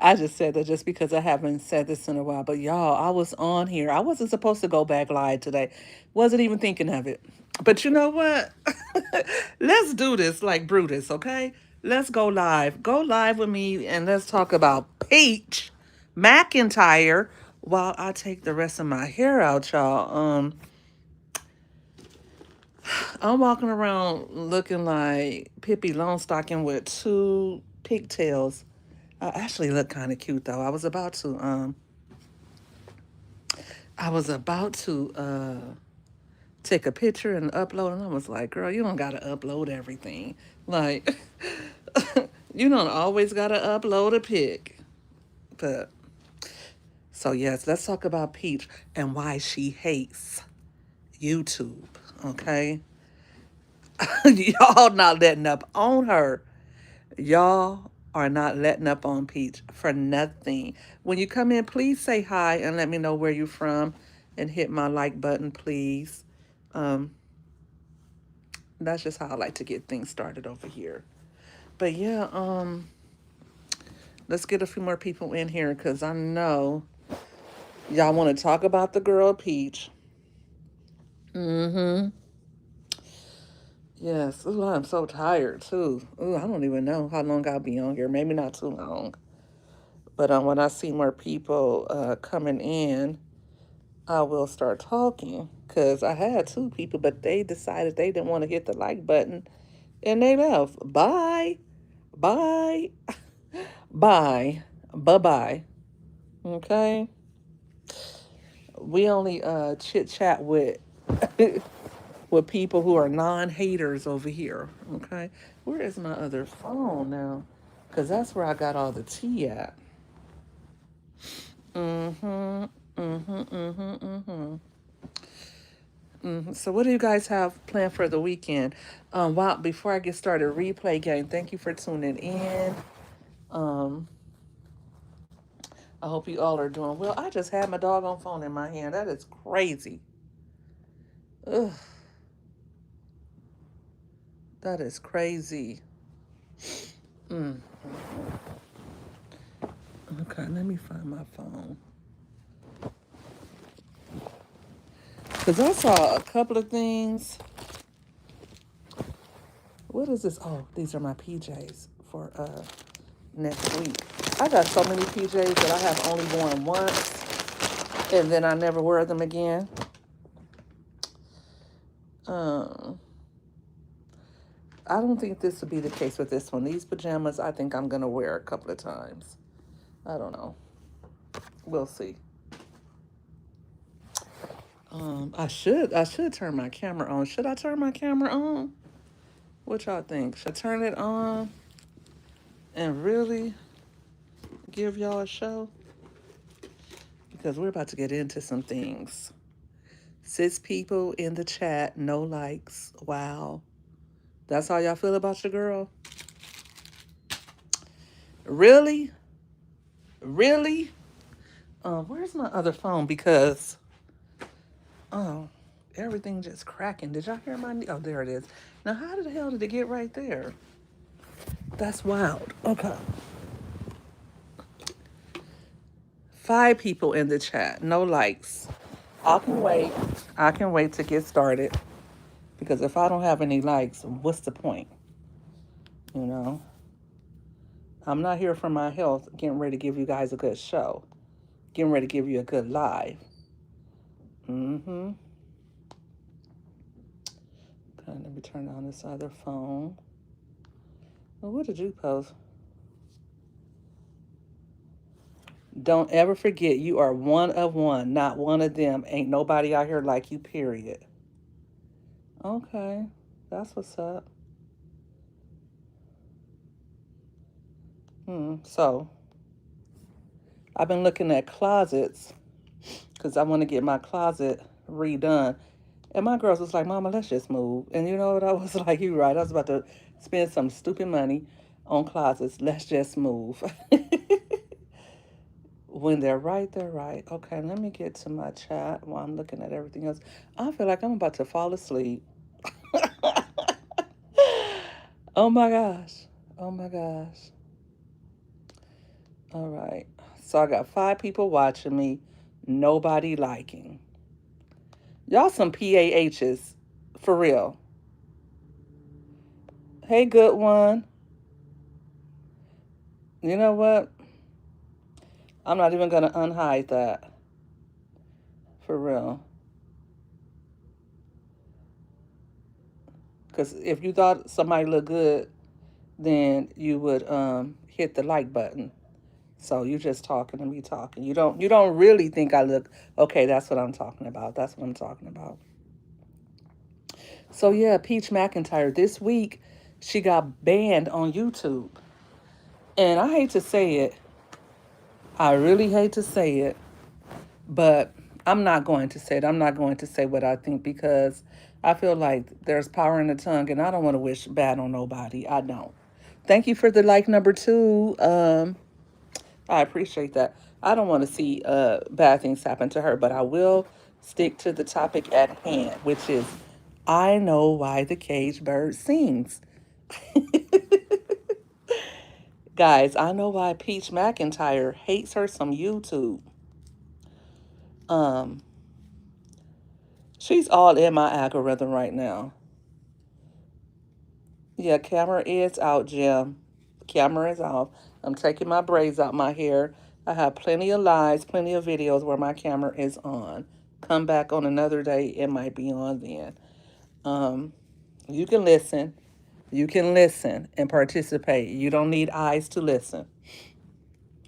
I just said that just because I haven't said this in a while. But y'all, I was on here. I wasn't supposed to go back live today. Wasn't even thinking of it. But you know what? Let's do this like Brutus, okay? Let's go live. Go live with me and let's talk about Peach Mcintyre while I take the rest of my hair out, y'all. I'm walking around looking like Pippi Longstocking with two pigtails. I actually look kind of cute though. I was about to take a picture and upload, and I was like, girl, you don't gotta upload everything. Like, you don't always gotta upload a pic. But so yes, let's talk about Peach and why she hates YouTube. Okay, y'all not letting up on her. Y'all are not letting up on Peach for nothing. When you come in, please say hi and let me know where you're from and hit my like button, please. Um, that's just how I like to get things started over here. But yeah, let's get a few more people in here because I know y'all want to talk about the girl Peach. Mm-hmm. Yes. Ooh, I'm so tired too. Ooh, I don't even know how long I'll be on here. Maybe not too long. But when I see more people coming in, I will start talking. Because I had two people, but they decided they didn't want to hit the like button and they left. Bye. Bye. Bye. Bye bye. Okay. We only chit chat with with people who are non-haters over here. Okay. Where is my other phone now? Because that's where I got all the tea at. Mm-hmm. Mm-hmm. Mm-hmm. Mm-hmm. So, what do you guys have planned for the weekend? Wow, before I get started, replay game. Thank you for tuning in. Um, I hope you all are doing well. I just had my doggone phone in my hand. That is crazy. Ugh, that is crazy. Mm. Okay, let me find my phone. Because I saw a couple of things. What is this? Oh, these are my PJs for next week. I got so many PJs that I have only worn once, and then I never wear them again. Um, I don't think this would be the case with this one. These pajamas, I think I'm gonna wear a couple of times. I don't know. We'll see. I should turn my camera on. Should I turn my camera on? What y'all think? Should I turn it on and really give y'all a show? Because we're about to get into some things. 6 people in the chat, no likes. Wow. That's how y'all feel about your girl? Really? Really? Where's my other phone? Because oh, everything just cracking. Did y'all hear my? Oh, there it is. Now, how the hell did it get right there? That's wild. Okay. 5 people in the chat, no likes. I can wait. I can wait to get started because if I don't have any likes, what's the point? You know, I'm not here for my health. Getting ready to give you guys a good show. Getting ready to give you a good live. Mm-hmm. Okay, let me turn on this other phone. Well, what did you post? Don't ever forget you are one of one, not one of them. Ain't nobody out here like you, period. Okay, that's what's up. So, I've been looking at closets because I want to get my closet redone. And my girls was like, Mama, let's just move. And you know what? I was like, you right. I was about to spend some stupid money on closets. Let's just move. When they're right, they're right. Okay, let me get to my chat while I'm looking at everything else. I feel like I'm about to fall asleep. Oh my gosh. Oh my gosh. All right. So I got 5 people watching me, nobody liking. Y'all some PAHs. For real. Hey, good one. You know what? I'm not even going to unhide that. For real. Because if you thought somebody looked good, then you would hit the like button. So you just talking to me talking. You don't really think I look okay. That's what I'm talking about. That's what I'm talking about. So yeah, Peach McIntyre this week she got banned on YouTube, and I hate to say it. I really hate to say it, but I'm not going to say it. I'm not going to say what I think because I feel like there's power in the tongue, and I don't want to wish bad on nobody. I don't. Thank you for the like number two. I appreciate that. I don't want to see bad things happen to her, but I will stick to the topic at hand, which is I know why the cage bird sings. Guys, I know why Peach McIntyre hates her some YouTube. Um, she's all in my algorithm right now. Yeah, camera is out, Jim. Camera is off. I'm taking my braids out my hair. I have plenty of lives, plenty of videos where my camera is on. Come back on another day, it might be on then. Um, you can listen. You can listen and participate. You don't need eyes to listen.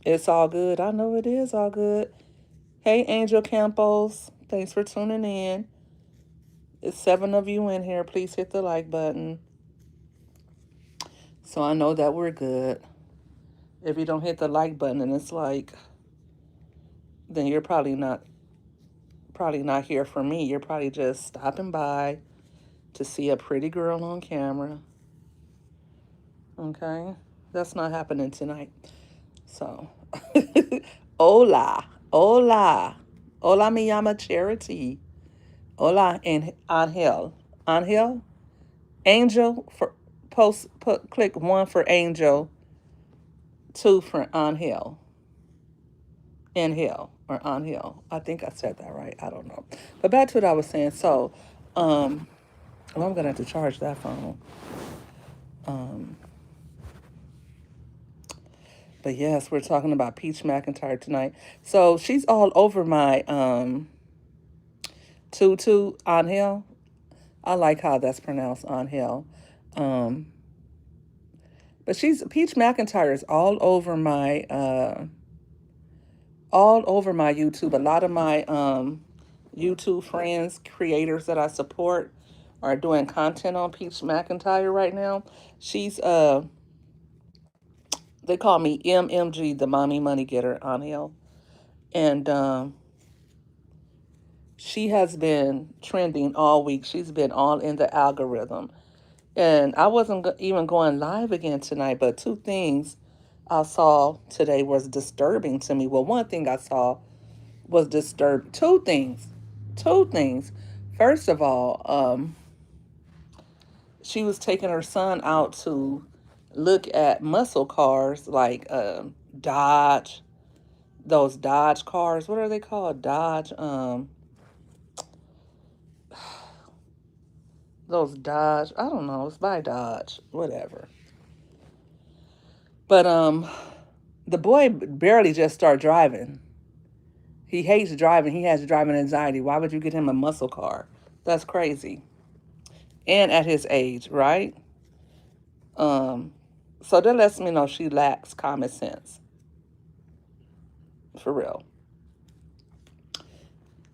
It's all good. I know it is all good. Hey, Angel Campos. Thanks for tuning in. It's 7 of you in here. Please hit the like button so I know that we're good. If you don't hit the like button and it's like, then you're probably not here for me. You're probably just stopping by to see a pretty girl on camera. Okay? That's not happening tonight. So, hola, hola, hola, me llama Charity. Hola, and Angel, Angel, Angel for click 1 for Angel, 2 for Angel, Angel or Angel. I think I said that right. I don't know, but back to what I was saying. So, well, I'm gonna have to charge that phone. Um, but yes, we're talking about Peach McIntyre tonight. So she's all over my Tutu Angel. I like how that's pronounced Angel. Um, but she's Peach McIntyre is all over my YouTube. A lot of my YouTube friends, creators that I support are doing content on Peach McIntyre right now. She's they call me MMG, the mommy money getter, Angel. And she has been trending all week. She's been all in the algorithm. And I wasn't even going live again tonight, but two things I saw today was disturbing to me. Well, one thing I saw was disturbed. Two things. Two things. First of all, she was taking her son out to look at muscle cars like Dodge, those Dodge cars. What are they called? Dodge. Those Dodge. I don't know. It's by Dodge. Whatever. But the boy barely just started driving. He hates driving. He has driving anxiety. Why would you get him a muscle car? That's crazy. And at his age, right? Um, so that lets me know she lacks common sense. For real.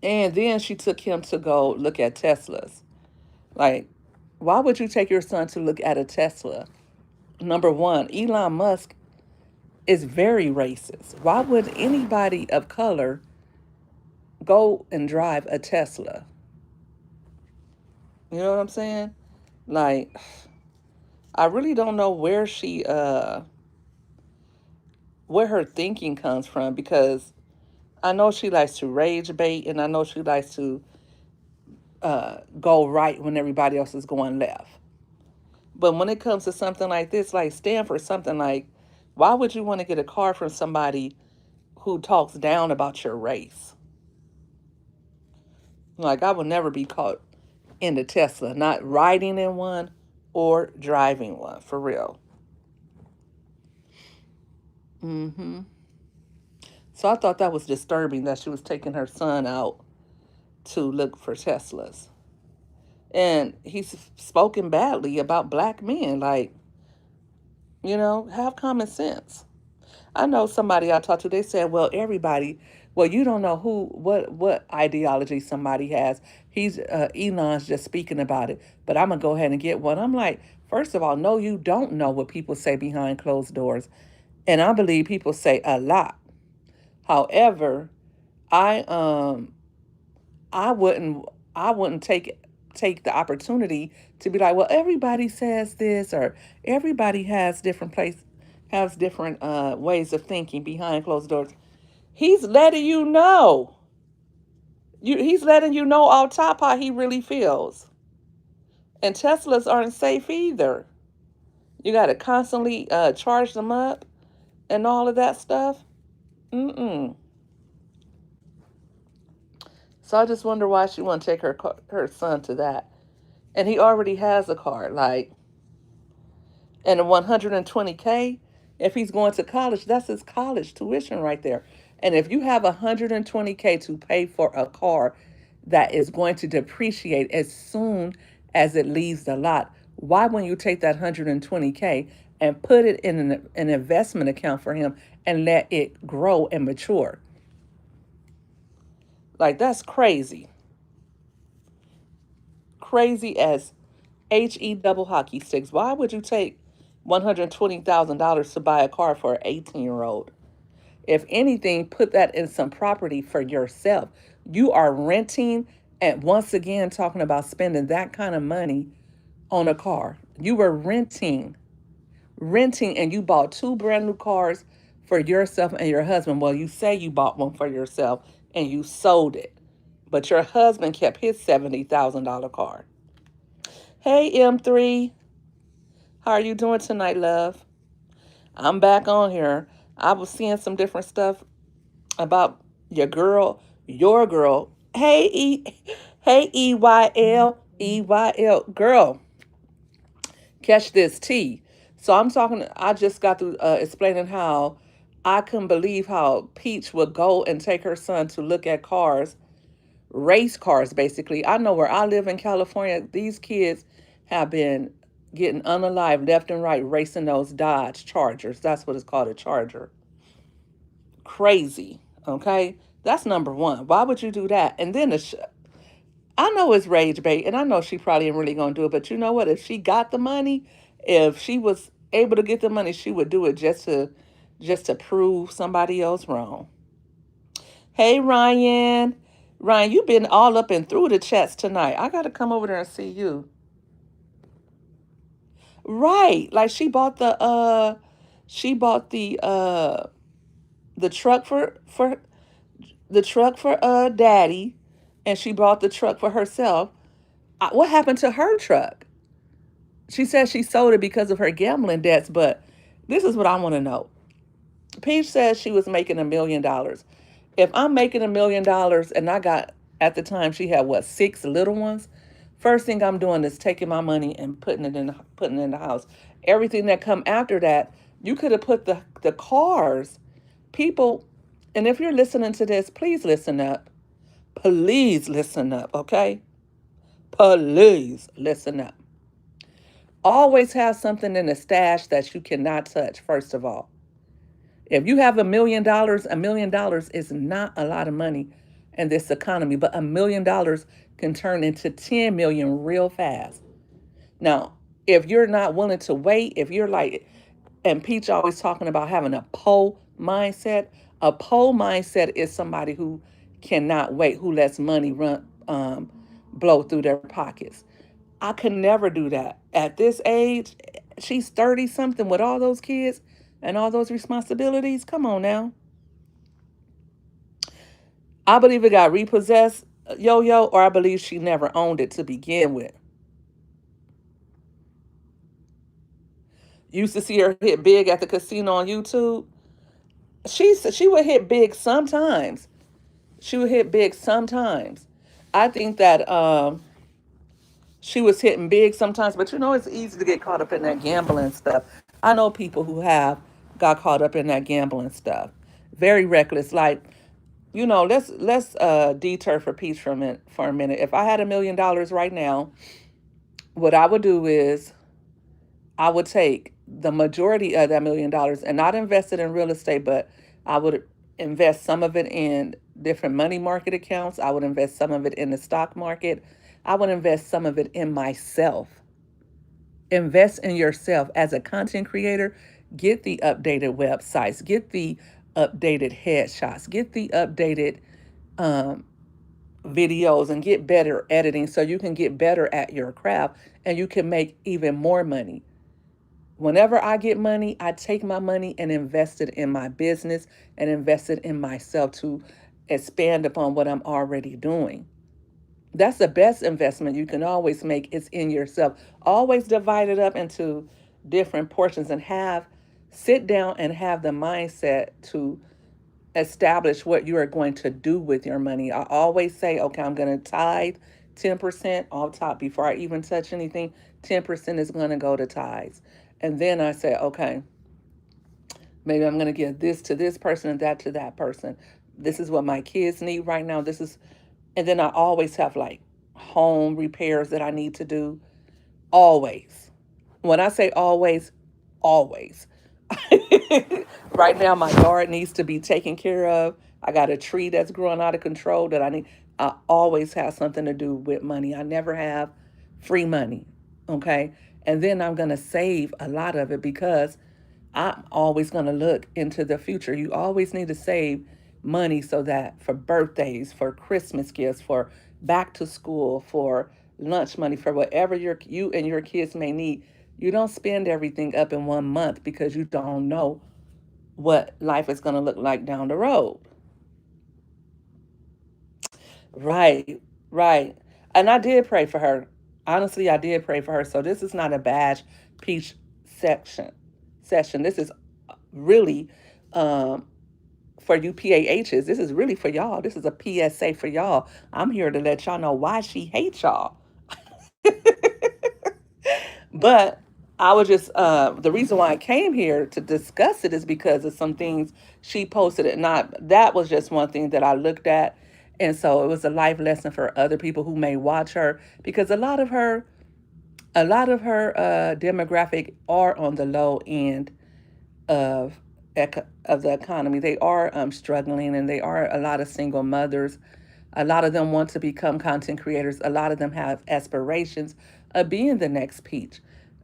And then she took him to go look at Teslas. Like, why would you take your son to look at a Tesla? Number one, Elon Musk is very racist. Why would anybody of color go and drive a Tesla? You know what I'm saying? Like, I really don't know where her thinking comes from because I know she likes to rage bait and I know she likes to go right when everybody else is going left. But when it comes to something like this, like stand for something like Why would you want to get a car from somebody who talks down about your race? Like, I would never be caught in the Tesla, not riding in one or driving one, for real. Hmm. So I thought that was disturbing that she was taking her son out to look for Teslas. And he's spoken badly about black men. Like, have common sense. I know somebody I talked to, they said, well, everybody, well, you don't know what ideology somebody has. Elon's just speaking about it, but I'm going to go ahead and get one. I'm like, first of all, no, you don't know what people say behind closed doors. And I believe people say a lot. However, I um I wouldn't I wouldn't take the opportunity to be like, well, everybody says this, or everybody has different ways of thinking behind closed doors. He's letting you know. He's letting you know off top how he really feels. And Teslas aren't safe either. You got to constantly charge them up and all of that stuff. Mm-mm. So I just wonder why she want to take her son to that. And he already has a car. Like, and a 120K, if he's going to college, that's his college tuition right there. And if you have 120K to pay for a car that is going to depreciate as soon as it leaves the lot, why wouldn't you take that 120K and put it in an investment account for him and let it grow and mature? Like, that's crazy. Crazy as HE double hockey sticks. Why would you take $120,000 to buy a car for an 18-year-old? If anything, put that in some property for yourself. You are renting, and once again, talking about spending that kind of money on a car. You were renting, and you bought two brand new cars for yourself and your husband. Well, you say you bought one for yourself and you sold it, but your husband kept his $70,000 car. Hey, M3, how are you doing tonight, love? I'm back on here. I was seeing some different stuff about your girl. Hey, EYL, girl, catch this T. So I'm talking. I just got through explaining how I couldn't believe how Peach would go and take her son to look at cars, race cars, basically. I know where I live in California, these kids have been getting unalive left and right racing those Dodge Chargers. That's what it's called, a Charger. Crazy. Okay? That's number one. Why would you do that? And then I know it's rage bait, and I know she probably ain't really gonna do it, but you know what? If she got the money, if she was able to get the money, she would do it just to prove somebody else wrong. Hey, Ryan. Ryan, you've been all up and through the chats tonight. I got to come over there and see you. Right. Like, she bought the truck for the truck for daddy, and she bought the truck for herself. What happened to her truck? She said she sold it because of her gambling debts, but this is what I want to know. Peach says she was making $1 million. If I'm making $1 million and I got, at the time she had what, six little ones, first thing I'm doing is taking my money and putting it in the house. Everything that come after that, you could have put the cars, people, and if you're listening to this, please listen up. Please listen up, okay? Please listen up. Always have something in the stash that you cannot touch, first of all. If you have $1 million is not a lot of money in this economy, but $1 million can turn into 10 million real fast. Now, if you're not willing to wait, if you're like, and Peach always talking about having a pole mindset is somebody who cannot wait, who lets money blow through their pockets. I could never do that. At this age, she's 30 something with all those kids and all those responsibilities. Come on now. I believe it got repossessed, Yo Yo, or I believe she never owned it to begin with. Used to see her hit big at the casino on YouTube. She would hit big sometimes. She would hit big sometimes. I think that she was hitting big sometimes, but it's easy to get caught up in that gambling stuff. I know people who have got caught up in that gambling stuff. Very reckless. Like, let's deter for peace for a minute. If I had $1 million right now, what I would do is I would take the majority of that $1 million and not invest it in real estate, but I would invest some of it in different money market accounts. I would invest some of it in the stock market. I would invest some of it in myself. Invest in yourself as a content creator. Get the updated websites, get the updated headshots, get the updated um, videos, and get better editing so you can get better at your craft and you can make even more money. Whenever I get money, I take my money and invest it in my business and invest it in myself to expand upon what I'm already doing. That's the best investment you can always make is in yourself. Always divide it up into different portions and sit down and have the mindset to establish what you are going to do with your money. I always say, okay, I'm going to tithe 10% off top before I even touch anything. 10% is going to go to tithes. And then I say, okay, maybe I'm going to give this to this person and that to that person. This is what my kids need right now. And then I always have like home repairs that I need to do. Always. When I say always, always. Right now, my yard needs to be taken care of. I got a tree that's growing out of control that I need. I always have something to do with money. I never have free money. Okay. And then I'm going to save a lot of it because I'm always going to look into the future. You always need to save money so that for birthdays, for Christmas gifts, for back to school, for lunch money, for whatever you and your kids may need, you don't spend everything up in 1 month because you don't know what life is going to look like down the road. Right, right. And I did pray for her. Honestly, I did pray for her. So this is not a bash peach section session. This is really um, for you PAHs. This is really for y'all. This is a PSA for y'all. I'm here to let y'all know why she hates y'all. But I was just the reason why I came here to discuss it is because of some things she posted. And not that was just one thing that I looked at, and so it was a life lesson for other people who may watch her because a lot of her demographic are on the low end of of the economy. They are struggling, and they are a lot of single mothers. A lot of them want to become content creators. A lot of them have aspirations of being the next Peach.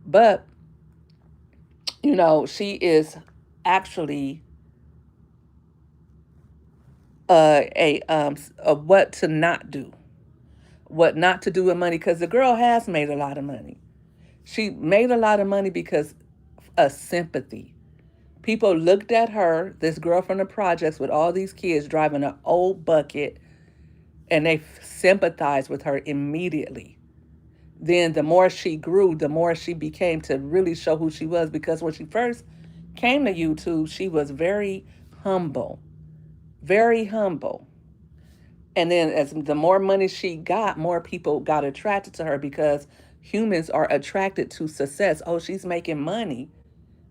But, she is actually a what to not do, what not to do with money, because the girl has made a lot of money. She made a lot of money because of sympathy. People looked at her, this girl from the projects with all these kids driving an old bucket, and they sympathized with her immediately. Then the more she grew, the more she became to really show who she was. Because when she first came to YouTube, she was very humble, very humble. And then as the more money she got, more people got attracted to her because humans are attracted to success. Oh, she's making money.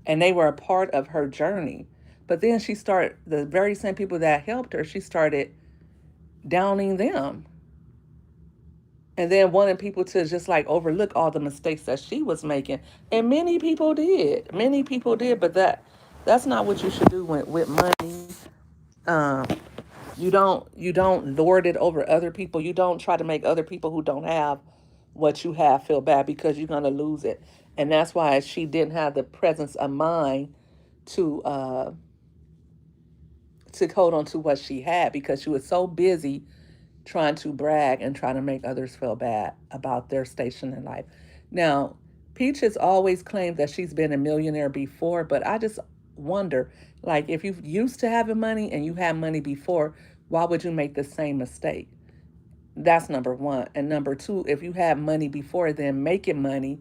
And they were a part of her journey. But then the very same people that helped her, she started downing them. And then wanting people to just like overlook all the mistakes that she was making. And many people did. Many people did, but that's not what you should do with money. Um, you don't lord it over other people. You don't try to make other people who don't have what you have feel bad because you're gonna lose it. And that's why she didn't have the presence of mind to to hold on to what she had because she was so busy trying to brag and trying to make others feel bad about their station in life. Now, Peach has always claimed that she's been a millionaire before, but I just wonder, like, if you used to having money and you had money before, why would you make the same mistake? That's number one. And number two, if you had money before then making money,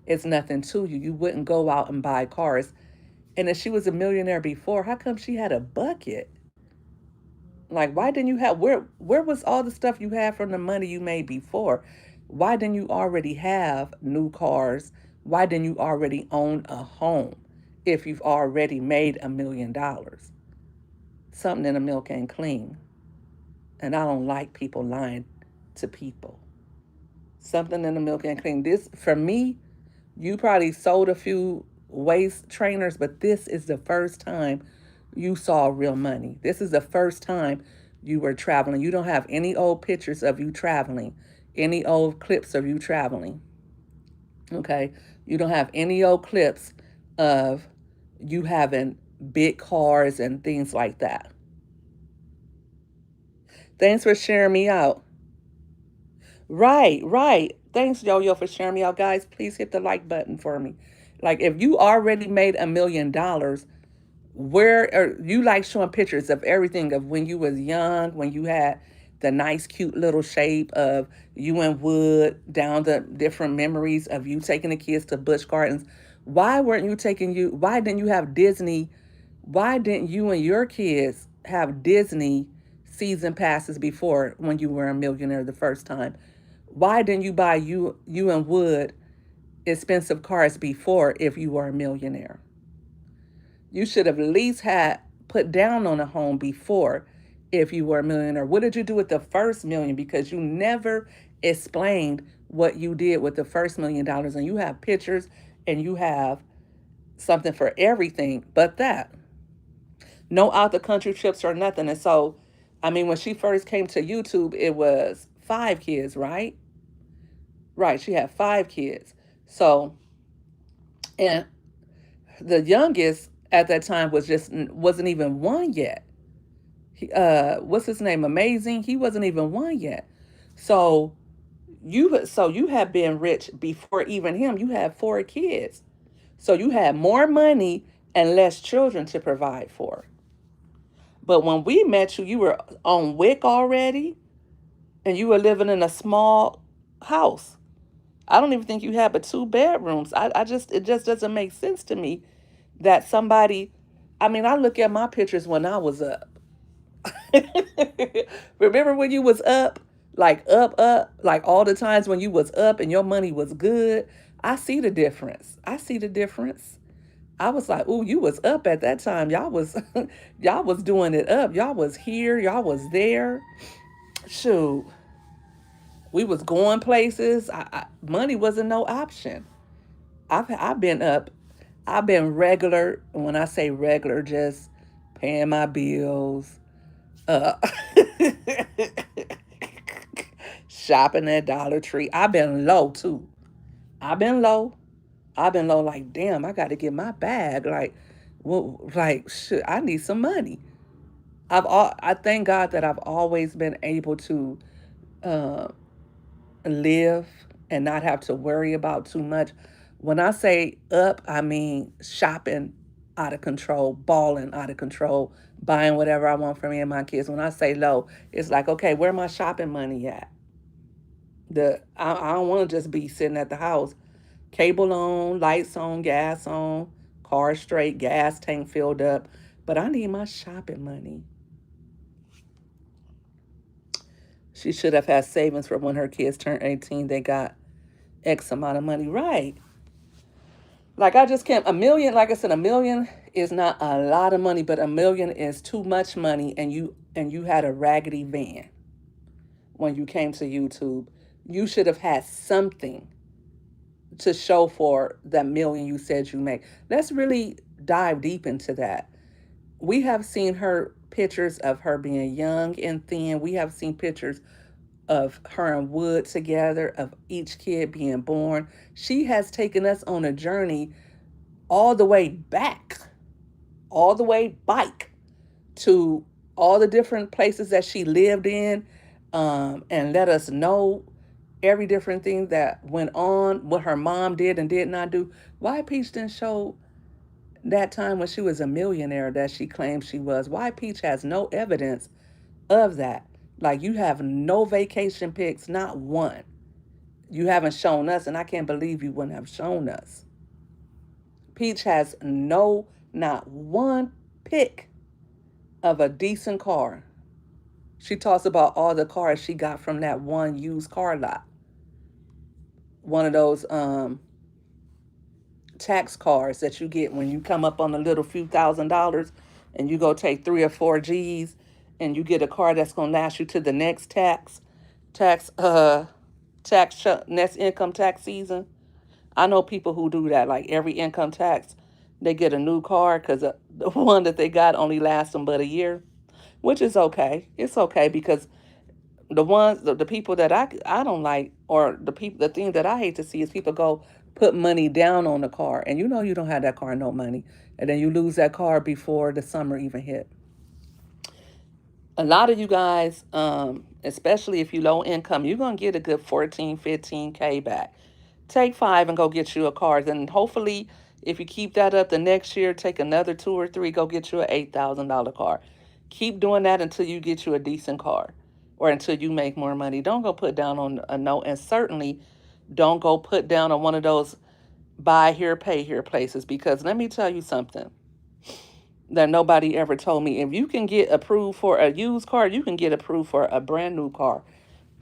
it's nothing to you. You wouldn't go out and buy cars. And if she was a millionaire before, how come she had a bucket? Like, why didn't you have, where was all the stuff you had from the money you made before? Why didn't you already have new cars? Why didn't you already own a home if you've already made $1 million? Something in the milk ain't clean. And I don't like people lying to people. Something in the milk ain't clean. This, for me, you probably sold a few waist trainers, but this is the first time you saw real money. This is the first time you were traveling. You don't have any old pictures of you traveling, any old clips of you traveling. Okay? You don't have any old clips of you having big cars and things like that. Thanks for sharing me out. Right, right. Thanks, Yo Yo, for sharing me out. Guys, please hit the like button for me. Like, if you already made $1 million, where are you, like showing pictures of everything of when you was young, when you had the nice, cute little shape of you and Wood, down the different memories of you taking the kids to Busch Gardens. Why didn't you have Disney? Why didn't you and your kids have Disney season passes before when you were a millionaire the first time? Why didn't you buy you and Wood expensive cars before if you were a millionaire? You should have at least had put down on a home before if you were a millionaire. What did you do with the first million? Because you never explained what you did with the first $1 million. And you have pictures and you have something for everything but that. No out the country trips or nothing. And so, I mean, when she first came to YouTube, it was 5 kids, right? Right, she had 5 kids. So, and the youngest at that time wasn't even one yet. What's his name? Amazing. He wasn't even one yet. So you have been rich before even him. You had 4 kids. So you had more money and less children to provide for. But when we met you, you were on WIC already and you were living in a small house. I don't even think you had but 2 bedrooms. It just doesn't make sense to me that somebody, I mean, I look at my pictures when I was up. Remember when you was up? Like up, like all the times when you was up and your money was good. I see the difference. I see the difference. I was like, "Ooh, you was up at that time. Y'all was y'all was doing it up. Y'all was here, y'all was there. Shoot. We was going places. Money wasn't no option. I've been up. I've been regular. When I say regular, just paying my bills, uh, shopping at Dollar Tree. I've been low too. I've been low. I've been low. Like, damn, I got to get my bag. Like, well, like, shit, I need some money. I thank God that I've always been able to uh, live and not have to worry about too much. When I say up, I mean shopping out of control, balling out of control, buying whatever I want for me and my kids. When I say low, it's like, okay, where my shopping money at? I don't want to just be sitting at the house, cable on, lights on, gas on, car straight, gas tank filled up, but I need my shopping money. She should have had savings for when her kids turned 18. They got X amount of money. Right. Like, I just can't, a million, like I said, a million is not a lot of money, but a million is too much money, and you had a raggedy van when you came to YouTube. You should have had something to show for that million you said you made. Let's really dive deep into that. We have seen her pictures of her being young and thin. We have seen pictures of her and Wood together, of each kid being born. She has taken us on a journey all the way back, all the way back to all the different places that she lived in, and let us know every different thing that went on, what her mom did and did not do. Why Peach didn't show that time when she was a millionaire that she claimed she was? Why Peach has no evidence of that? Like, you have no vacation pics, not one. You haven't shown us, and I can't believe you wouldn't have shown us. Peach has not one pick of a decent car. She talks about all the cars she got from that one used car lot. One of those tax cars that you get when you come up on a little few $1,000s and you go take 3 or 4 G's and you get a car that's gonna last you to the next tax next income tax season. I know people who do that. Like every income tax, they get a new car because the one that they got only lasts them but a year, which is okay. It's okay because the people that I don't like, or the thing that I hate to see is people go put money down on the car, and you don't have that car no money, and then you lose that car before the summer even hit. A lot of you guys, especially if you low income, you're gonna get a good 14, 15K back. Take five and go get you a car. Then hopefully, if you keep that up the next year, take another 2 or 3, go get you an $8,000 car. Keep doing that until you get you a decent car or until you make more money. Don't go put down on a note, and certainly don't go put down on one of those buy here, pay here places, because let me tell you something that nobody ever told me. If you can get approved for a used car, you can get approved for a brand new car,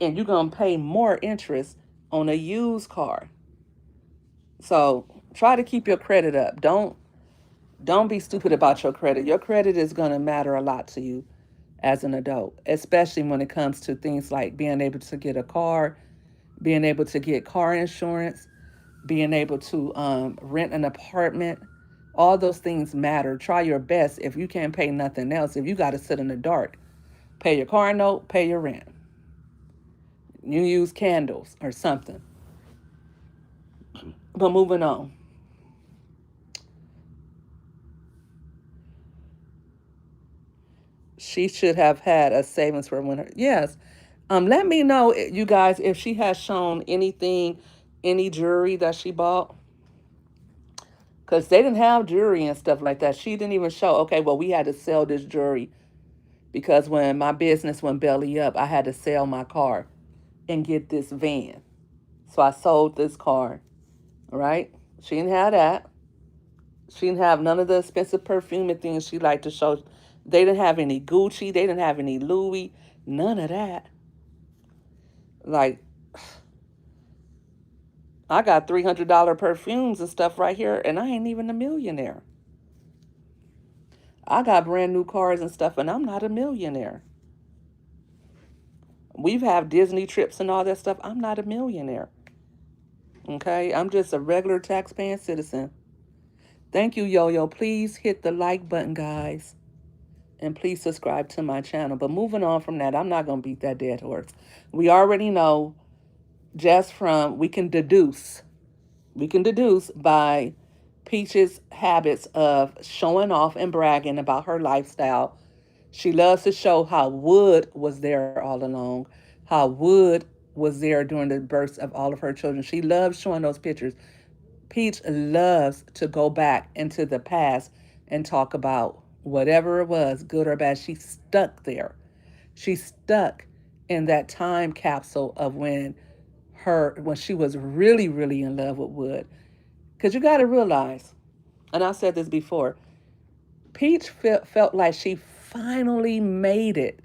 and you're going to pay more interest on a used car. So try to keep your credit up. Don't be stupid about your credit. Your credit is going to matter a lot to you as an adult, especially when it comes to things like being able to get a car, being able to get car insurance, being able to rent an apartment. All those things matter. Try your best. If you can't pay nothing else, if you got to sit in the dark, pay your car note, pay your rent. You use candles or something. But moving on. She should have had a savings for when her. Yes. Let me know, you guys, if she has shown anything, any jewelry that she bought. Because they didn't have jewelry and stuff like that. She didn't even show, okay, well, we had to sell this jewelry because when my business went belly up, I had to sell my car and get this van. So I sold this car, right? She didn't have that. She didn't have none of the expensive perfume and things she liked to show. They didn't have any Gucci. They didn't have any Louis. None of that. Like, I got $300 perfumes and stuff right here, and I ain't even a millionaire. I got brand new cars and stuff, and I'm not a millionaire. We've had Disney trips and all that stuff. I'm not a millionaire. Okay? I'm just a regular taxpaying citizen. Thank you, Yo-Yo. Please hit the like button, guys. And please subscribe to my channel. But moving on from that, I'm not going to beat that dead horse. We already know we can deduce by Peach's habits of showing off and bragging about her lifestyle. She loves to show how Wood was there all along, how Wood was there during the births of all of her children. She loves showing those pictures. Peach loves to go back into the past and talk about whatever it was, good or bad. She's stuck there. She's stuck in that time capsule of when she was really, really in love with Wood. Because you got to realize, and I said this before, Peach felt like she finally made it.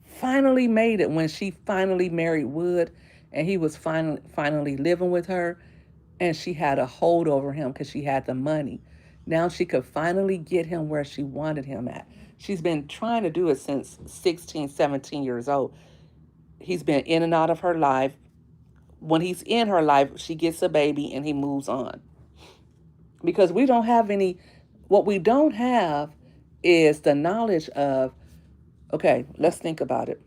Finally made it when she finally married Wood, and he was finally living with her, and she had a hold over him because she had the money. Now she could finally get him where she wanted him at. She's been trying to do it since 16, 17 years old. He's been in and out of her life. When he's in her life, she gets a baby and he moves on. Because what we don't have is the knowledge of, okay, let's think about it.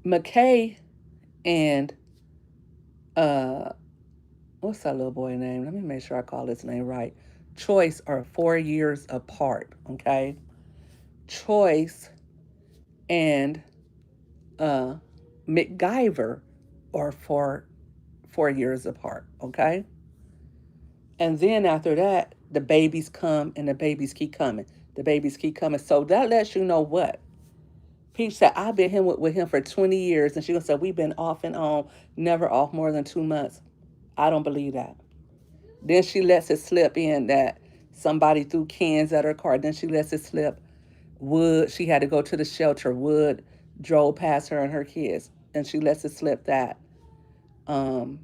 McKay and, what's that little boy name? Let me make sure I call his name right. Choice are 4 years apart, okay? Choice and MacGyver are 4 years apart, okay? And then after that, the babies come and the babies keep coming. The babies keep coming. So that lets you know what? Peach said, I've been with him for 20 years. And she gonna say, we've been off and on, never off more than 2 months. I don't believe that. Then she lets it slip in that somebody threw cans at her car. Then she lets it slip. Wood, she had to go to the shelter. Wood drove past her and her kids. And she lets it slip that um,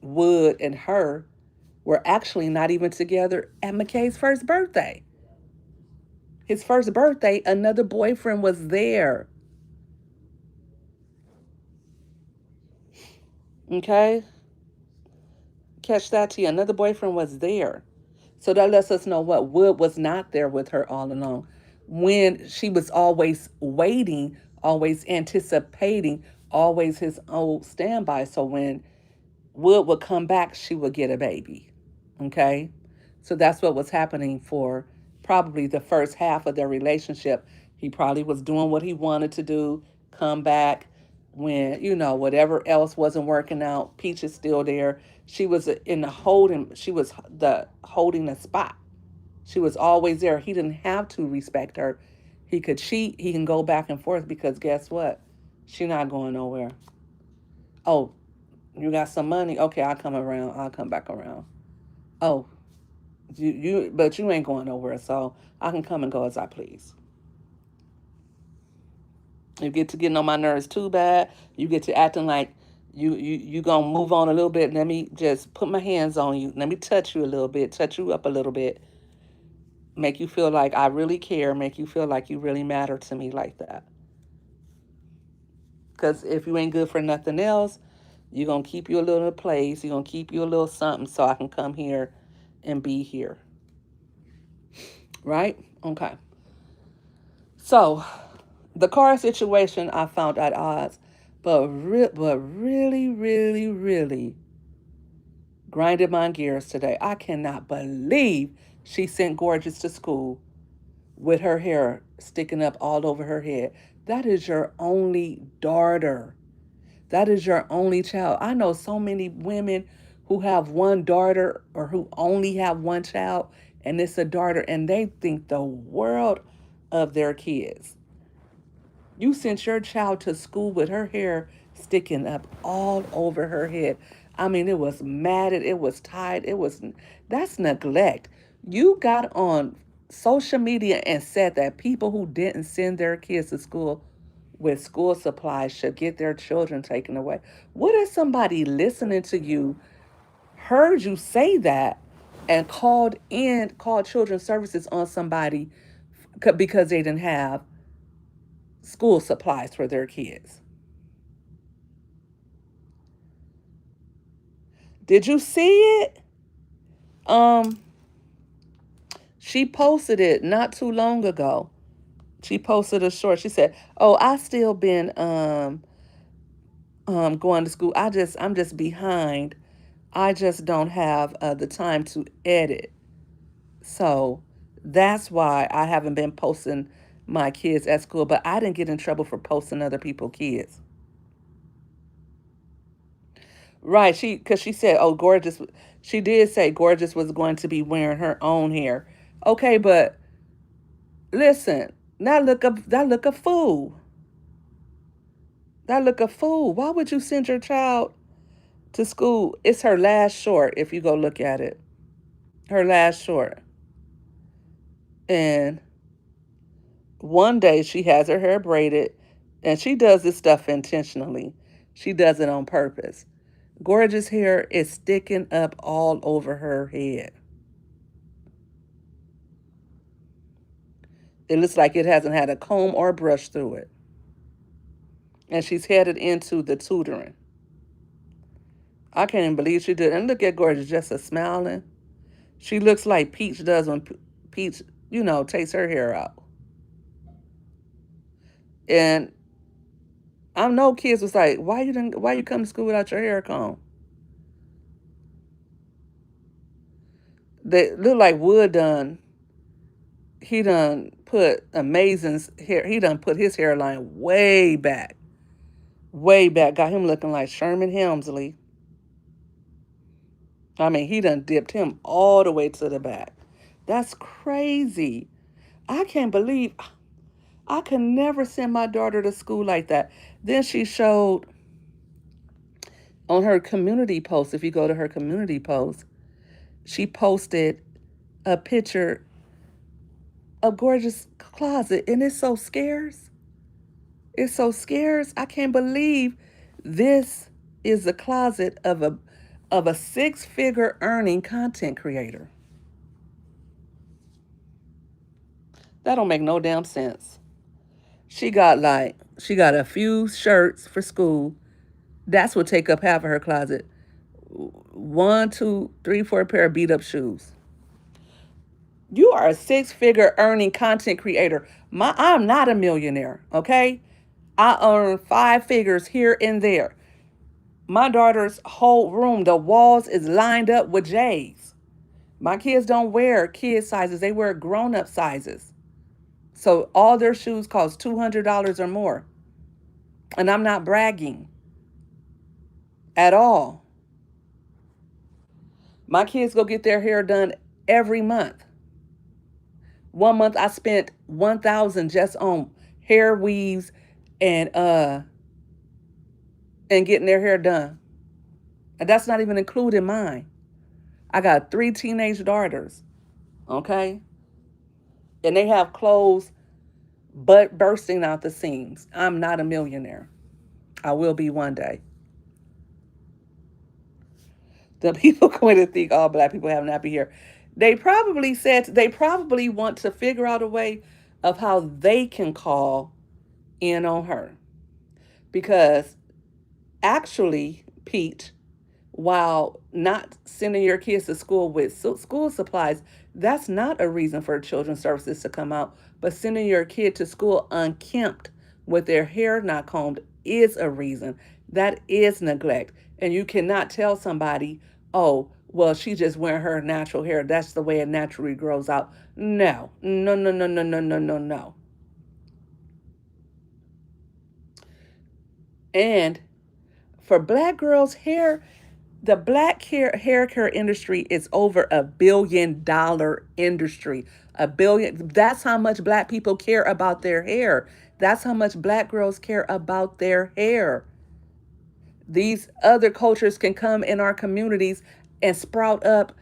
Wood and her were actually not even together at McKay's first birthday. His first birthday, another boyfriend was there. Okay? Catch that to you. Another boyfriend was there. So that lets us know what Wood was not there with her all along. When she was always waiting, always anticipating, always his old standby. So when Wood would come back, she would get a baby. Okay? So that's what was happening for probably the first half of their relationship. He probably was doing what he wanted to do, come back when, whatever else wasn't working out. Peach is still there. She was in the holding, she was the holding the spot. She was always there. He didn't have to respect her. He could cheat. He can go back and forth because guess what? She not going nowhere. Oh, you got some money? Okay, I'll come around. I'll come back around. Oh, but you ain't going nowhere, so I can come and go as I please. You get to getting on my nerves too bad. You get to acting like you gonna move on a little bit. Let me just put my hands on you. Let me touch you a little bit, touch you up a little bit, make you feel like I really care, make you feel like you really matter to me like that. Because if you ain't good for nothing else, you're gonna keep you a little place. You're gonna keep you a little something so I can come here and be here. Right? Okay. So the car situation I found at odds, but really, really, really grinded my gears today. I cannot believe she sent Gorgeous to school with her hair sticking up all over her head. That is your only daughter. That is your only child. I know so many women who have one daughter or who only have one child, and it's a daughter, and they think the world of their kids. You sent your child to school with her hair sticking up all over her head. I mean, it was matted, it was tied, that's neglect. You got on social media and said that people who didn't send their kids to school with school supplies should get their children taken away. What if somebody listening to you heard you say that and called children's services on somebody because they didn't have school supplies for their kids? Did you see it? Um, she posted it not too long ago. She posted a short. She said, "Oh, I still been going to school. I'm just behind. I just don't have the time to edit. So that's why I haven't been posting my kids at school. But I didn't get in trouble for posting other people's kids." Right, because she said, "Oh, Gorgeous." She did say Gorgeous was going to be wearing her own hair. Okay, but listen, that look a fool. That look a fool. Why would you send your child to school? It's her last short. If you go look at it, her last short, and one day she has her hair braided, and she does this stuff intentionally. She does it on purpose. Gorgeous hair is sticking up all over her head. It looks like it hasn't had a comb or brush through it. And she's headed into the tutoring. I can't even believe she did. And look at Gorgeous just a smiling. She looks like Peach does when Peach, takes her hair out. And I know kids was like, why you come to school without your hair comb? They look like Wood done. He done put Amazing's hair. He done put his hairline way back, way back. Got him looking like Sherman Hemsley. I mean, he done dipped him all the way to the back. That's crazy. I can't believe. I could never send my daughter to school like that. Then she showed on her community post, if you go to her community post, she posted a picture of gorgeous closet, and it's so scarce. It's so scarce. I can't believe this is the closet of a six-figure earning content creator. That don't make no damn sense. She got a few shirts for school. That's what take up half of her closet. One, two, three, four pair of beat up shoes. You are a six-figure earning content creator. I'm not a millionaire, okay? I earn five figures here and there. My daughter's whole room, the walls is lined up with J's. My kids don't wear kid sizes, they wear grown-up sizes. So all their shoes cost $200 or more. And I'm not bragging at all. My kids go get their hair done every month. One month I spent 1,000 just on hair weaves and uh and getting their hair done. And that's not even including mine. I got three teenage daughters, okay? And they have clothes butt bursting out the seams. I'm not a millionaire. I will be one day. The people going to think all black people have nappy hair. They probably want to figure out a way of how they can call in on her. Because actually, Pete, while not sending your kids to school with school supplies, that's not a reason for children's services to come out. But sending your kid to school unkempt with their hair not combed is a reason. That is neglect. And you cannot tell somebody, oh, well, she just wearing her natural hair. That's the way it naturally grows out. No, no, no, no, no, no, no, no, no. And for black girls' hair, the hair care industry is over $1 billion industry. A billion. That's how much black people care about their hair. That's how much black girls care about their hair. These other cultures can come in our communities and sprout up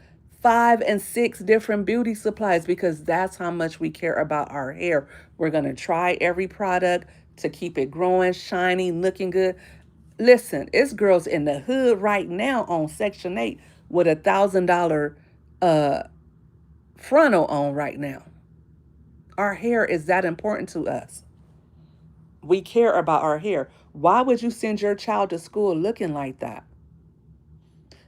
five and six different beauty supplies because that's how much we care about our hair. We're going to try every product to keep it growing, shiny, looking good. Listen, it's girls in the hood right now on Section 8 with $1,000 uh, frontal on right now. Our hair is that important to us. We care about our hair. Why would you send your child to school looking like that?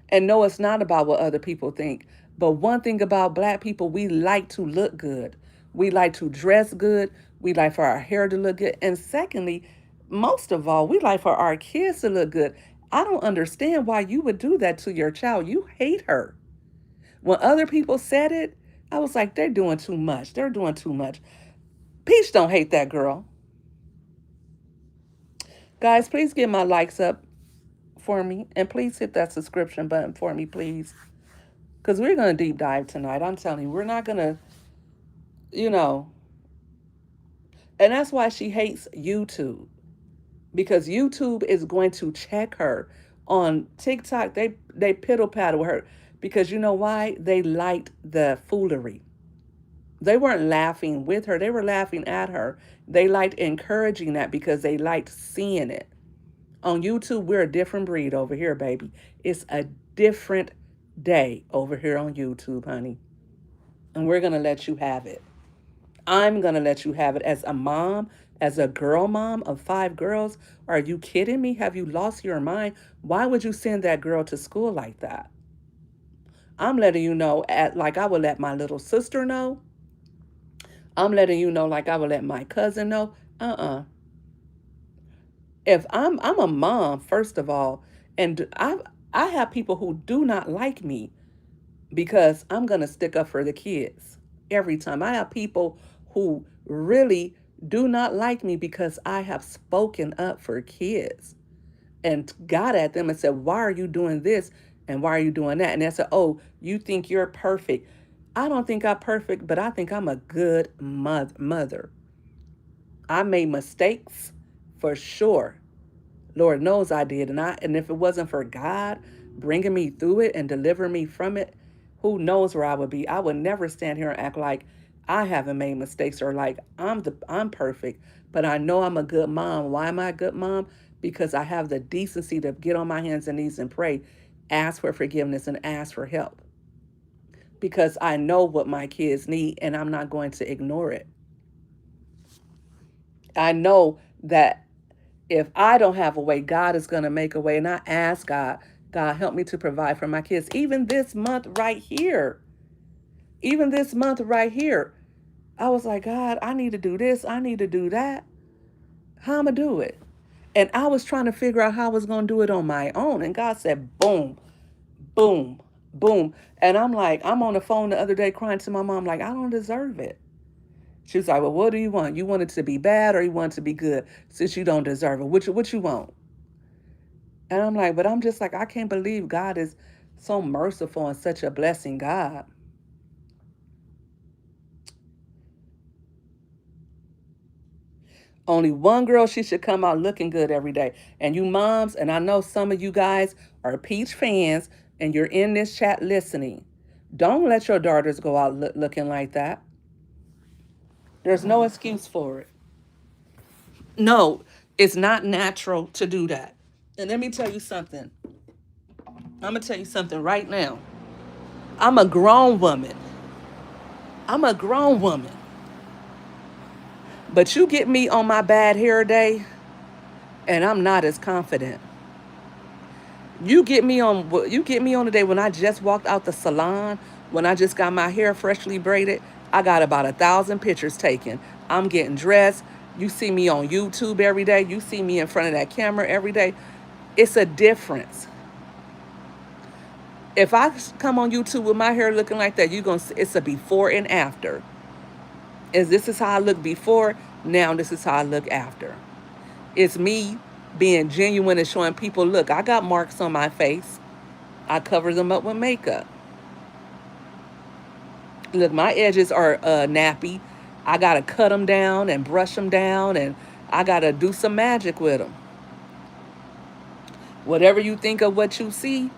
And no, it's not about what other people think. But one thing about black people, we like to look good. We like to dress good. We like for our hair to look good. And secondly, most of all, we like for our kids to look good. I don't understand why you would do that to your child. You hate her. When other people said it, I was like, they're doing too much. They're doing too much. Peach don't hate that girl. Guys, please get my likes up for me. And please hit that subscription button for me, please. Because we're going to deep dive tonight. I'm telling you, we're not going to, you know. And that's why she hates YouTube. Because YouTube is going to check her. On TikTok, they piddle paddle her. Because you know why? They liked the foolery. They weren't laughing with her, they were laughing at her. They liked encouraging that because they liked seeing it. On YouTube, we're a different breed over here, baby. It's a different day over here on YouTube, honey. And we're going to let you have it. I'm going to let you have it as a mom, as a girl mom of five girls. Are you kidding me? Have you lost your mind? Why would you send that girl to school like that? I'm letting you know, like I would let my little sister know. I'm letting you know, like I would let my cousin know. If I'm a mom, first of all, and I have people who do not like me because I'm gonna stick up for the kids every time. I have people who really do not like me because I have spoken up for kids and got at them and said, why are you doing this and why are you doing that? And they said, oh, you think you're perfect. I don't think I'm perfect, but I think I'm a good mother. I made mistakes for sure. Lord knows I did. And if it wasn't for God bringing me through it and delivering me from it, who knows where I would be? I would never stand here and act like I haven't made mistakes or like I'm perfect. But I know I'm a good mom. Why am I a good mom? Because I have the decency to get on my hands and knees and pray, ask for forgiveness and ask for help. Because I know what my kids need and I'm not going to ignore it. I know that if I don't have a way, God is going to make a way. And I ask God, God, help me to provide for my kids. Even this month right here, even this month right here, I was like, God, I need to do this. I need to do that. How am I do it? And I was trying to figure out how I was going to do it on my own. And God said, boom, boom, boom. And I'm like, I'm on the phone the other day crying to my mom, like, I don't deserve it. She was like, well, what do you want? You want it to be bad or you want it to be good since you don't deserve it? What you want? And I'm like, but I'm just like, I can't believe God is so merciful and such a blessing God. Only one girl, she should come out looking good every day. And you moms, and I know some of you guys are Peach fans and you're in this chat listening. Don't let your daughters go out looking like that. There's no excuse for it. No, it's not natural to do that. And let me tell you something. I'm going to tell you something right now. I'm a grown woman. I'm a grown woman. But you get me on my bad hair day, and I'm not as confident. You get me on the day when I just walked out the salon, when I just got my hair freshly braided. I got about 1,000 pictures taken. I'm getting dressed. You see me on YouTube every day. You see me in front of that camera every day. It's a difference. If I come on YouTube with my hair looking like that, you gonna see it's a before and after. Is this is how I look before? Now this is how I look after. It's me being genuine and showing people, look, I got marks on my face. I cover them up with makeup. Look, my edges are nappy. I got to cut them down and brush them down, and I got to do some magic with them. Whatever you think of what you see,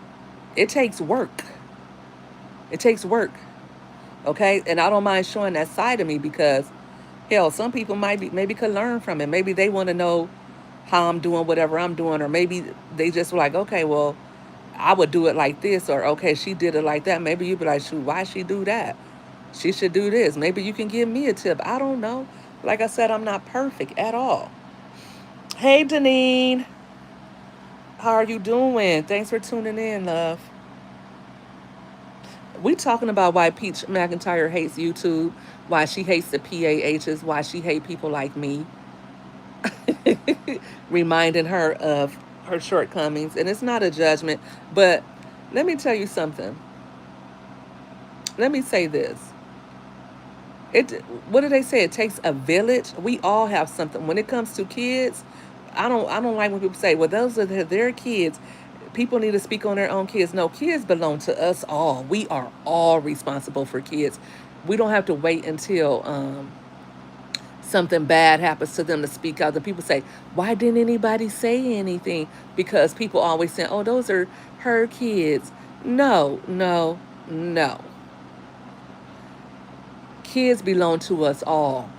it takes work. It takes work. Okay? And I don't mind showing that side of me because, hell, some people maybe could learn from it. Maybe they want to know how I'm doing whatever I'm doing, or maybe they just were like, okay, well, I would do it like this, or okay, she did it like that. Maybe you'd be like, shoot, why she do that? She should do this. Maybe you can give me a tip. I don't know. Like I said, I'm not perfect at all. Hey, Deneen, how are you doing? Thanks for tuning in, love. We talking about why Peach McIntyre hates YouTube, why she hates the PAHs, why she hate people like me, reminding her of her shortcomings. And it's not a judgment, but let me tell you something. Let me say this. It what do they say? It takes a village. We all have something. When it comes to kids, I don't like when people say, well, those are their kids. People need to speak on their own kids. No, kids belong to us all. We are all responsible for kids. We don't have to wait until something bad happens to them to speak out. The people say, why didn't anybody say anything? Because people always say, oh, those are her kids. No, no, no. Kids belong to us all.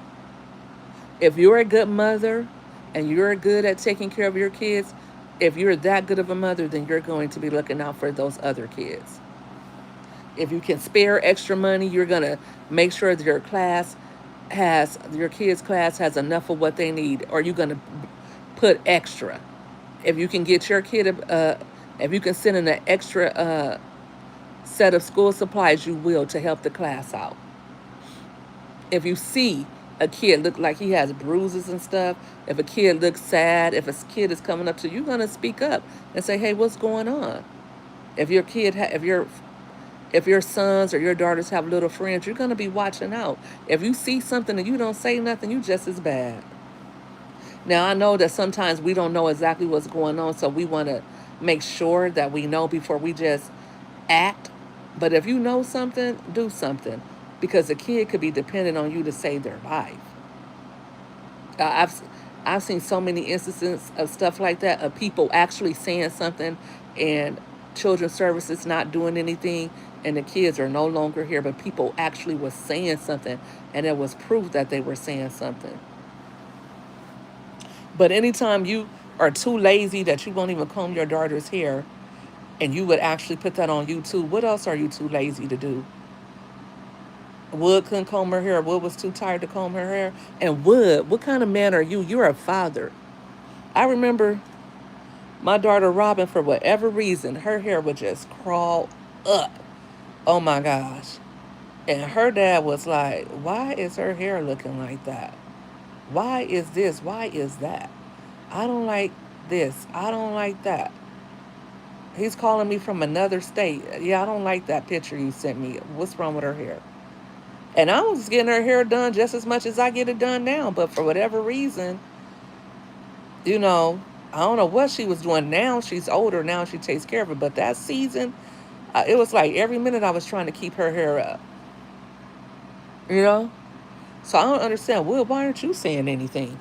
If you're a good mother and you're good at taking care of your kids, if you're that good of a mother, then you're going to be looking out for those other kids. If you can spare extra money, you're going to make sure that your kids' class has enough of what they need, or you're going to put extra. If you can get your kid, if you can send in an extra set of school supplies, you will to help the class out. If you see a kid look like he has bruises and stuff, if a kid looks sad, if a kid is coming up to you, you're gonna speak up and say, "Hey, what's going on?" If your kid, if your sons or your daughters have little friends, you're gonna be watching out. If you see something and you don't say nothing, you just as bad. Now I know that sometimes we don't know exactly what's going on, so we want to make sure that we know before we just act. But if you know something, do something because a kid could be dependent on you to save their life. I've I've seen so many instances of stuff like that, of people actually saying something and children's services not doing anything, and the kids are no longer here, but people actually was saying something, and it was proof that they were saying something. But anytime you are too lazy that you won't even comb your daughter's hair, and you would actually put that on YouTube, what else are you too lazy to do? Wood couldn't comb her hair. Wood was too tired to comb her hair. And Wood, what kind of man are you? You're a father. I remember my daughter Robin, for whatever reason, her hair would just crawl up. Oh my gosh. And her dad was like, why is her hair looking like that? Why is this? Why is that? I don't like this. I don't like that. He's calling me from another state. Yeah, I don't like that picture you sent me. What's wrong with her hair? And I was getting her hair done just as much as I get it done now. But for whatever reason, you know, I don't know what she was doing. Now she's older. Now she takes care of it. But that season, it was like every minute I was trying to keep her hair up, you know? So I don't understand. Will, why aren't you saying anything?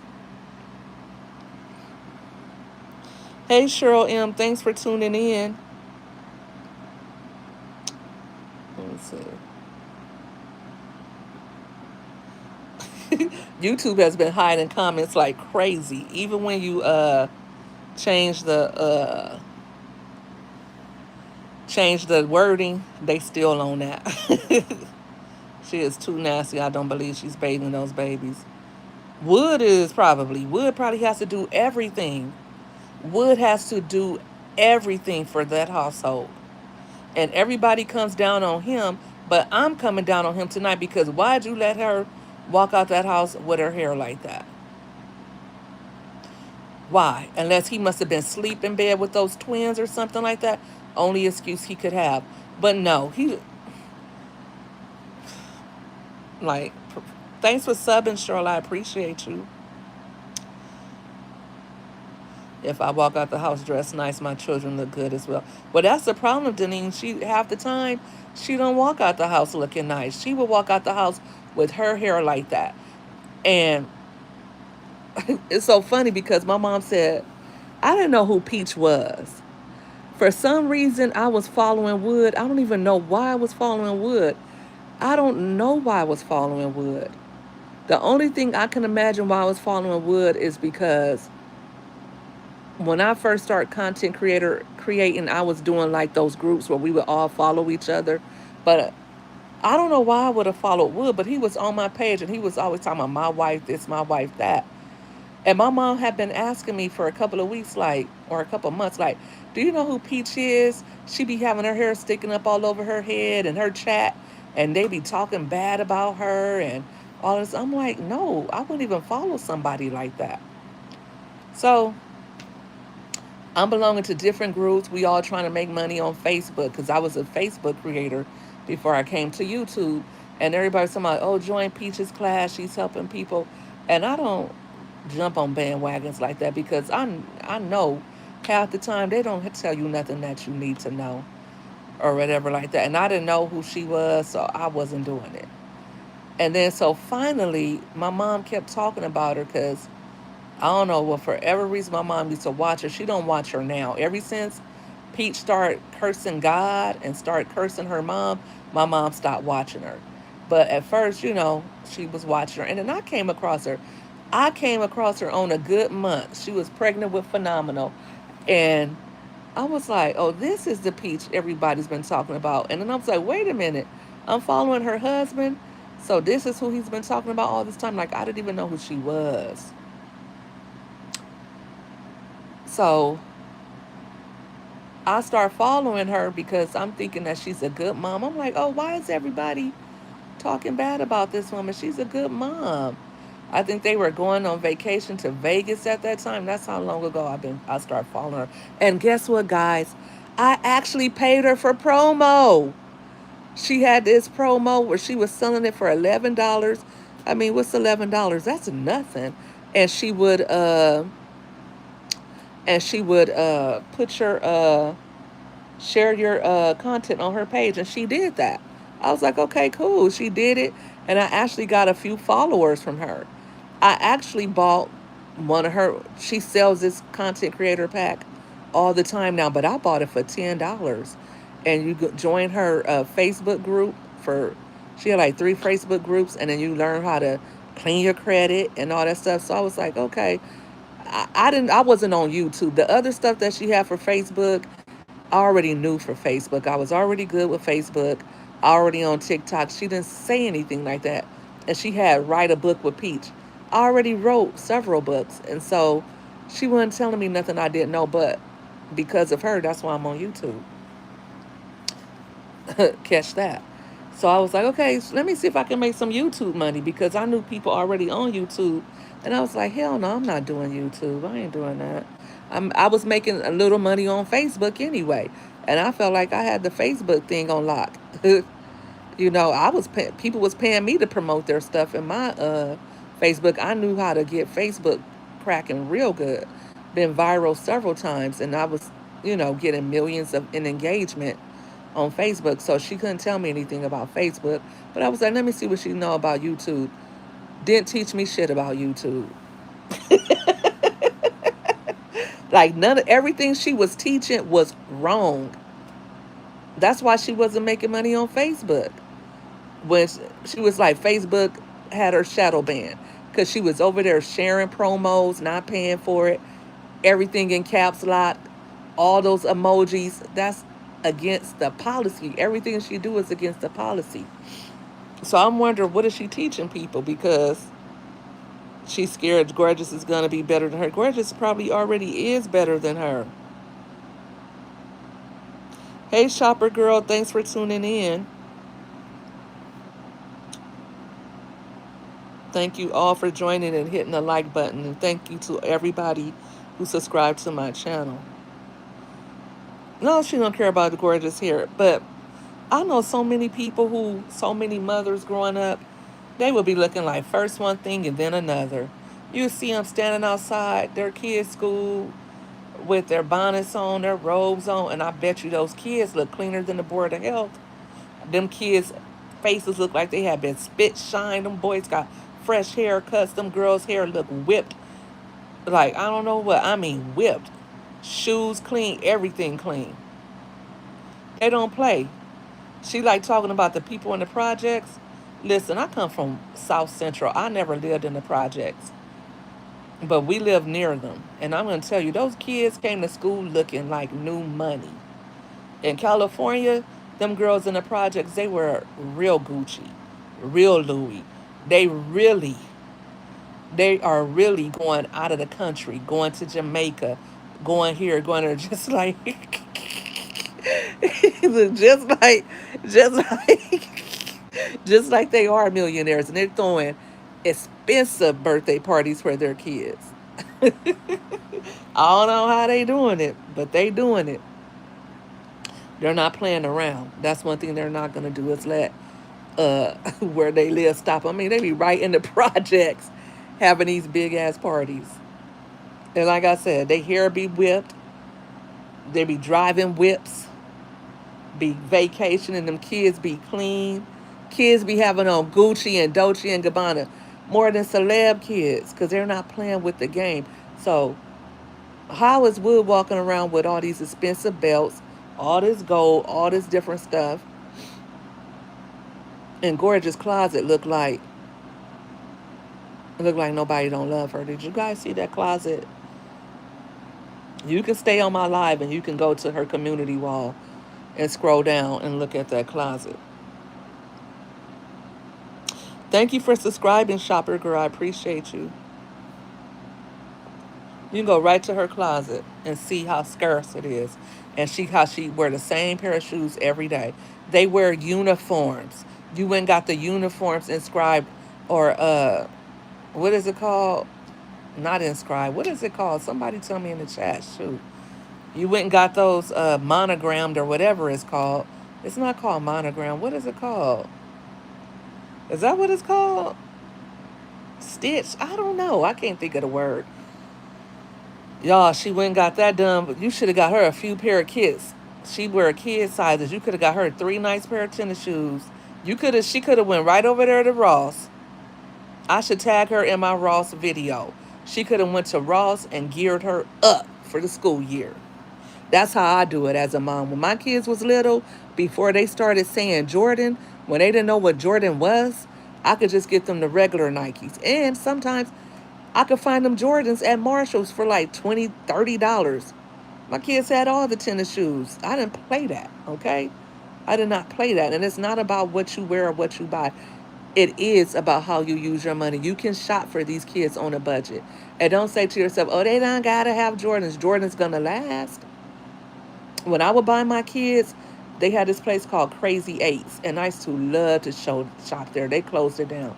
Hey, Cheryl M., thanks for tuning in. Let me see. YouTube has been hiding comments like crazy. Even when you change the wording, they still on that. She is too nasty. I don't believe she's bathing those babies. Wood probably has to do everything. Wood has to do everything for that household. And everybody comes down on him, but I'm coming down on him tonight because why'd you let her walk out that house with her hair like that? Why? Unless he must have been asleep in bed with those twins or something like that. Only excuse he could have. But no, he like thanks for subbing, Cheryl. I appreciate you. If I walk out the house dressed nice, my children look good as well. Well, that's the problem, Deneen. She half the time she don't walk out the house looking nice. She will walk out the house with her hair like that. And it's so funny because my mom said, I didn't know who Peach was. For some reason, I was following Wood. I don't even know why I was following Wood. I don't know why I was following Wood. The only thing I can imagine why I was following Wood is because when I first started content creating, I was doing like those groups where we would all follow each other. But I don't know why I would have followed Wood, but he was on my page and he was always talking about my wife this, my wife that. And my mom had been asking me for a couple of weeks, like, or a couple of months, like, do you know who Peach is? She be having her hair sticking up all over her head and her chat, and they be talking bad about her and all this. I'm like, no, I wouldn't even follow somebody like that. So I'm belonging to different groups. We all trying to make money on Facebook because I was a Facebook creator before I came to YouTube. And everybody's talking about, oh, join Peach's class. She's helping people. And I don't jump on bandwagons like that because I know half the time they don't tell you nothing that you need to know or whatever like that. And I didn't know who she was, so I wasn't doing it. And then so finally, my mom kept talking about her because I don't know. Well, for every reason, my mom used to watch her. She don't watch her now. Ever since Peach started cursing God and started cursing her mom, my mom stopped watching her. But at first, she was watching her. And then I came across her. I came across her on a good month. She was pregnant with Phenomenal. And I was like, oh, this is the Peach everybody's been talking about. And then I was like, wait a minute. I'm following her husband. So this is who he's been talking about all this time. Like, I didn't even know who she was. So I start following her because I'm thinking that she's a good mom. I'm like, oh, why is everybody talking bad about this woman? She's a good mom. I think they were going on vacation to Vegas at that time. That's how long ago I started following her. And guess what, guys? I actually paid her for promo. She had this promo where she was selling it for $11. I mean, what's $11? That's nothing. And she would put your share your content on her page, and she did that. I was like, okay, cool. She did it, and I actually got a few followers from her. I actually bought one of her. She sells this content creator pack all the time now, but I bought it for $10, and you join her Facebook group for. She had like three Facebook groups, and then you learn how to clean your credit and all that stuff. So I was like, okay, I didn't. I wasn't on YouTube. The other stuff that she had for Facebook, I already knew for Facebook. I was already good with Facebook. Already on TikTok. She didn't say anything like that. And she had Write a Book with Peach. I already wrote several books. And so she wasn't telling me nothing I didn't know. But because of her, that's why I'm on YouTube. Catch that. So I was like, okay, so let me see if I can make some YouTube money because I knew people already on YouTube. And I was like, hell no, I'm not doing YouTube. I ain't doing that. I was making a little money on Facebook anyway. And I felt like I had the Facebook thing on lock. People was paying me to promote their stuff in my Facebook. I knew how to get Facebook cracking real good. Been viral several times, and I was, getting millions of in engagement on Facebook. So she couldn't tell me anything about Facebook. But I was like, let me see what she know about YouTube. Didn't teach me shit about YouTube. Like none of everything she was teaching was wrong. That's why she wasn't making money on Facebook. When she was like, Facebook had her shadow banned because she was over there sharing promos, not paying for it, everything in caps lock, all those emojis. That's against the policy. Everything she do is against the policy. So I'm wondering, what is she teaching people? Because she's scared Gorgeous is going to be better than her. Gorgeous probably already is better than her. Hey, Shopper Girl, thanks for tuning in. Thank you all for joining and hitting the like button. And thank you to everybody who subscribed to my channel. No, she don't care about the Gorgeous hair. But I know so many mothers growing up, they would be looking like first one thing and then another. You see them standing outside their kids' school with their bonnets on, their robes on, and I bet you those kids look cleaner than the Board of Health. Them kids' faces look like they have been spit shined. Them boys got fresh haircuts. Them girls' hair look whipped. Like, I don't know what. I mean, whipped. Shoes clean, everything clean. They don't play. She like talking about the people in the projects. Listen, I come from South Central. I never lived in the projects, but we live near them. And I'm going to tell you, those kids came to school looking like new money. In California, them girls in the projects, they were real Gucci, real Louis. They really, they are really going out of the country, going to Jamaica, going here, going there, just like, just like, just like, just like they are millionaires, and they're throwing expensive birthday parties for their kids. I don't know how they doing it, but they doing it. They're not playing around. That's one thing they're not gonna do is let where they live stop. I mean, they be right in the projects having these big ass parties. And like I said, they hair be whipped. They be driving whips, be vacationing, them kids be clean. Kids be having on Gucci and Dolce and Gabbana more than celeb kids because they're not playing with the game. So how is Wood walking around with all these expensive belts, all this gold, all this different stuff, and Gorgeous closet look like nobody don't love her. Did you guys see that closet? You can stay on my live and you can go to her community wall and scroll down and look at that closet. Thank you for subscribing, Shopper Girl. I appreciate you. You can go right to her closet and see how scarce it is. And how she wear the same pair of shoes every day. They wear uniforms. You went and got the uniforms inscribed or what is it called? Not inscribed. What is it called? Somebody tell me in the chat. Shoot. You went and got those monogrammed or whatever it's called. It's not called monogram. What is it called? Is that what it's called? Stitch? I don't know. I can't think of the word. Y'all, she went and got that done, but you should have got her a few pair of kits. She wear kid sizes. You could have got her 3 nice pair of tennis shoes. She could have went right over there to Ross I should tag her in my Ross video. She could have went to Ross and geared her up for the school year. That's how I do it as a mom. When my kids was little, before they started saying Jordan, when they didn't know what Jordan was, I could just get them the regular Nikes. And sometimes I could find them Jordans at Marshall's for like $20, $30. My kids had all the tennis shoes. I didn't play that, okay? I did not play that. And it's not about what you wear or what you buy. It is about how you use your money. You can shop for these kids on a budget. And don't say to yourself, oh, they don't gotta have Jordans. Jordan's gonna last. When I would buy my kids, they had this place called Crazy Eights, and I used to love to shop there. They closed it down.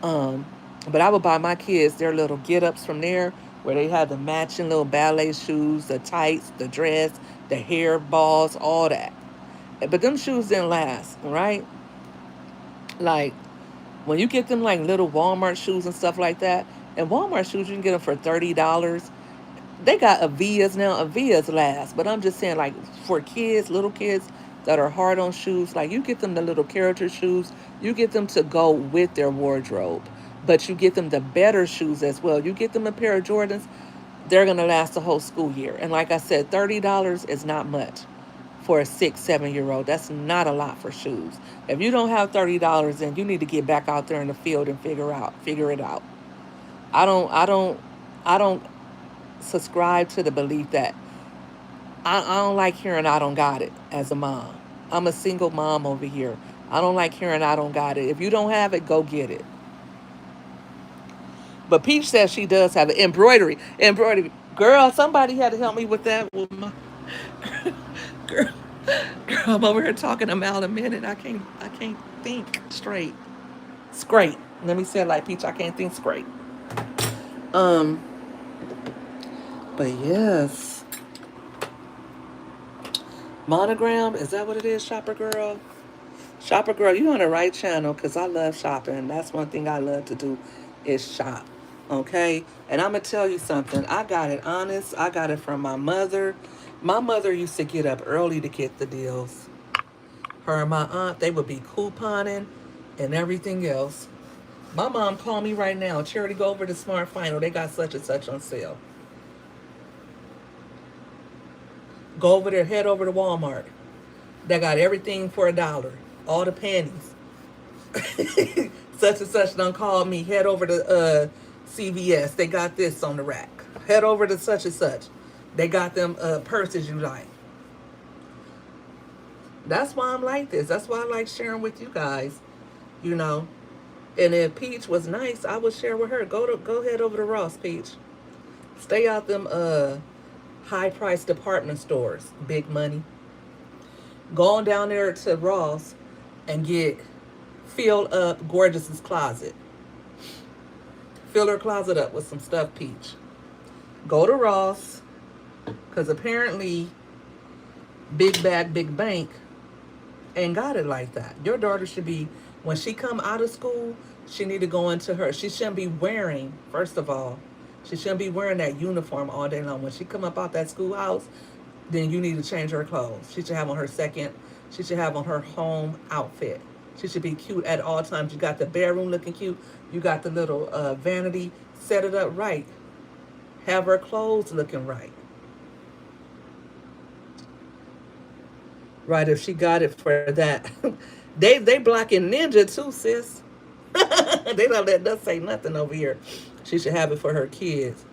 Um, but I would buy my kids their little get ups from there, where they had the matching little ballet shoes, the tights, the dress, the hair balls, all that. But them shoes didn't last, right? Like when you get them like little Walmart shoes and stuff like that, and Walmart shoes you can get them for $30. They got Avias now. Avias last, but I'm just saying, like for kids, little kids that are hard on shoes, like you get them the little character shoes, you get them to go with their wardrobe, but you get them the better shoes as well. You get them a pair of Jordans, they're gonna last the whole school year. And like I said, $30 is not much for a 6, 7 year old. That's not a lot for shoes. If you don't have $30, then you need to get back out there in the field and figure it out. I don't subscribe to the belief that I don't like hearing I don't got it as a mom. I'm a single mom over here. I don't like hearing I don't got it. If you don't have it, go get it. But Peach says she does have it. Embroidery. Embroidery. Girl, somebody had to help me with that. With my girl, girl, I'm over here talking a mile a minute. I can't think straight. Straight. Let me say it like Peach. I can't think straight. Um, but yes. Monogram, is that what it is, Shopper Girl? Shopper Girl, you on the right channel because I love shopping. That's one thing I love to do is shop. Okay? And I'm going to tell you something. I got it honest. I got it from my mother. My mother used to get up early to get the deals. Her and my aunt, they would be couponing and everything else. My mom called me right now. Charity, go over to Smart Final. They got such and such on sale. Go over there, head over to Walmart. They got everything for $1. All the panties. Such and such done called me. Head over to CVS. They got this on the rack. Head over to such and such. They got them purses you like. That's why I'm like this. That's why I like sharing with you guys. You know. And if Peach was nice, I would share with her. Go head over to Ross, Peach. Stay out them high price department stores. Big money. Go on down there to Ross and fill up Gorgeous's closet. Fill her closet up with some stuff, Peach. Go to Ross, because apparently Big Bag, Big Bank ain't got it like that. Your daughter should be, when she come out of school, she need to go into her, she shouldn't be wearing, first of all, she shouldn't be wearing that uniform all day long. When she come up out that schoolhouse, then you need to change her clothes. She should have on she should have on her home outfit. She should be cute at all times. You got the bedroom looking cute. You got the little vanity. Set it up right. Have her clothes looking right. Right, if she got it for that. they blocking Ninja too, sis. They don't let us say nothing over here. She should have it for her kids.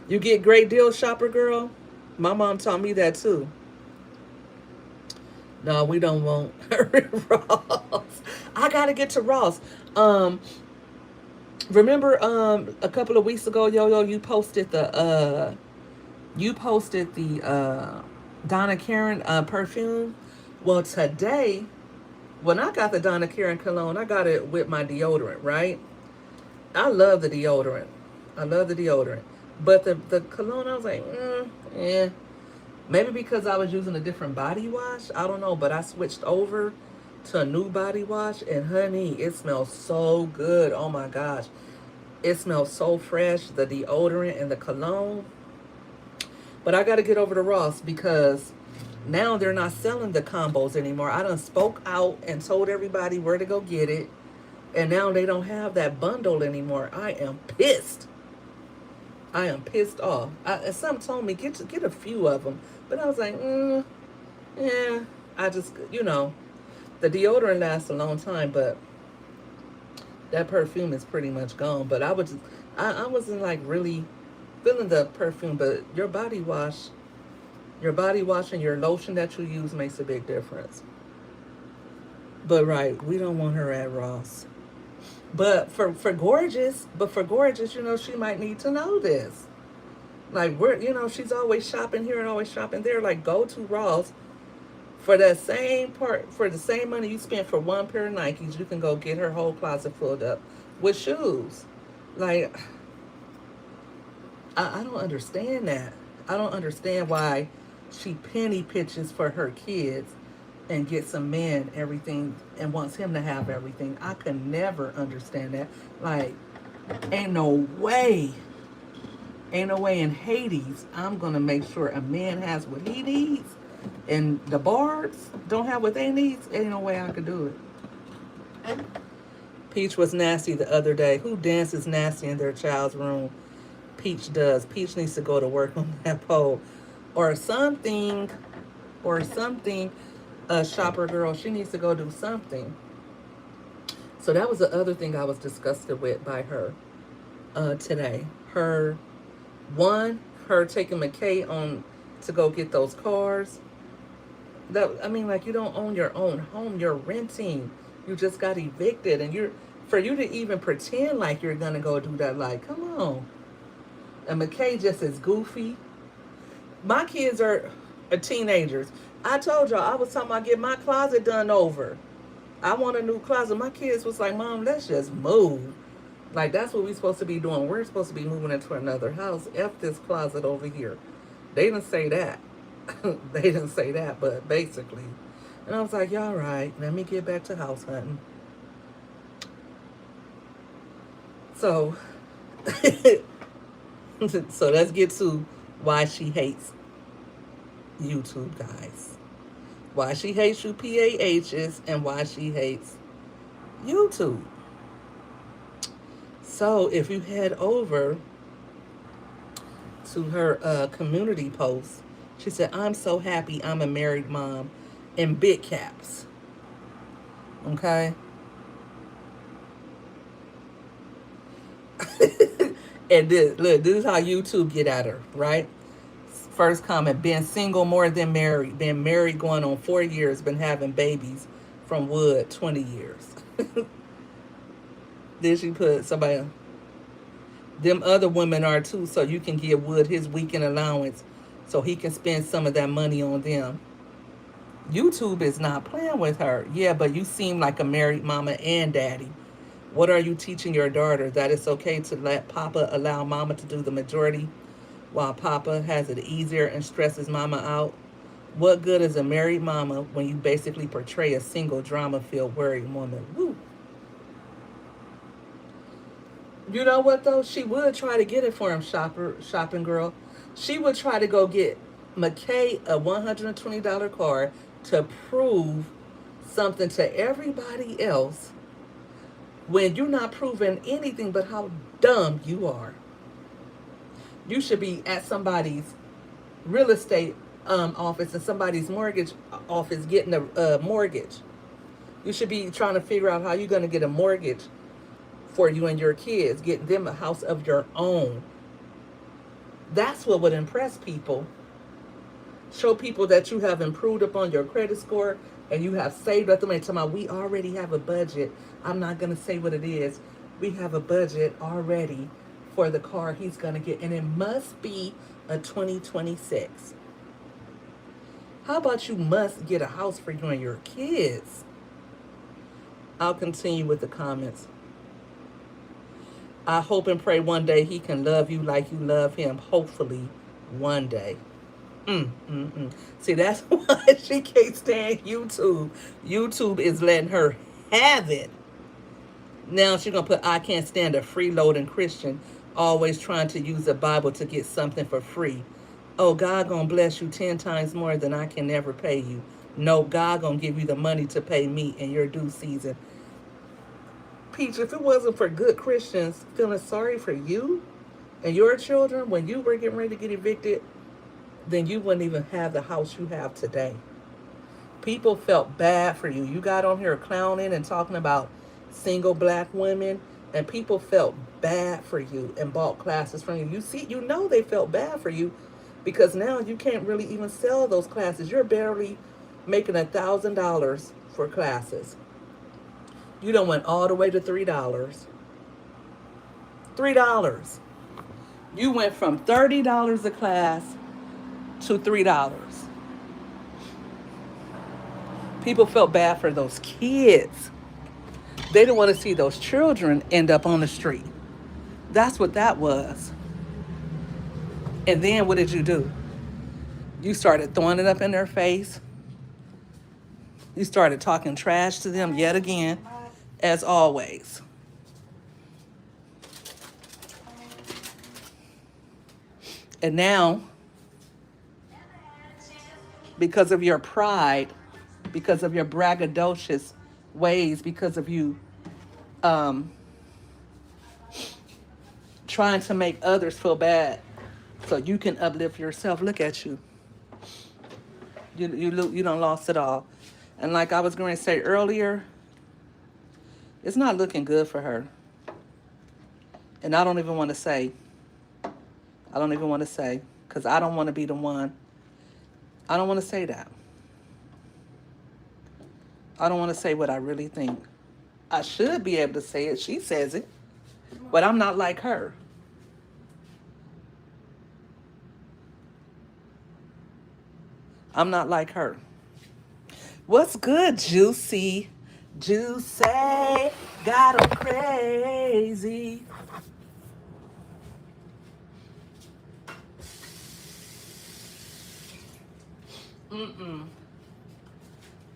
You get great deals, Shopper Girl? My mom taught me that too. No, we don't want Ross. I gotta get to Ross. Remember a couple of weeks ago, Yo, you posted the Donna Karen perfume. Well, today, when I got the Donna Karen cologne, I got it with my deodorant, right? I love the deodorant. I love the deodorant. But the cologne, I was like, yeah. Maybe because I was using a different body wash. I don't know. But I switched over to a new body wash. And honey, it smells so good. Oh my gosh. It smells so fresh. The deodorant and the cologne. But I got to get over to Ross because now they're not selling the combos anymore. I done spoke out and told everybody where to go get it. And now they don't have that bundle anymore. I am pissed. I am pissed off. And some told me get a few of them, but I was like, yeah. I just the deodorant lasts a long time, but that perfume is pretty much gone. But I wasn't like really feeling the perfume, but your body wash and your lotion that you use makes a big difference. But right, we don't want her at Ross. But for gorgeous, she might need to know this. Like she's always shopping here and always shopping there. Like go to Ross for that same part for the same money you spent for one pair of Nikes. You can go get her whole closet filled up with shoes. Like I don't understand that. I don't understand why she penny pitches for her kids and gets a man everything and wants him to have everything. I could never understand that. Like, ain't no way, ain't no way in Hades I'm gonna make sure a man has what he needs and the bards don't have what they need. Ain't no way I could do it. Peach was nasty the other day. Who dances nasty in their child's room? Peach does. Peach needs to go to work on that pole. Or something. Or something. A shopper girl. She needs to go do something. So that was the other thing I was disgusted with by her today. Her taking McKay on to go get those cars. Like you don't own your own home. You're renting. You just got evicted, and for you to even pretend like you're gonna go do that. Like, come on. And McKay just is goofy. My kids are teenagers. I told y'all I was talking about getting my closet done over. I want a new closet. My kids was like, Mom, let's just move. Like that's what we're supposed to be doing. We're supposed to be moving into another house. F this closet over here. They didn't say that. They didn't say that, but basically. And I was like, y'all right. Let me get back to house hunting. So so let's get to why she hates YouTube, guys. Why she hates you PAHs and why she hates YouTube. So if you head over to her community post, she said, I'm so happy I'm a married mom in big caps. Okay? And this is how YouTube get at her, right? First comment, been single more than married. Been married going on 4 years. Been having babies from Wood 20 years. Then she put somebody, them other women are too, so you can give Wood his weekend allowance so he can spend some of that money on them. YouTube is not playing with her. Yeah, but you seem like a married mama and daddy. What are you teaching your daughter? That it's okay to let Papa allow Mama to do the majority while Papa has it easier and stresses Mama out? What good is a married mama when you basically portray a single drama-filled worried woman? Woo. You know what though? She would try to get it for him, shopping girl. She would try to go get McKay a $120 car to prove something to everybody else when you're not proving anything but how dumb you are. You should be at somebody's real estate office and somebody's mortgage office getting a mortgage. You should be trying to figure out how you're going to get a mortgage for you and your kids, getting them a house of your own. That's what would impress people. Show people that you have improved upon your credit score and you have saved up the money. Talking about, we already have a budget. I'm not going to say what it is. We have a budget already for the car he's going to get, and it must be a 2026. How about you must get a house for you and your kids? I'll continue with the comments. I hope and pray one day he can love you like you love him. Hopefully, one day. See, that's why she can't stand YouTube. YouTube is letting her have it. Now she's going to put, I can't stand a freeloading Christian always trying to use the Bible to get something for free. Oh, God going to bless you 10 times more than I can never pay you. No, God going to give you the money to pay me in your due season. Peach, if it wasn't for good Christians feeling sorry for you and your children when you were getting ready to get evicted, then you wouldn't even have the house you have today. People felt bad for you. You got on here clowning and talking about single black women, and people felt bad for you and bought classes from you. You see, you know they felt bad for you because now you can't really even sell those classes. You're barely making $1,000 for classes. You done went all the way to $3. $3. You went from $30 a class to $3. People felt bad for those kids. They didn't want to see those children end up on the street. That's what that was. And then what did you do? You started throwing it up in their face. You started talking trash to them yet again, as always. And now, because of your pride, because of your braggadocious ways, because of you um, trying to make others feel bad so you can uplift yourself. Look at you. You done lost it all. And like I was going to say earlier, it's not looking good for her. And I don't even want to say. I don't even want to say, because I don't want to be the one. I don't want to say that. I don't want to say what I really think. I should be able to say it. She says it. But I'm not like her. I'm not like her. What's good, Juicy? Juicy got 'em crazy. Mm-mm.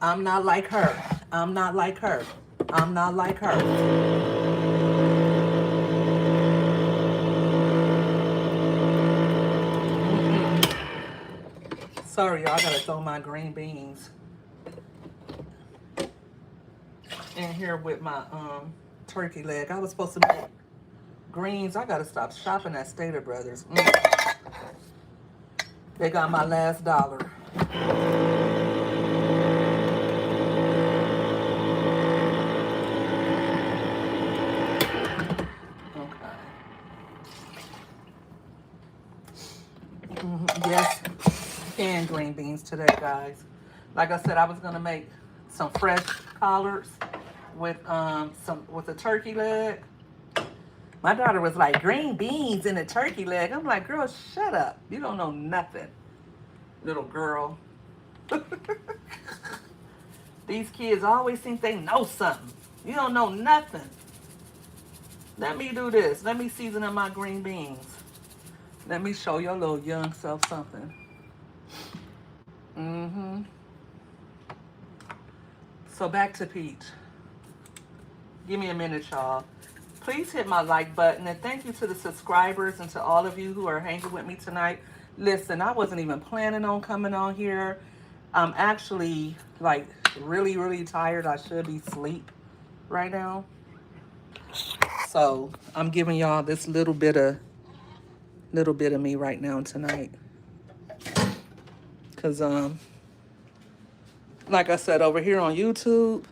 I'm not like her. I'm not like her. I'm not like her. Sorry, y'all. I gotta throw my green beans in here with my turkey leg. I was supposed to make greens. I gotta stop shopping at Stater Brothers. They got my last dollar. Okay. Yes, canned green beans today, guys. Like I said, I was gonna make some fresh collards with with a turkey leg. My daughter was like, green beans in a turkey leg. I'm like, girl, shut up. You don't know nothing, little girl. These kids always think they know something. You don't know nothing. Let me do this. Let me season up my green beans. Let me show your little young self something. Mm-hmm. So back to Peach. Give me a minute, y'all. Please hit my like button, and thank you to the subscribers and to all of you who are hanging with me tonight. Listen, I wasn't even planning on coming on here. I'm actually like really, really tired. I should be asleep right now. So I'm giving y'all this little bit of me right now tonight. Cause like I said, over here on YouTube,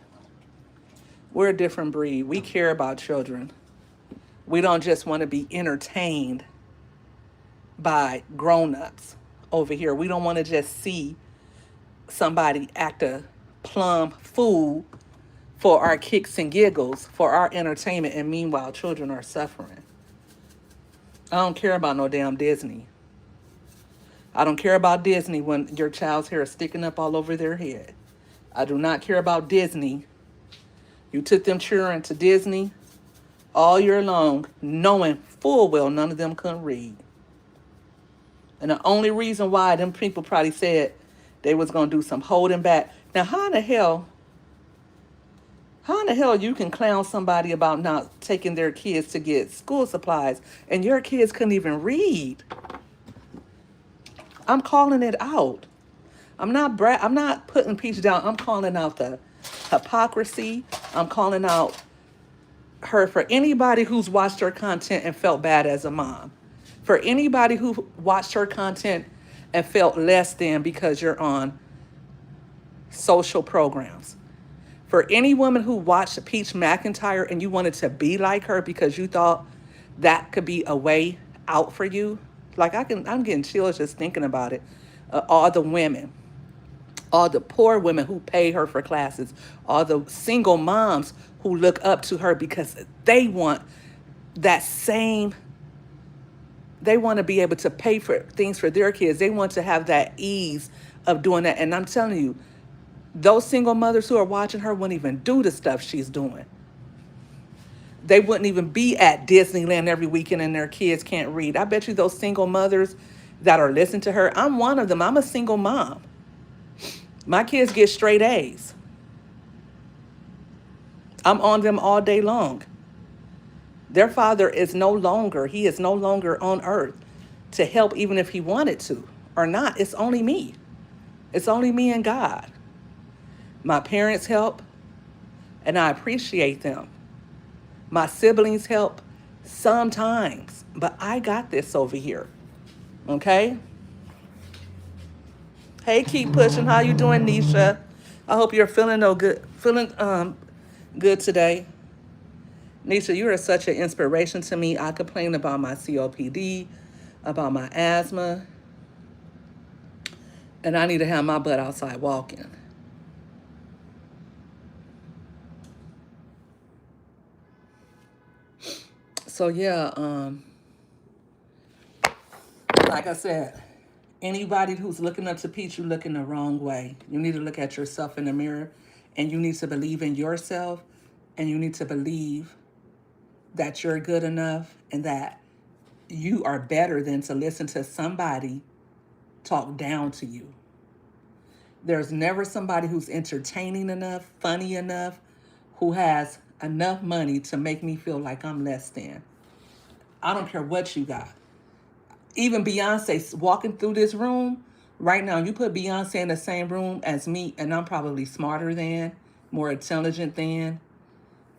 we're a different breed. We care about children. We don't just want to be entertained by grown-ups over here. We don't want to just see somebody act a plumb fool for our kicks and giggles, for our entertainment, and meanwhile children are suffering. I don't care about no damn Disney. I don't care about Disney when your child's hair is sticking up all over their head. I do not care about Disney. You took them children to Disney all year long, knowing full well none of them couldn't read. And the only reason why them people probably said they was going to do some holding back. Now, how in the hell you can clown somebody about not taking their kids to get school supplies and your kids couldn't even read? I'm calling it out. I'm not putting Peach down. I'm calling out the hypocrisy. I'm calling out her, for anybody who's watched her content and felt bad as a mom, for anybody who watched her content and felt less than because you're on social programs, for any woman who watched Peach McIntyre and you wanted to be like her because you thought that could be a way out for you. Like I'm getting chills just thinking about it. All the women, all the poor women who pay her for classes, all the single moms who look up to her because they want that same, they want to be able to pay for things for their kids. They want to have that ease of doing that. And I'm telling you, those single mothers who are watching her wouldn't even do the stuff she's doing. They wouldn't even be at Disneyland every weekend and their kids can't read. I bet you those single mothers that are listening to her, I'm one of them. I'm a single mom. My kids get straight A's. I'm on them all day long. Their father is no longer, he is no longer on earth to help even if he wanted to or not. It's only me. It's only me and God. My parents help and I appreciate them. My siblings help sometimes, but I got this over here. Okay? Hey, keep pushing. How you doing, Nisha? I hope you're feeling good today. Nisha, you are such an inspiration to me. I complain about my COPD, about my asthma, and I need to have my butt outside walking. So yeah, like I said, anybody who's looking up to Peach, you're looking the wrong way. You need to look at yourself in the mirror and you need to believe in yourself and you need to believe that you're good enough and that you are better than to listen to somebody talk down to you. There's never somebody who's entertaining enough, funny enough, who has enough money to make me feel like I'm less than. I don't care what you got. Even Beyonce walking through this room right now, you put Beyonce in the same room as me, and I'm probably smarter than, more intelligent than,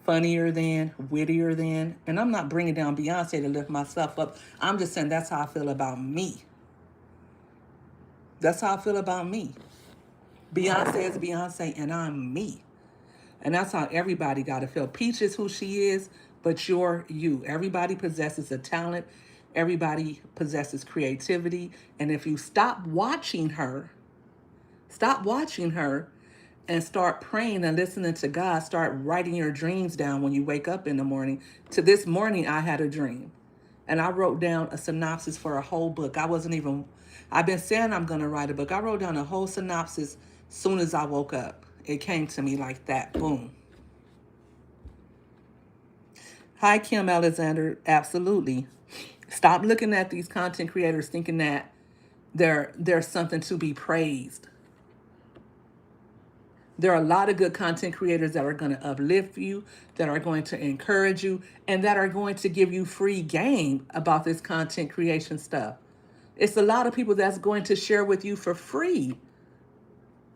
funnier than, wittier than. And I'm not bringing down Beyonce to lift myself up. I'm just saying that's how I feel about me. That's how I feel about me. Beyonce is Beyonce, and I'm me. And that's how everybody got to feel. Peach is who she is, but you're you. Everybody possesses a talent. Everybody possesses creativity. And if you stop watching her and start praying and listening to God, start writing your dreams down when you wake up in the morning. To this morning, I had a dream. And I wrote down a synopsis for a whole book. I've been saying I'm going to write a book. I wrote down a whole synopsis soon as I woke up. It came to me like that. Boom. Hi, Kim Alexander. Absolutely. Stop looking at these content creators thinking that there's something to be praised. There are a lot of good content creators that are going to uplift you, that are going to encourage you, and that are going to give you free game about this content creation stuff. It's a lot of people that's going to share with you for free.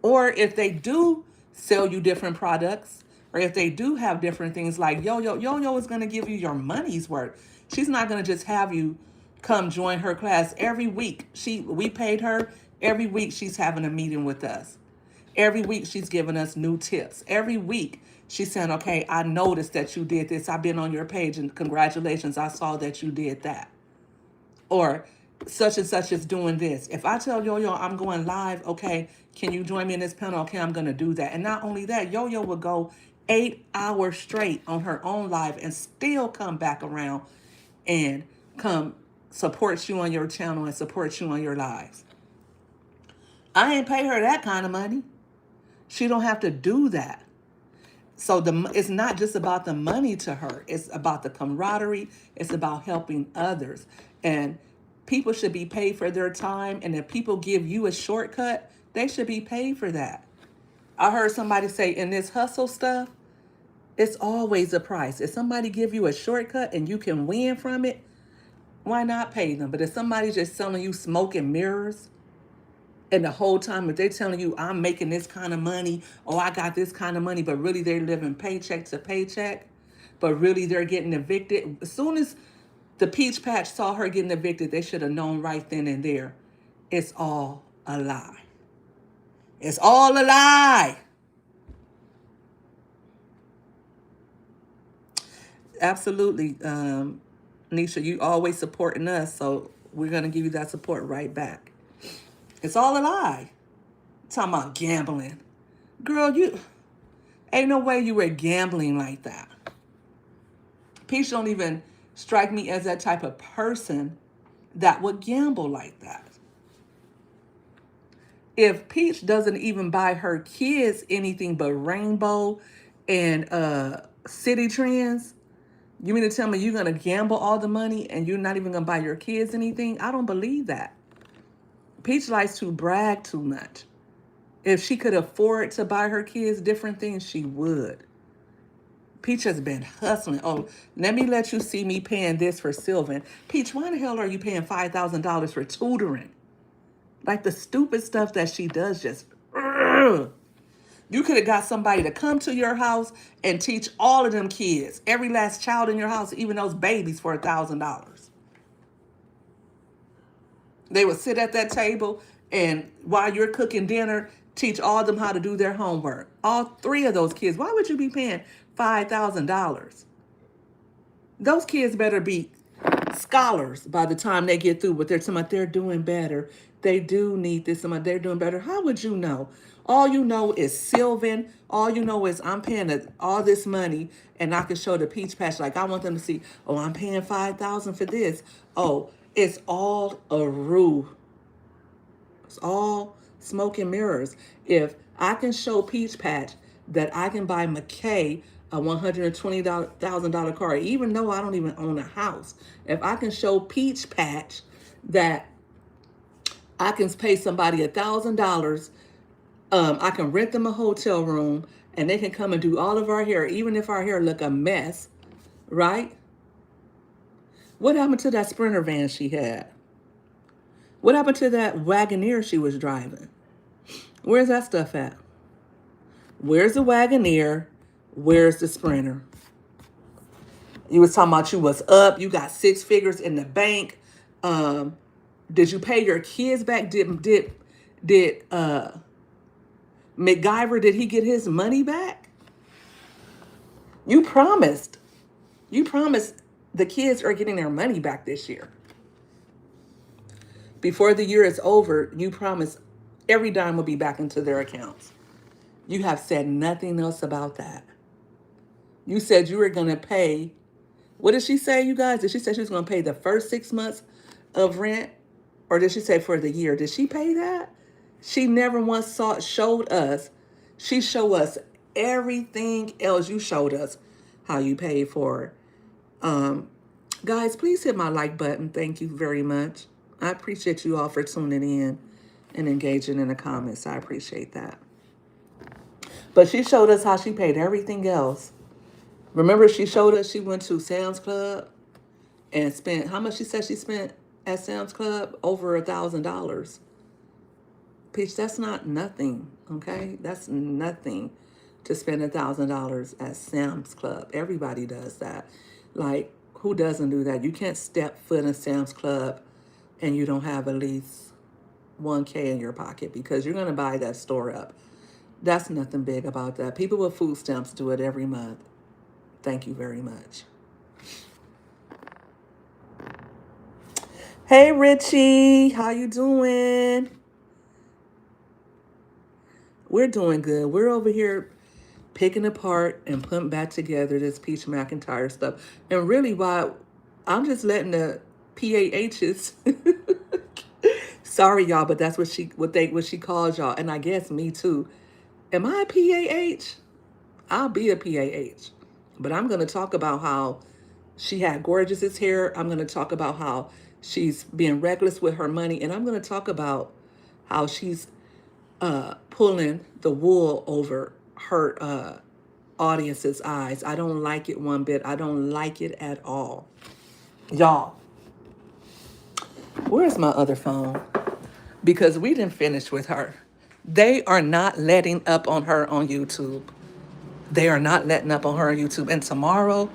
Or if they do sell you different products, or if they do have different things like Yo-Yo is going to give you your money's worth. She's not going to just have you come join her class every week. We paid her every week. She's having a meeting with us. Every week she's giving us new tips. Every week she's saying, okay, I noticed that you did this. I've been on your page and congratulations. I saw that you did that. Or such and such is doing this. If I tell Yo-Yo I'm going live, okay, can you join me in this panel? Okay, I'm going to do that. And not only that, Yo-Yo will go 8 hours straight on her own live and still come back around and come support you on your channel and support you on your lives. I ain't pay her that kind of money. She don't have to do that. So it's not just about the money to her. It's about the camaraderie. It's about helping others. And people should be paid for their time. And if people give you a shortcut, they should be paid for that. I heard somebody say in this hustle stuff, it's always a price. If somebody give you a shortcut and you can win from it, why not pay them? But if somebody's just selling you smoke and mirrors, and the whole time, if they're telling you, I'm making this kind of money, or I got this kind of money, but really they're living paycheck to paycheck, but really they're getting evicted. As soon as the Peach Patch saw her getting evicted, they should have known right then and there. It's all a lie. It's all a lie. Absolutely, Nisha, you always supporting us, so we're gonna give you that support right back. It's all a lie. Talking about gambling, girl. You ain't no way you were gambling like that. Peach don't even strike me as that type of person that would gamble like that. If Peach doesn't even buy her kids anything but Rainbow and City Trends, you mean to tell me you're gonna gamble all the money and you're not even gonna buy your kids anything? I don't believe that. Peach likes to brag too much. If she could afford to buy her kids different things, she would. Peach has been hustling. Oh, let me let you see me paying this for Sylvan. Peach, why the hell are you paying $5,000 for tutoring? Like the stupid stuff that she does just. Ugh. You could have got somebody to come to your house and teach all of them kids, every last child in your house, even those babies, for $1,000. They would sit at that table and while you're cooking dinner, teach all of them how to do their homework. All three of those kids. Why would you be paying $5,000? Those kids better be scholars by the time they get through. But they're talking about they're doing better. They do need this. They're doing better. How would you know? All you know is Sylvan. All you know is I'm paying all this money, and I can show the Peach Patch. Like I want them to see. Oh, I'm paying $5,000 for this. Oh, it's all a ruse. It's all smoke and mirrors. If I can show Peach Patch that I can buy McKay a $120,000 car, even though I don't even own a house, if I can show Peach Patch that I can pay somebody $1,000, I can rent them a hotel room and they can come and do all of our hair, even if our hair look a mess, right? What happened to that Sprinter van she had? What happened to that Wagoneer she was driving? Where's that stuff at? Where's the Wagoneer? Where's the Sprinter? You was talking about you was up. You got 6 figures in the bank. Did you pay your kids back? Did MacGyver, did he get his money back? You promised. You promised the kids are getting their money back this year. Before the year is over, you promised every dime will be back into their accounts. You have said nothing else about that. You said you were going to pay. What did she say, you guys? Did she say she was going to pay the first 6 months of rent? Or did she say for the year? Did she pay that? She never once showed us. She showed us everything else. You showed us how you paid for it. Guys, please hit my like button. Thank you very much. I appreciate you all for tuning in and engaging in the comments. I appreciate that. But she showed us how she paid everything else. Remember, she showed us she went to Sam's Club and spent, how much she said she spent at Sam's Club? Over $1,000. Peach, that's not nothing, okay? That's nothing to spend $1,000 at Sam's Club. Everybody does that. Like, who doesn't do that? You can't step foot in Sam's Club and you don't have at least 1K in your pocket because you're going to buy that store up. That's nothing big about that. People with food stamps do it every month. Thank you very much. Hey, Richie. How you doing? We're doing good. We're over here picking apart and putting back together this Peach Mcintyre stuff. And really, why I'm just letting the PAHs. Sorry, y'all, but that's what she calls y'all, and I guess me too. Am I a PAH? I'll be a PAH. But I'm going to talk about how she had gorgeous hair. I'm going to talk about how she's being reckless with her money. And I'm going to talk about how she's pulling the wool over her audience's eyes. I don't like it one bit. I don't like it at all. Y'all, where's my other phone? Because we didn't finish with her. They are not letting up on her on YouTube. They are not letting up on her on YouTube. And tomorrow,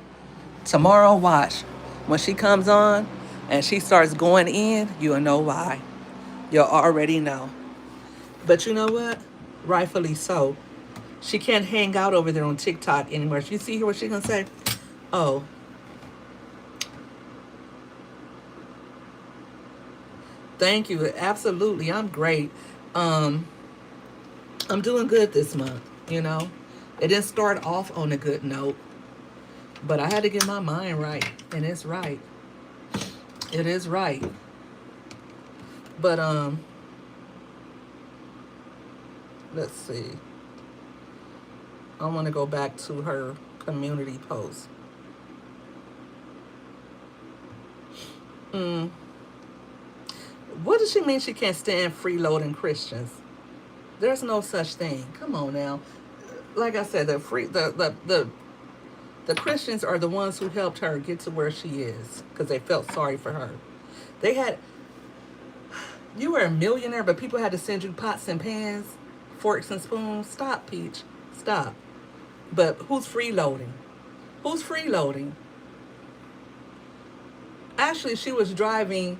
Tomorrow, watch. When she comes on and she starts going in, you'll know why. You'll already know. But you know what? Rightfully so. She can't hang out over there on TikTok anymore. You see what she's gonna say? Oh, thank you. Absolutely, I'm great. Um, I'm doing good this month. You know, it didn't start off on a good note, but I had to get my mind right, and it's right. It is right. But let's see. I want to go back to her community post. Mm. What does she mean she can't stand freeloading Christians? There's no such thing. Come on now. Like I said, the Christians are the ones who helped her get to where she is because they felt sorry for her. They had You were a millionaire, but people had to send you pots and pans, forks and spoons. Stop, Peach. Stop. But who's freeloading? Who's freeloading? Actually, she was driving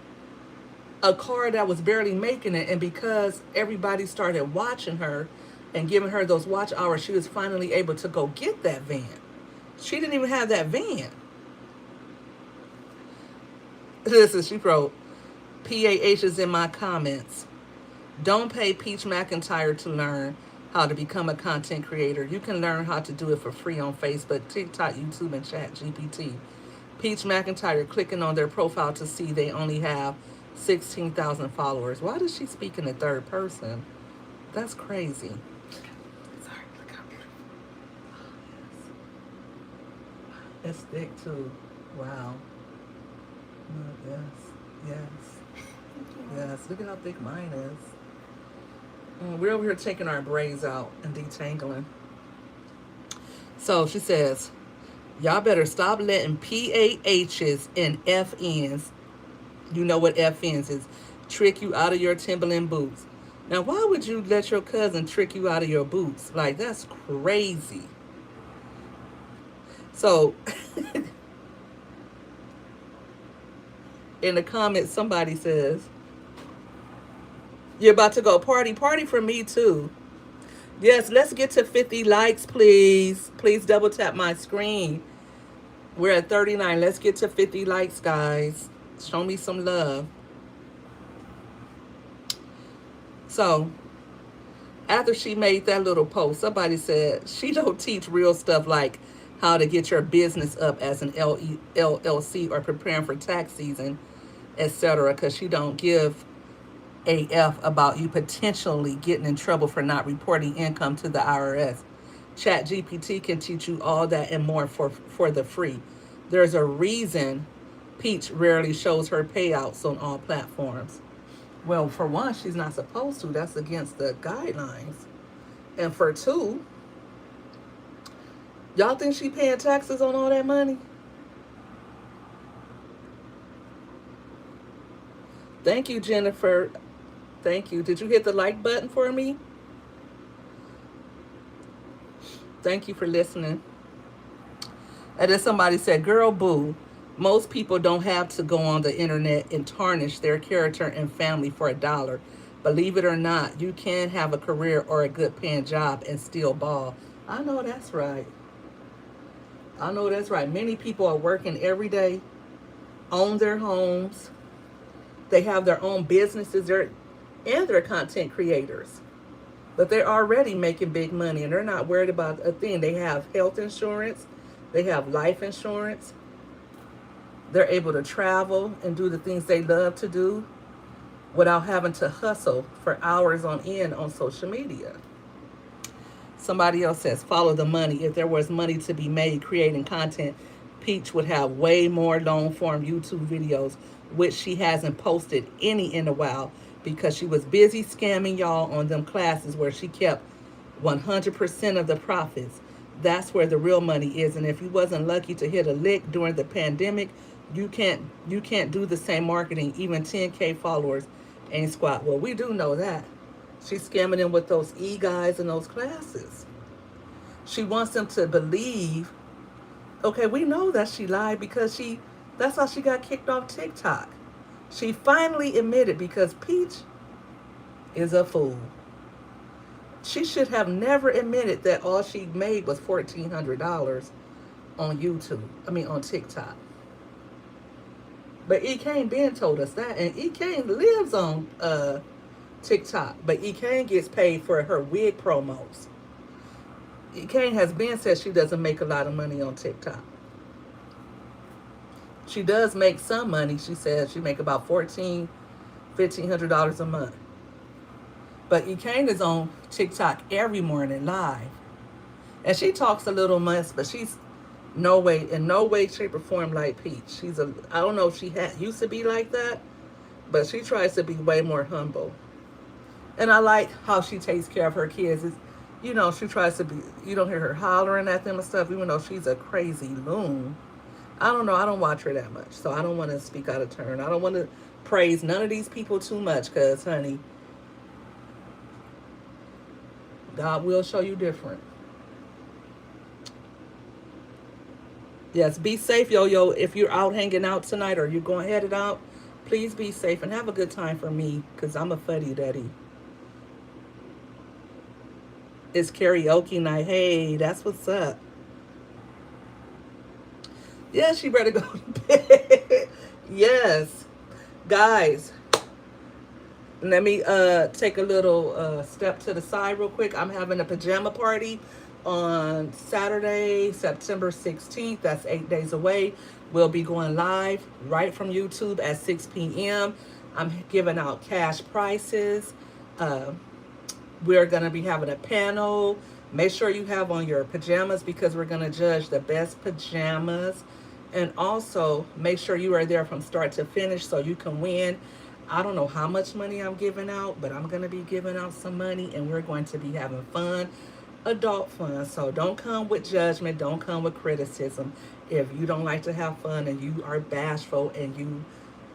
a car that was barely making it, and because everybody started watching her and giving her those watch hours, she was finally able to go get that van. She didn't even have that van. Listen, she wrote, PAH is in my comments. Don't pay Peach McIntyre to learn how to become a content creator. You can learn how to do it for free on Facebook, TikTok, YouTube, and Chat GPT. Peach McIntyre clicking on their profile to see they only have 16,000 followers. Why does she speak in the third person? That's crazy. Sorry, look how beautiful. It's thick too. Wow. Yes, yes, yes. Look at how thick mine is. We're over here taking our braids out and detangling. So she says, y'all better stop letting PAHs and FNs, you know what FNs is, trick you out of your Timberland boots. Now, why would you let your cousin trick you out of your boots? Like, that's crazy. So, in the comments, somebody says, you're about to go party. Party for me, too. Yes, let's get to 50 likes, please. Please double tap my screen. We're at 39. Let's get to 50 likes, guys. Show me some love. So, after she made that little post, somebody said she don't teach real stuff like how to get your business up as an LLC or preparing for tax season, etc. Because she don't give AF about you potentially getting in trouble for not reporting income to the IRS. Chat GPT can teach you all that and more for the free. There's a reason Peach rarely shows her payouts on all platforms. Well, for one, she's not supposed to. That's against the guidelines. And for two, y'all think she paying taxes on all that money? Thank you, Jennifer. Thank you. Did you hit the like button for me? Thank you for listening. And then somebody said, girl, boo, most people don't have to go on the internet and tarnish their character and family for a dollar. Believe it or not, you can have a career or a good paying job and still ball. I know that's right. I know that's right. Many people are working every day, own their homes, they have their own businesses, and they're content creators. But they're already making big money and they're not worried about a thing. They have health insurance, they have life insurance, they're able to travel and do the things they love to do without having to hustle for hours on end on social media. Somebody else says, follow the money. If there was money to be made creating content, Peach would have way more long form YouTube videos, which she hasn't posted any in a while because she was busy scamming y'all on them classes where she kept 100% of the profits. That's where the real money is. And if you wasn't lucky to hit a lick during the pandemic, you can't do the same marketing. Even 10K followers ain't squat. Well, we do know that. She's scamming them with those e-guides and those classes. She wants them to believe Okay, we know that she lied because that's how she got kicked off TikTok. She finally admitted because Peach is a fool. She should have never admitted that all she made was $1,400 on YouTube. I mean, on TikTok. But E. Kane Ben told us that, and E. Kane lives on TikTok, but E. Kane gets paid for her wig promos. E. Kane has been said she doesn't make a lot of money on TikTok. She does make some money. She says she make about $1,500 a month. But E. Kane is on TikTok every morning live, and she talks a little much, but she's no way, shape, or form like Peach. I don't know if she used to be like that, but she tries to be way more humble. And I like how she takes care of her kids. She tries to be. You don't hear her hollering at them and stuff, even though she's a crazy loon. I don't know. I don't watch her that much, so I don't want to speak out of turn. I don't want to praise none of these people too much, cause honey, God will show you different. Yes, be safe, yo yo. If you're out hanging out tonight or you're going headed out, please be safe and have a good time for me, cause I'm a fuddy duddy. It's karaoke night. Hey, that's what's up. Yeah, she better go to bed. Yes, guys. Let me take a little step to the side real quick. I'm having a pajama party on Saturday, September 16th. That's 8 days away. We'll be going live right from YouTube at 6 p.m. I'm giving out cash prizes. Uh, we're going to be having a panel. Make sure you have on your pajamas because we're going to judge the best pajamas. And also make sure you are there from start to finish so you can win. I don't know how much money I'm giving out, but I'm going to be giving out some money and we're going to be having fun, adult fun. So don't come with judgment, don't come with criticism. If you don't like to have fun and you are bashful and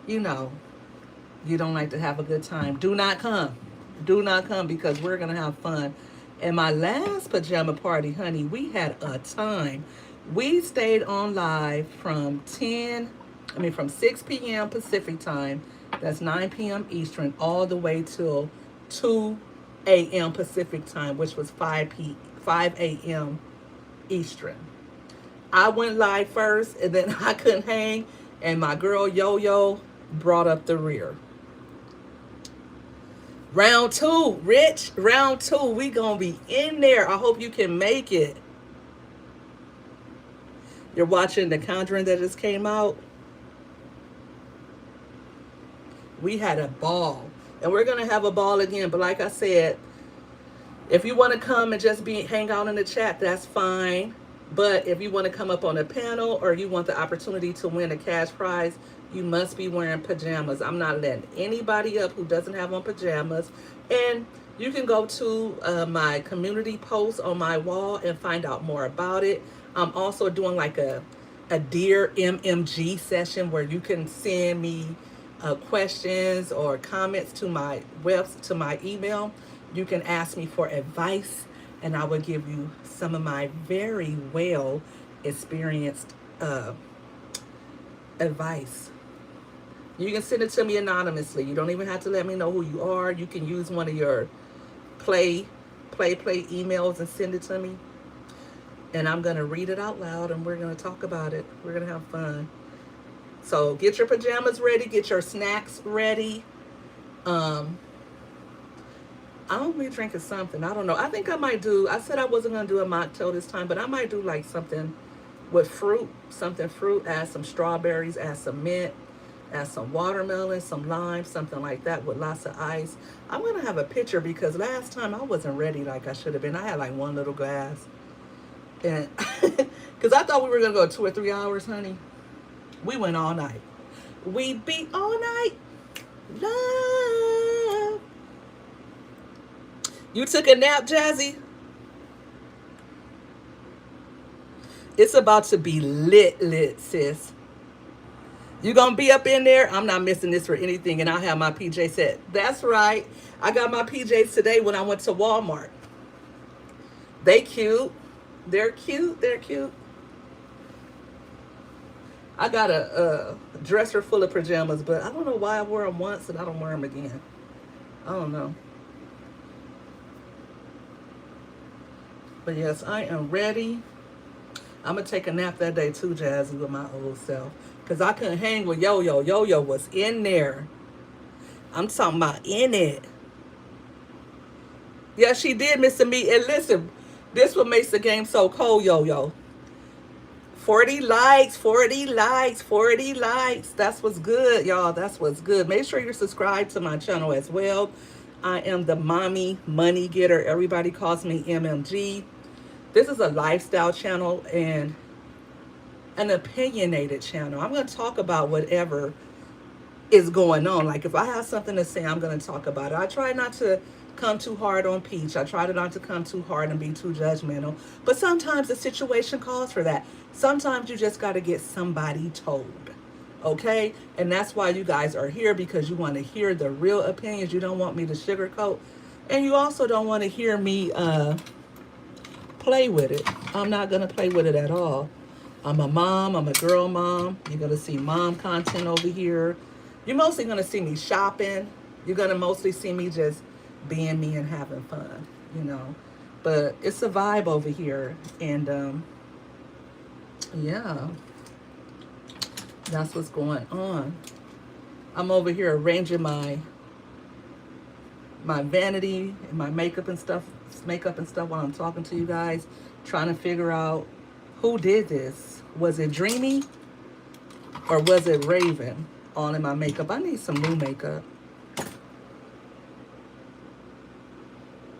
you know, you don't like to have a good time, do not come. Do not come because we're going to have fun. In my last pajama party, honey, we had a time. We stayed on live from 6 p.m. Pacific time, that's 9 p.m. Eastern, all the way till 2 a.m. Pacific time, which was 5 a.m. Eastern. I went live first, and then I couldn't hang, and my girl Yo Yo brought up the rear. Round two, Rich. Round two, we gonna be in there. I hope you can make it. You're watching The Conjuring that just came out. We had a ball, and we're gonna have a ball again. But like I said, if you want to come and just be hang out in the chat, that's fine. But if you want to come up on a panel or you want the opportunity to win a cash prize, you must be wearing pajamas. I'm not letting anybody up who doesn't have on pajamas. And you can go to my community post on my wall and find out more about it. I'm also doing like a Dear MMG session where you can send me questions or comments to my email. You can ask me for advice, and I will give you some of my very well experienced advice. You can send it to me anonymously. You don't even have to let me know who you are. You can use one of your play emails and send it to me. And I'm going to read it out loud and we're going to talk about it. We're going to have fun. So get your pajamas ready, get your snacks ready. I'll be drinking something. I don't know. I think I said I wasn't going to do a mocktail this time, but I might do like something with fruit, add some strawberries, add some mint, add some watermelon, some lime, something like that with lots of ice. I'm going to have a picture because last time I wasn't ready like I should have been. I had like one little glass. And because I thought we were going to go 2 or 3 hours, honey. We went all night. We beat all night. Love. You took a nap, Jazzy? It's about to be lit, sis. You gonna be up in there? I'm not missing this for anything, and I'll have my PJ set. That's right. I got my PJs today when I went to Walmart. They cute. They're cute. They're cute. I got a dresser full of pajamas, but I don't know why I wore them once and I don't wear them again. I don't know. But yes, I am ready. I'm gonna take a nap that day too, Jazzy, with my old self, cause I couldn't hang with Yo Yo. Yo Yo was in there. I'm talking about in it. Yeah, she did miss a meet. And listen, this what makes the game so cold, Yo Yo. 40 likes, 40 likes, 40 likes. That's what's good, y'all. That's what's good. Make sure you're subscribed to my channel as well. I am the mommy money getter. Everybody calls me MMG. This is a lifestyle channel and an opinionated channel. I'm going to talk about whatever is going on. Like if I have something to say, I'm going to talk about it. I try not to come too hard on Peach. I try not to come too hard and be too judgmental. But sometimes the situation calls for that. Sometimes you just got to get somebody told. Okay? And that's why you guys are here, because you want to hear the real opinions. You don't want me to sugarcoat. And you also don't want to hear me play with it. I'm not going to play with it at all. I'm a mom. I'm a girl mom. You're going to see mom content over here. You're mostly going to see me shopping. You're going to mostly see me just being me and having fun, you know. But it's a vibe over here. And yeah, that's what's going on. I'm over here arranging my vanity and my makeup and stuff while I'm talking to you guys, trying to figure out who did this. Was it Dreamy or was it Raven all in my makeup? I need some new makeup.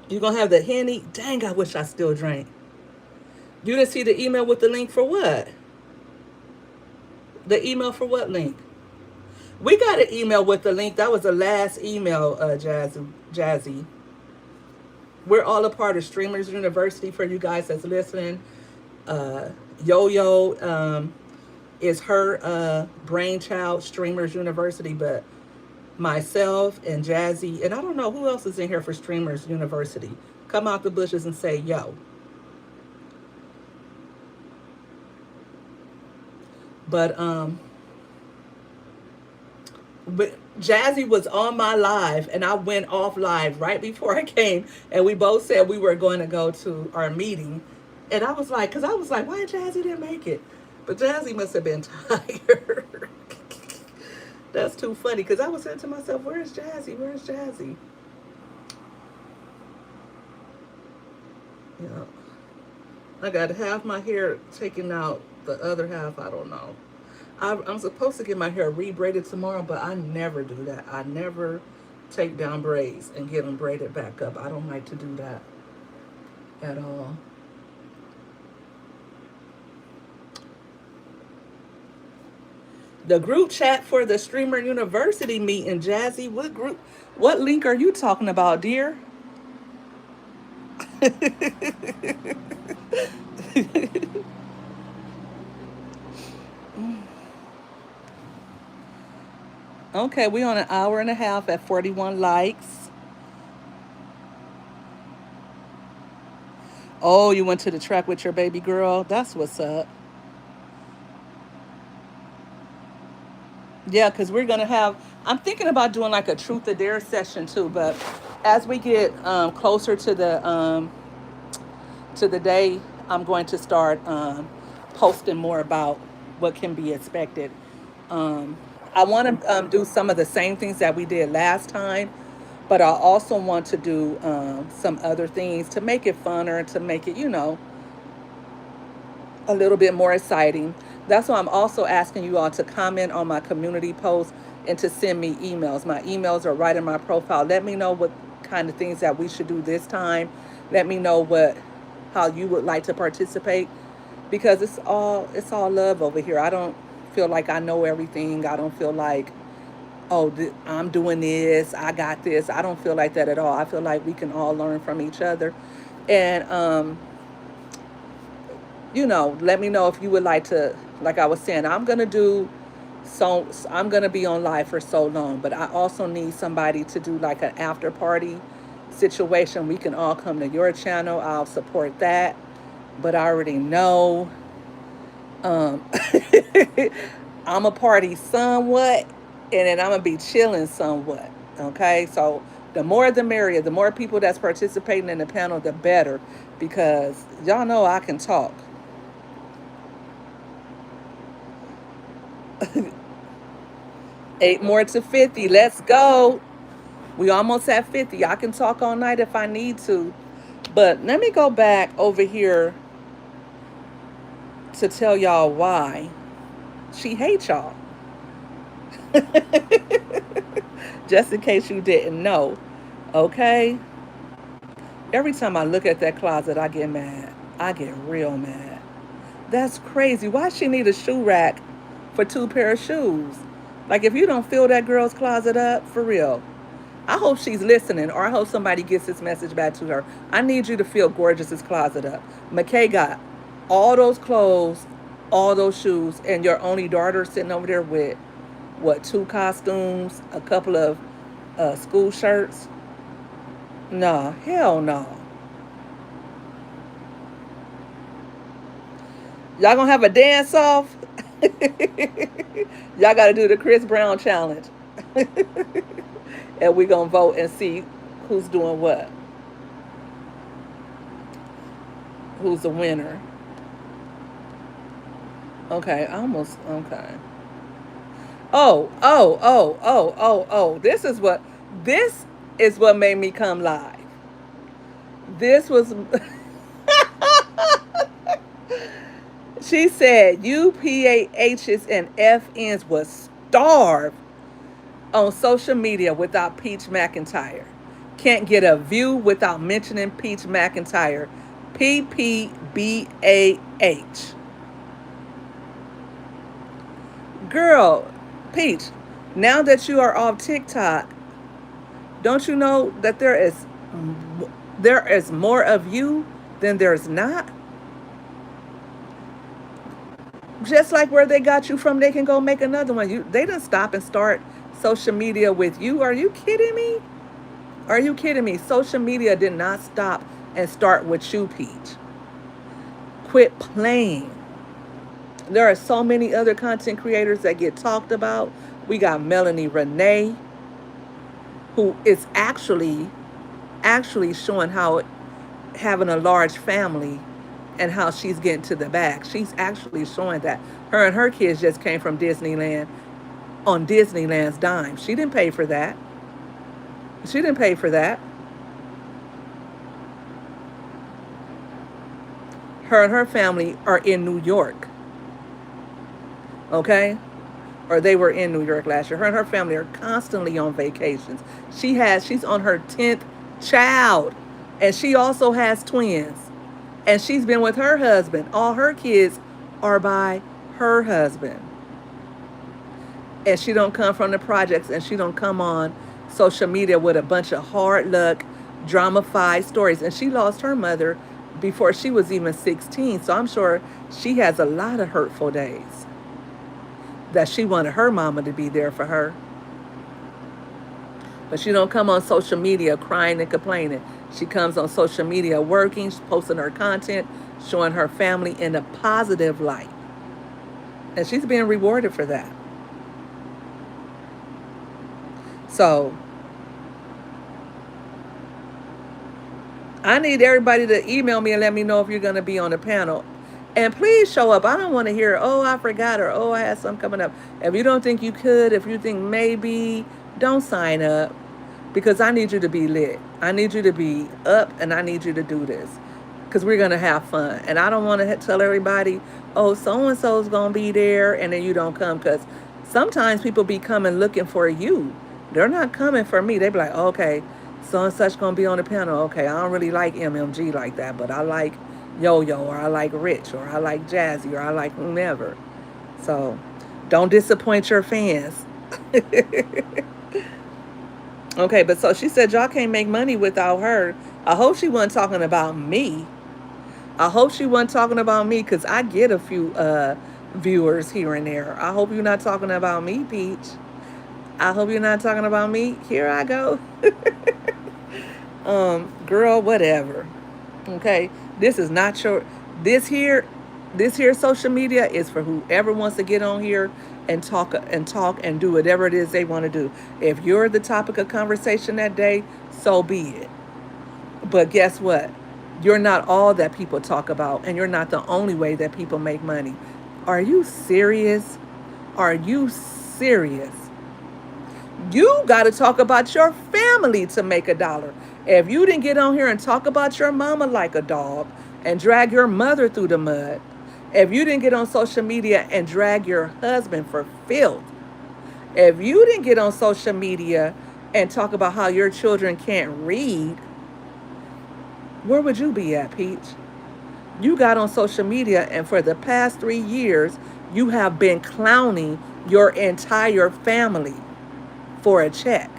You gonna have the Henny? Dang, I wish I still drank. You didn't see the email with the link for what? The email for what link? We got an email with the link. That was the last email, Jazzy. We're all a part of Streamers University for you guys that's listening. Yo Yo is her brainchild, Streamers University, but myself and Jazzy, and I don't know who else is in here for Streamers University. Come out the bushes and say yo. But but Jazzy was on my live and I went off live right before I came, and we both said we were going to go to our meeting. And I was like, because I was like, why Jazzy didn't make it? But Jazzy must have been tired. That's too funny, because I was saying to myself, where's Jazzy? Where's Jazzy? You know, I got half my hair taken out, the other half, I don't know. I'm supposed to get my hair re-braided tomorrow, but I never do that. I never take down braids and get them braided back up. I don't like to do that at all. The group chat for the Streamer University meeting, Jazzy. What group? What link are you talking about, dear? Okay, we on an hour and a half at 41 likes. Oh, you went to the track with your baby girl? That's what's up. Yeah, because we're gonna have. I'm thinking about doing like a truth or dare session too. But as we get closer to the day, I'm going to start posting more about what can be expected. Um, I want to do some of the same things that we did last time, but I also want to do some other things to make it funner, to make it, a little bit more exciting. That's why I'm also asking you all to comment on my community post and to send me emails. My emails are right in my profile. Let me know what kind of things that we should do this time. Let me know how you would like to participate, because it's all love over here. I don't feel like I know everything. I don't feel like, oh, I'm doing this, I got this. I don't feel like that at all. I feel like we can all learn from each other. And let me know if you would like to, like I was saying, I'm gonna be on live for so long, but I also need somebody to do like an after party situation. We can all come to your channel. I'll support that. But I already know. Um I'm a party somewhat, and then I'm gonna be chilling somewhat. Okay, so the more the merrier. The more people that's participating in the panel, the better, because y'all know I can talk. 8 more to 50. Let's go. We almost at 50. I can talk all night if I need to. But let me go back over here to tell y'all why she hates y'all. Just in case you didn't know. Okay? Every time I look at that closet, I get mad. I get real mad. That's crazy. Why she need a shoe rack for 2 pair of shoes? Like, if you don't fill that girl's closet up, for real. I hope she's listening, or I hope somebody gets this message back to her. I need you to fill Gorgeous's closet up. McKay got all those clothes, all those shoes, and your only daughter sitting over there with, what, 2 costumes, a couple of school shirts? No, hell no. Y'all gonna have a dance off? Y'all gotta do the Chris Brown challenge. And we gonna vote and see who's doing what. Who's the winner. Okay, I almost okay. Oh. This is what made me come live. This was she said UPAHs and FNs was starved on social media without Peach McIntyre. Can't get a view without mentioning Peach McIntyre. PPBAH. Girl, Peach, now that you are off TikTok, don't you know that there is more of you than there's not? Just like where they got you from, they can go make another one. They didn't stop and start social media with you. Are you kidding me? Are you kidding me? Social media did not stop and start with you, Peach. Quit playing. There are so many other content creators that get talked about. We got Melanie Renee, who is actually showing how having a large family and how she's getting to the back. She's actually showing that her and her kids just came from Disneyland on Disneyland's dime. She didn't pay for that. She didn't pay for that. Her and her family are in New York. Okay? Or they were in New York last year. Her and her family are constantly on vacations. She's on her 10th child. And she also has twins. And she's been with her husband. All her kids are by her husband. And she don't come from the projects, and she don't come on social media with a bunch of hard luck, drama-fied stories. And she lost her mother before she was even 16. So I'm sure she has a lot of hurtful days that she wanted her mama to be there for her. But she don't come on social media crying and complaining. She comes on social media working, posting her content, showing her family in a positive light. And she's being rewarded for that. So I need everybody to email me and let me know if you're going to be on the panel. And please show up. I don't want to hear, oh, I forgot, or oh, I had something coming up. If you don't think you could, if you think maybe, don't sign up, because I need you to be lit. I need you to be up, and I need you to do this because we're going to have fun. And I don't want to tell everybody, oh, so-and-so's going to be there, and then you don't come, because sometimes people be coming looking for you. They're not coming for me. They be like, okay, so and such going to be on the panel. Okay, I don't really like MMG like that, but I like Yo-Yo, or I like Rich, or I like Jazzy, or I like whomever. So don't disappoint your fans. Okay, but so she said y'all can't make money without her. I hope she wasn't talking about me. I hope she wasn't talking about me, because I get a few viewers here and there. I hope you're not talking about me, Peach. I hope you're not talking about me. Here I go. Girl, whatever. Okay, this is not your. This here social media is for whoever wants to get on here and talk and do whatever it is they want to do. If you're the topic of conversation that day, so be it. But guess what? You're not all that people talk about, and you're not the only way that people make money. Are you serious? Are you serious? You got to talk about your family to make a dollar. If you didn't get on here and talk about your mama like a dog and drag your mother through the mud, if you didn't get on social media and drag your husband for filth, if you didn't get on social media and talk about how your children can't read, where would you be at, Peach? You got on social media, and for the past 3 years, you have been clowning your entire family for a check.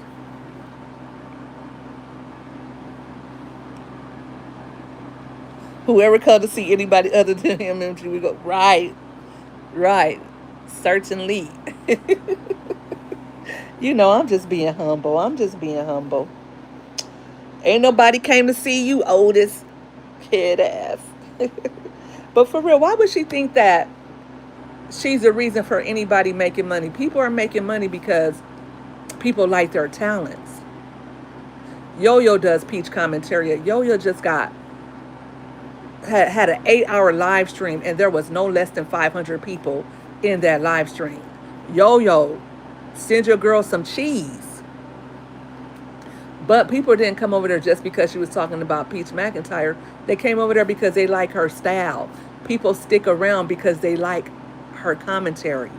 Whoever come to see anybody other than him, and we go, right, right, certainly. I'm just being humble. I'm just being humble. Ain't nobody came to see you, oldest kid ass. But for real, why would she think that she's the reason for anybody making money? People are making money because people like their talents. Yo-Yo does Peach commentary. Yo-Yo just had an 8 hour live stream, and there was no less than 500 people in that live stream. Yo-Yo, send your girl some cheese. But people didn't come over there just because she was talking about Peach McIntyre. They came over there because they like her style. People stick around because they like her commentary.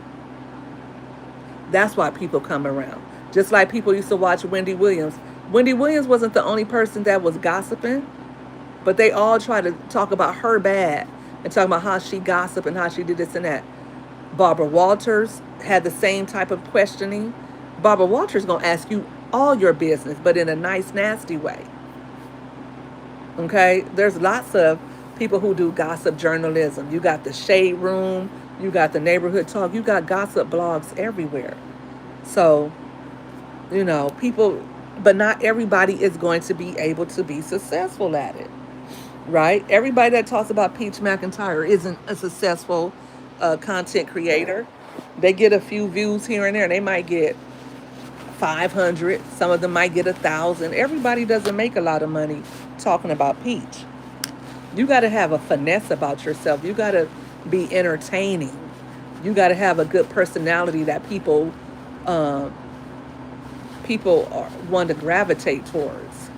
That's why people come around. Just like people used to watch Wendy Williams. Wendy Williams wasn't the only person that was gossiping, but they all try to talk about her bad and talk about how she gossiped and how she did this and that. Barbara Walters had the same type of questioning. Barbara Walters gonna ask you all your business, but in a nice, nasty way. Okay? There's lots of people who do gossip journalism. You got the Shade Room, you got the Neighborhood Talk, you got gossip blogs everywhere. So, people, but not everybody is going to be able to be successful at it, right? Everybody that talks about Peach McIntyre isn't a successful content creator. They get a few views here and there, and they might get 500. Some of them might get 1,000. Everybody doesn't make a lot of money talking about Peach. You got to have a finesse about yourself. You got to be entertaining. You got to have a good personality that um, want to gravitate towards.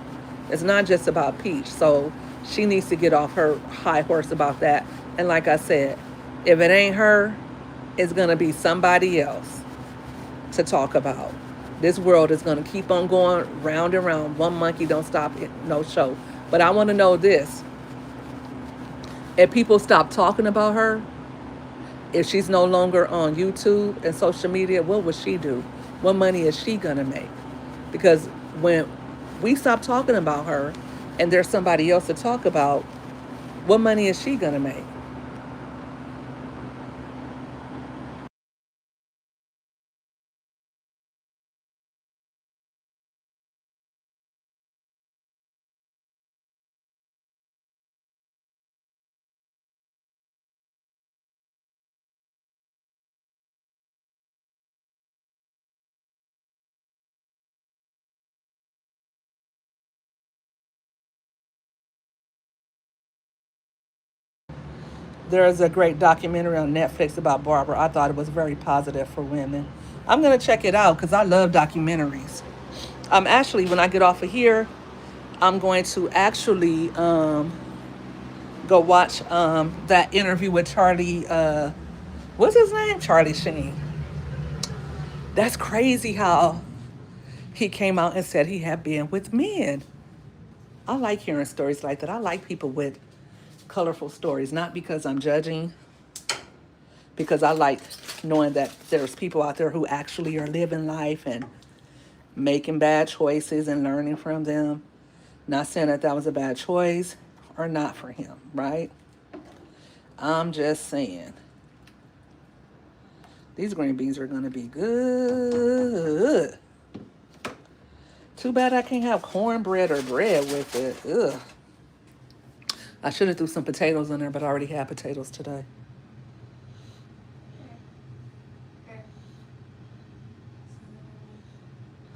It's not just about Peach. So she needs to get off her high horse about that. And like I said, if it ain't her, it's going to be somebody else to talk about. This world is going to keep on going round and round. One monkey don't stop it, no show. But I want to know this. If people stop talking about her, if she's no longer on YouTube and social media, what would she do? What money is she going to make? Because when we stop talking about her and there's somebody else to talk about, what money is she going to make? There's a great documentary on Netflix about Barbara. I thought it was very positive for women. I'm going to check it out because I love documentaries. Actually, when I get off of here, I'm going to actually go watch that interview with Charlie. What's his name? Charlie Sheen. That's crazy how he came out and said he had been with men. I like hearing stories like that. I like people with colorful stories, not because I'm judging, because I like knowing that there's people out there who actually are living life and making bad choices and learning from them. Not saying that that was a bad choice or not for him, right? I'm just saying. These green beans are going to be good. Too bad I can't have cornbread or bread with it. Ugh. I should have threw some potatoes in there, but I already had potatoes today.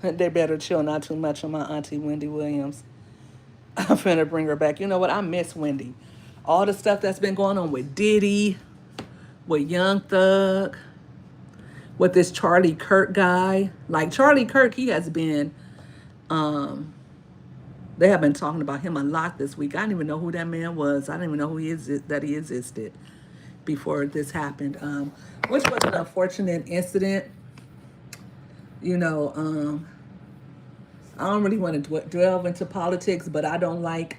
They better chill not too much on my auntie Wendy Williams. I'm finna bring her back. You know what? I miss Wendy. All the stuff that's been going on with Diddy, with Young Thug, with this Charlie Kirk guy. Like Charlie Kirk, he has been um they have been talking about him a lot this week. I didn't even know who that man was. I didn't even know who he is that he existed before this happened. Which was an unfortunate incident. You know, I don't really want to delve into politics, but I don't like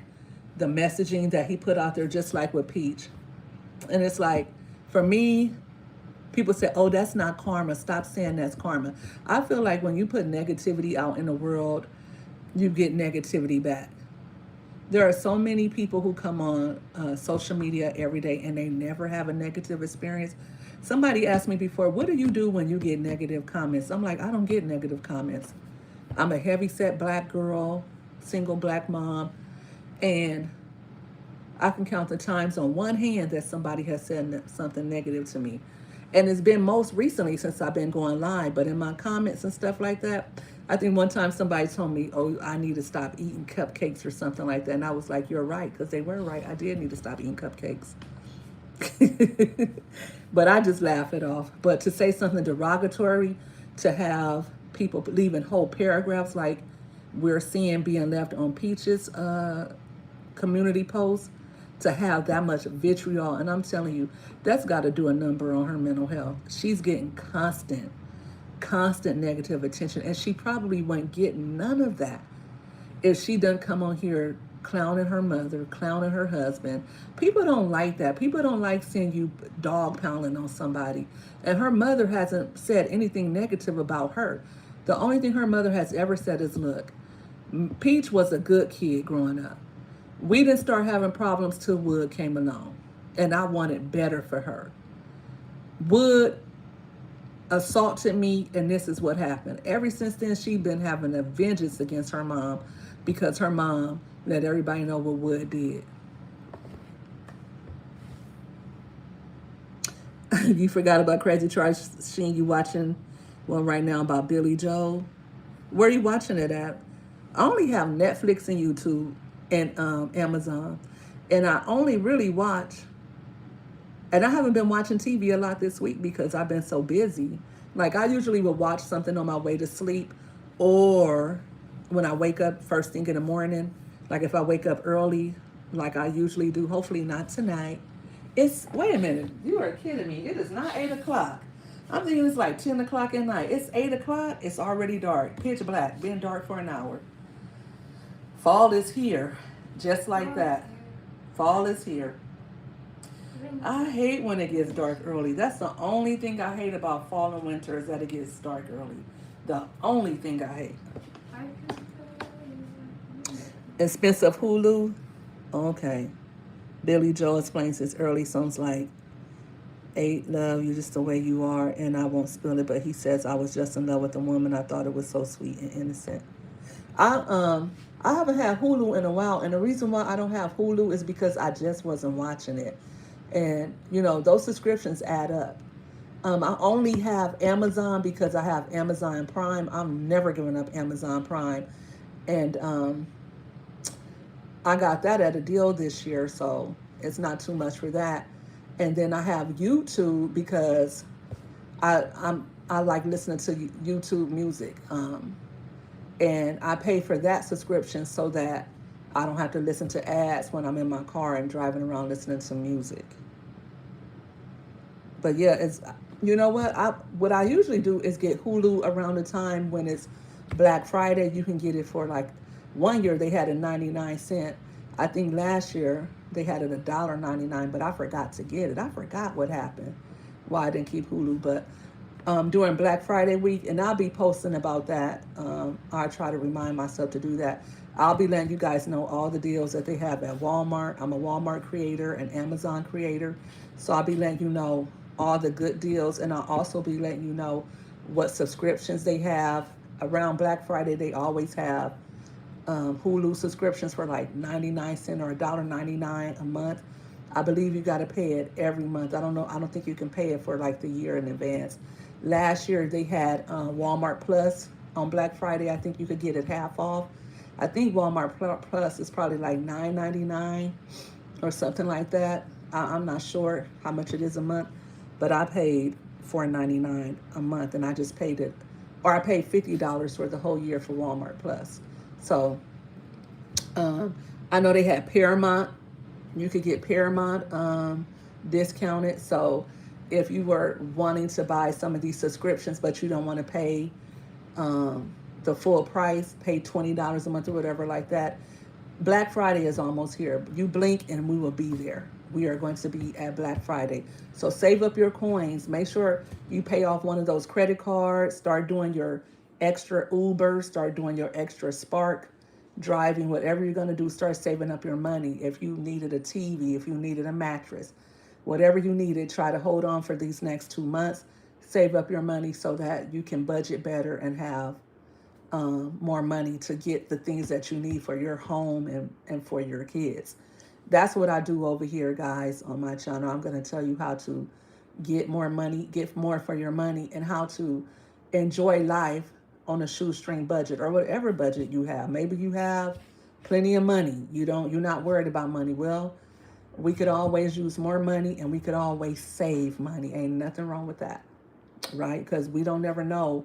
the messaging that he put out there, just like with Peach. And it's like, for me, people say, oh, that's not karma. Stop saying that's karma. I feel like when you put negativity out in the world, you get negativity back. There are so many people who come on social media every day and they never have a negative experience. Somebody asked me before, what do you do when you get negative comments? I'm like, I don't get negative comments. I'm a heavy set black girl, single black mom, and I can count the times on one hand that somebody has said something negative to me. And it's been most recently since I've been going live, but in my comments and stuff like that, I think one time somebody told me, oh, I need to stop eating cupcakes or something like that. And I was like, you're right, because they were right. I did need to stop eating cupcakes. But I just laugh it off. But to say something derogatory, to have people leaving whole paragraphs like we're seeing being left on Peach's community posts, to have that much vitriol, and I'm telling you, that's got to do a number on her mental health. She's getting constant negative attention, and she probably wouldn't get none of that if she doesn't come on here clowning her mother, clowning her husband. People don't like that. People don't like seeing you dog pounding on somebody. And her mother hasn't said anything negative about her. The only thing her mother has ever said is, look, Peach was a good kid growing up. We didn't start having problems till Wood came along. And I wanted better for her. Wood assaulted me, and this is what happened. Ever since then, she's been having a vengeance against her mom because her mom let everybody know what Wood did. You forgot about Crazy Charlie Sheen. You watching one right now about Billy Joel? Where are you watching it at? I only have Netflix and YouTube and Amazon. And I only really watch, and I haven't been watching TV a lot this week because I've been so busy. Like I usually will watch something on my way to sleep or when I wake up first thing in the morning. Like if I wake up early, like I usually do, hopefully not tonight. Wait a minute, you are kidding me. It is not 8 o'clock. I'm thinking it's like 10 o'clock at night. It's 8 o'clock, it's already dark, pitch black, been dark for an hour. Fall is here, just like that. Fall is here. I hate when it gets dark early. That's the only thing I hate about fall and winter is that it gets dark early. The only thing I hate. Expensive Hulu? Okay. Billy Joel explains his early songs like Ain't Love You Just the Way You Are, and I won't spill it, but he says I was just in love with a woman. I thought it was so sweet and innocent. I haven't had Hulu in a while, and the reason why I don't have Hulu is because I just wasn't watching it. And you know, those subscriptions add up. I only have Amazon because I have Amazon Prime. I'm never giving up Amazon Prime. And I got that at a deal this year, so it's not too much for that. And then I have YouTube because I like listening to YouTube music. And I pay for that subscription so that I don't have to listen to ads when I'm in my car and driving around listening to music. But yeah, it's you know what I usually do is get Hulu around the time when it's Black Friday. You can get it for like 1 year they had it 99¢. I think last year they had it $1.99, but I forgot to get it. I forgot what happened, why I didn't keep Hulu. But during Black Friday week, and I'll be posting about that. I try to remind myself to do that. I'll be letting you guys know all the deals that they have at Walmart. I'm a Walmart creator and Amazon creator, so I'll be letting you know all the good deals, and I'll also be letting you know what subscriptions they have. Around Black Friday, they always have Hulu subscriptions for like 99¢ or $1.99 a month. I believe you got to pay it every month. I don't know. I don't think you can pay it for like the year in advance. Last year they had Walmart Plus. On Black Friday, I think you could get it half off. I think Walmart Plus is probably like $9.99 or something like that. I'm not sure how much it is a month, but I paid $4.99 a month, and I just paid it, or I paid $50 for the whole year for Walmart Plus. So um, I know they had Paramount. You could get Paramount discounted. So if you were wanting to buy some of these subscriptions, but you don't want to pay the full price, pay $20 a month or whatever like that. Black Friday is almost here. You blink and we will be there. We are going to be at Black Friday. So save up your coins. Make sure you pay off one of those credit cards. Start doing your extra Uber. Start doing your extra Spark driving. Whatever you're going to do, start saving up your money. If you needed a TV, if you needed a mattress, whatever you needed, try to hold on for these next 2 months. Save up your money so that you can budget better and have more money to get the things that you need for your home and for your kids. That's what I do over here, guys, on my channel. I'm going to tell you how to get more money, get more for your money, and how to enjoy life on a shoestring budget or whatever budget you have. Maybe you have plenty of money. You're not worried about money. Well, we could always use more money and we could always save money. Ain't nothing wrong with that, right? Because we don't never know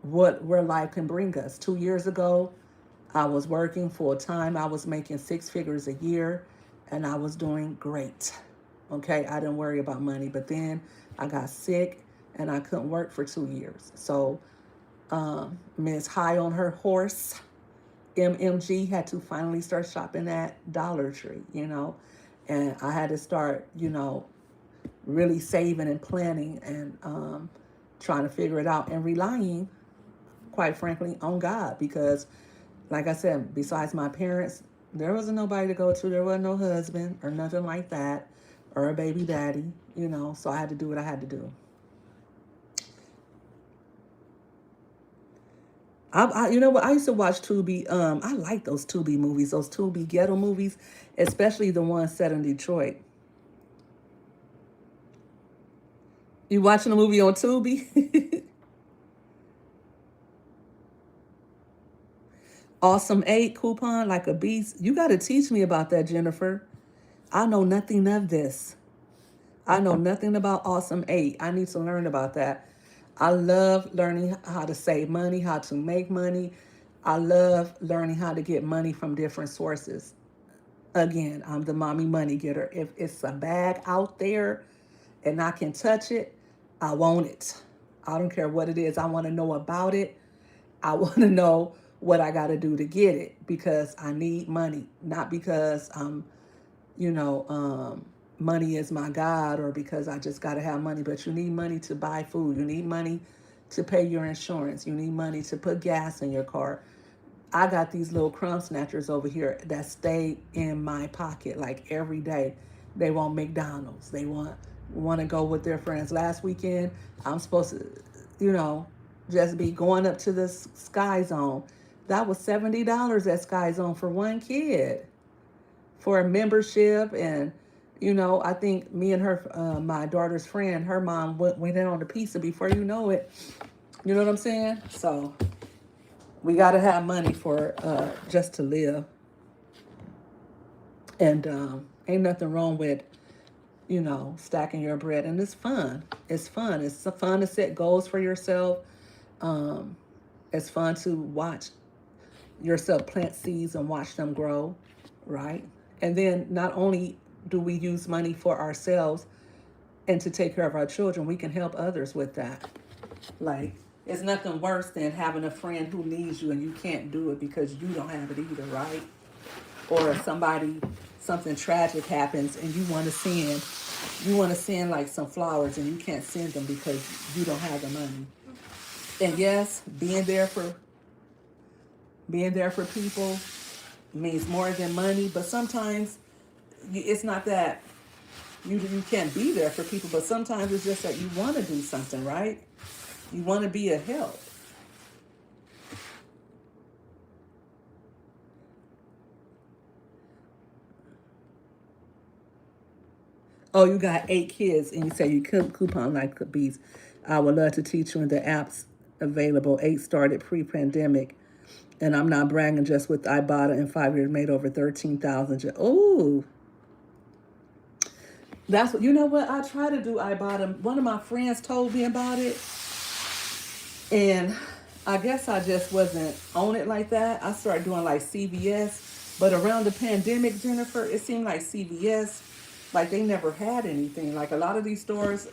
where life can bring us. 2 years ago, I was working full time. I was making 6 figures a year and I was doing great. Okay, I didn't worry about money. But then I got sick and I couldn't work for 2 years. So Ms. High on her horse, MMG, had to finally start shopping at Dollar Tree, and I had to start, really saving and planning and trying to figure it out and relying, quite frankly, on God because, like I said, besides my parents, there wasn't nobody to go to. There wasn't no husband or nothing like that or a baby daddy, so I had to do what I had to do. You know what? I used to watch Tubi. I like those Tubi movies, those Tubi ghetto movies, especially the ones set in Detroit. You watching a movie on Tubi? Awesome 8 coupon like a beast. You got to teach me about that, Jennifer. I know nothing of this. I know nothing about Awesome 8. I need to learn about that. I love learning how to save money, how to make money. I love learning how to get money from different sources. Again, I'm the mommy money getter. If it's a bag out there and I can touch it, I want it. I don't care what it is. I want to know about it. I want to know what I got to do to get it because I need money, not because you know, money is my God or because I just got to have money. But you need money to buy food. You need money to pay your insurance. You need money to put gas in your car. I got these little crumb snatchers over here that stay in my pocket like every day. They want McDonald's. They want to go with their friends. Last weekend, I'm supposed to, you know, just be going up to the Sky Zone. That was $70 at Sky Zone for one kid for a membership. And, I think me and her, my daughter's friend, her mom went in on the pizza before you know it. You know what I'm saying? So we got to have money for just to live. And ain't nothing wrong with, stacking your bread. And it's fun. It's fun. It's fun to set goals for yourself. Um, it's fun to watch yourself plant seeds and watch them grow, right? And then not only do we use money for ourselves and to take care of our children, we can help others with that. Like, it's nothing worse than having a friend who needs you and you can't do it because you don't have it either, right? Or something tragic happens and you want to send like some flowers and you can't send them because you don't have the money. And yes, being there for people means more than money, but sometimes it's not that you can't be there for people, but sometimes it's just that you want to do something, right? You want to be a help. Oh, you got 8 kids and you say you could coupon like bees. I would love to teach you in the apps available. 8 started pre-pandemic. And I'm not bragging, just with Ibotta in 5 years made over 13,000. Oh, that's what, you know what? I try to do Ibotta. One of my friends told me about it. And I guess I just wasn't on it like that. I started doing like CVS. But around the pandemic, Jennifer, it seemed like CVS, like they never had anything. Like a lot of these stores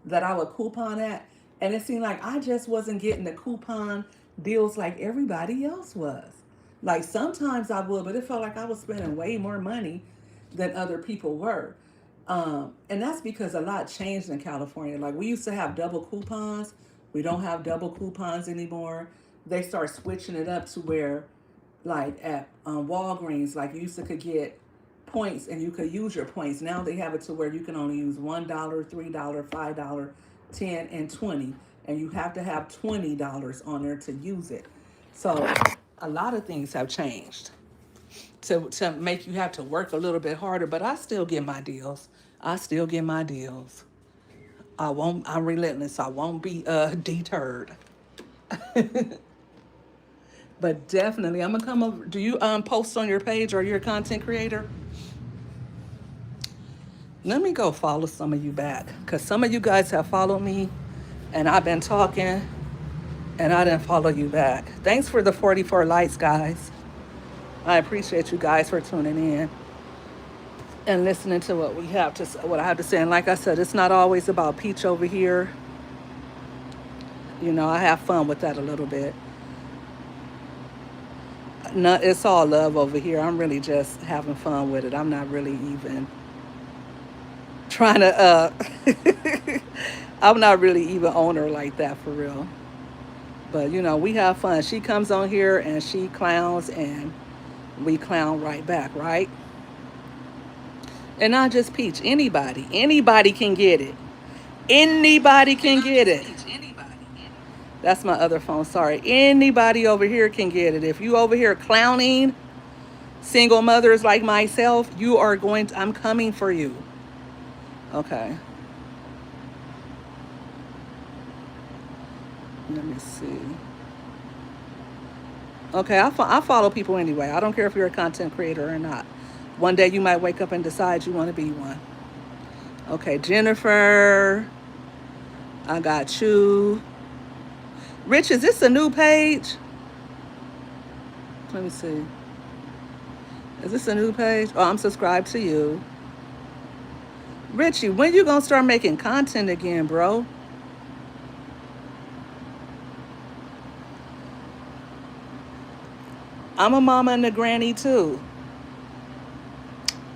that I would coupon at, and it seemed like I just wasn't getting the coupon deals like everybody else was. Like sometimes I would, but it felt like I was spending way more money than other people were. And that's because a lot changed in California. Like we used to have double coupons. We don't have double coupons anymore. They start switching it up to where, like at Walgreens, like you used to could get points and you could use your points. Now they have it to where you can only use $1, $3, $5, 10, and 20, and you have to have $20 on there to use it. So a lot of things have changed to make you have to work a little bit harder, but I still get my deals. I still get my deals. I'm relentless. I won't be deterred. But definitely I'm gonna come over. Do you post on your page, or you're a content creator? Let me go follow some of you back, because some of you guys have followed me and I've been talking and I didn't follow you back. Thanks for the 44 likes, guys. I appreciate you guys for tuning in and listening to what I have to say. And like I said, it's not always about Peach over here. You know, I have fun with that a little bit. No, it's all love over here. I'm really just having fun with it. I'm not really even trying to I'm not really even on her like that for real. But you know, we have fun. She comes on here and she clowns and we clown right back, right? And not just Peach, anybody. Anybody can get it. Anybody can get it. That's my other phone. Sorry. Anybody over here can get it. If you over here clowning single mothers like myself, I'm coming for you. Okay. Let me see. Okay, I follow people anyway. I don't care if you're a content creator or not. One day you might wake up and decide you want to be one. Okay, Jennifer. I got you. Rich, is this a new page? Let me see. Is this a new page? Oh, I'm subscribed to you. Richie, when you gonna start making content again, bro? I'm a mama and a granny too.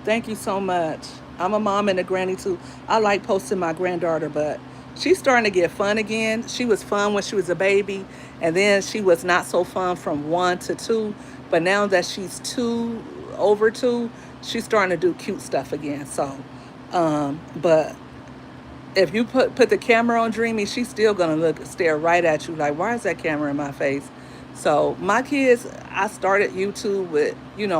Thank you so much. I'm a mom and a granny too. I like posting my granddaughter, but she's starting to get fun again. She was fun when she was a baby, and then she was not so fun from 1 to 2. But now that she's over 2, she's starting to do cute stuff again. So, but if you put the camera on Dreamy, she's still gonna stare right at you like, why is that camera in my face? So my kids, I started YouTube with,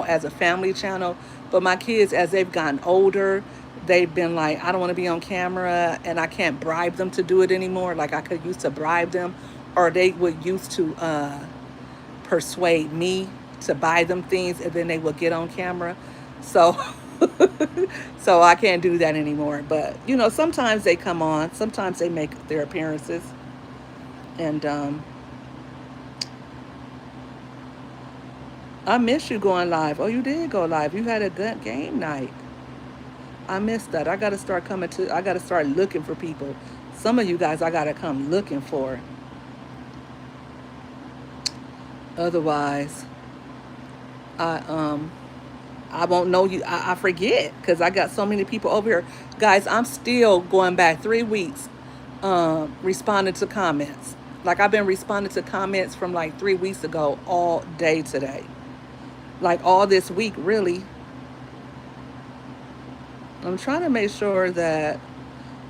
as a family channel, but my kids, as they've gotten older, they've been like, I don't want to be on camera, and I can't bribe them to do it anymore. Like I could used to bribe them, or they would used to persuade me to buy them things, and then they would get on camera. So so I can't do that anymore. But sometimes they come on, sometimes they make their appearances, and I miss you going live. Oh, you did go live. You had a good game night. I missed that. I got to start I got to start looking for people. Some of you guys I got to come looking for. Otherwise, I I won't know you. I forget because I got so many people over here. Guys, I'm still going back 3 weeks responding to comments. Like I've been responding to comments from like 3 weeks ago all day today. Like all this week, really. I'm trying to make sure that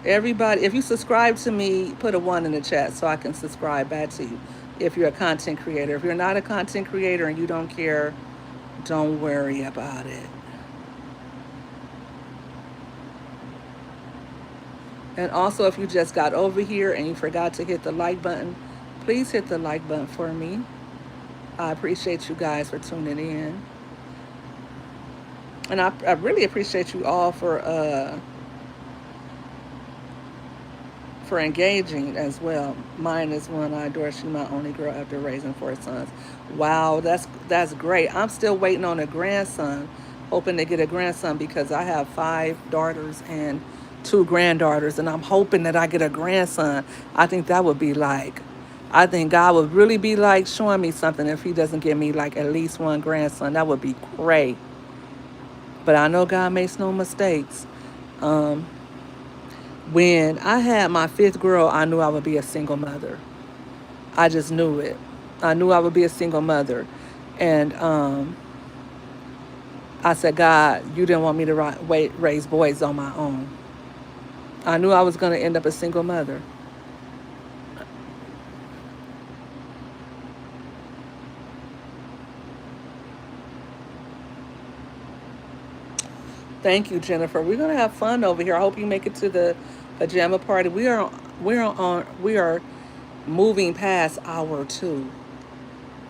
everybody, if you subscribe to me, put a 1 in the chat so I can subscribe back to you. If you're a content creator. If you're not a content creator and you don't care, don't worry about it. And also, if you just got over here and you forgot to hit the like button, Please hit the like button for me. I appreciate you guys for tuning in. And I really appreciate you all for engaging as well. Mine is one I adore. She's my only girl after raising four sons. Wow, that's great. I'm still waiting on a grandson, hoping to get a grandson because I have five daughters and two granddaughters, and I'm hoping that I get a grandson. I think that would be like, I think God would really be like showing me something if He doesn't give me like at least one grandson. That would be great. But I know God makes no mistakes. Um, when I had my fifth girl, I knew I would be a single mother. I just knew it. I knew I would be a single mother. And I said, God, you didn't want me to raise boys on my own. I knew I was going to end up a single mother. Thank you, Jennifer. We're going to have fun over here. I hope you make it to the pajama party. We are moving past hour two.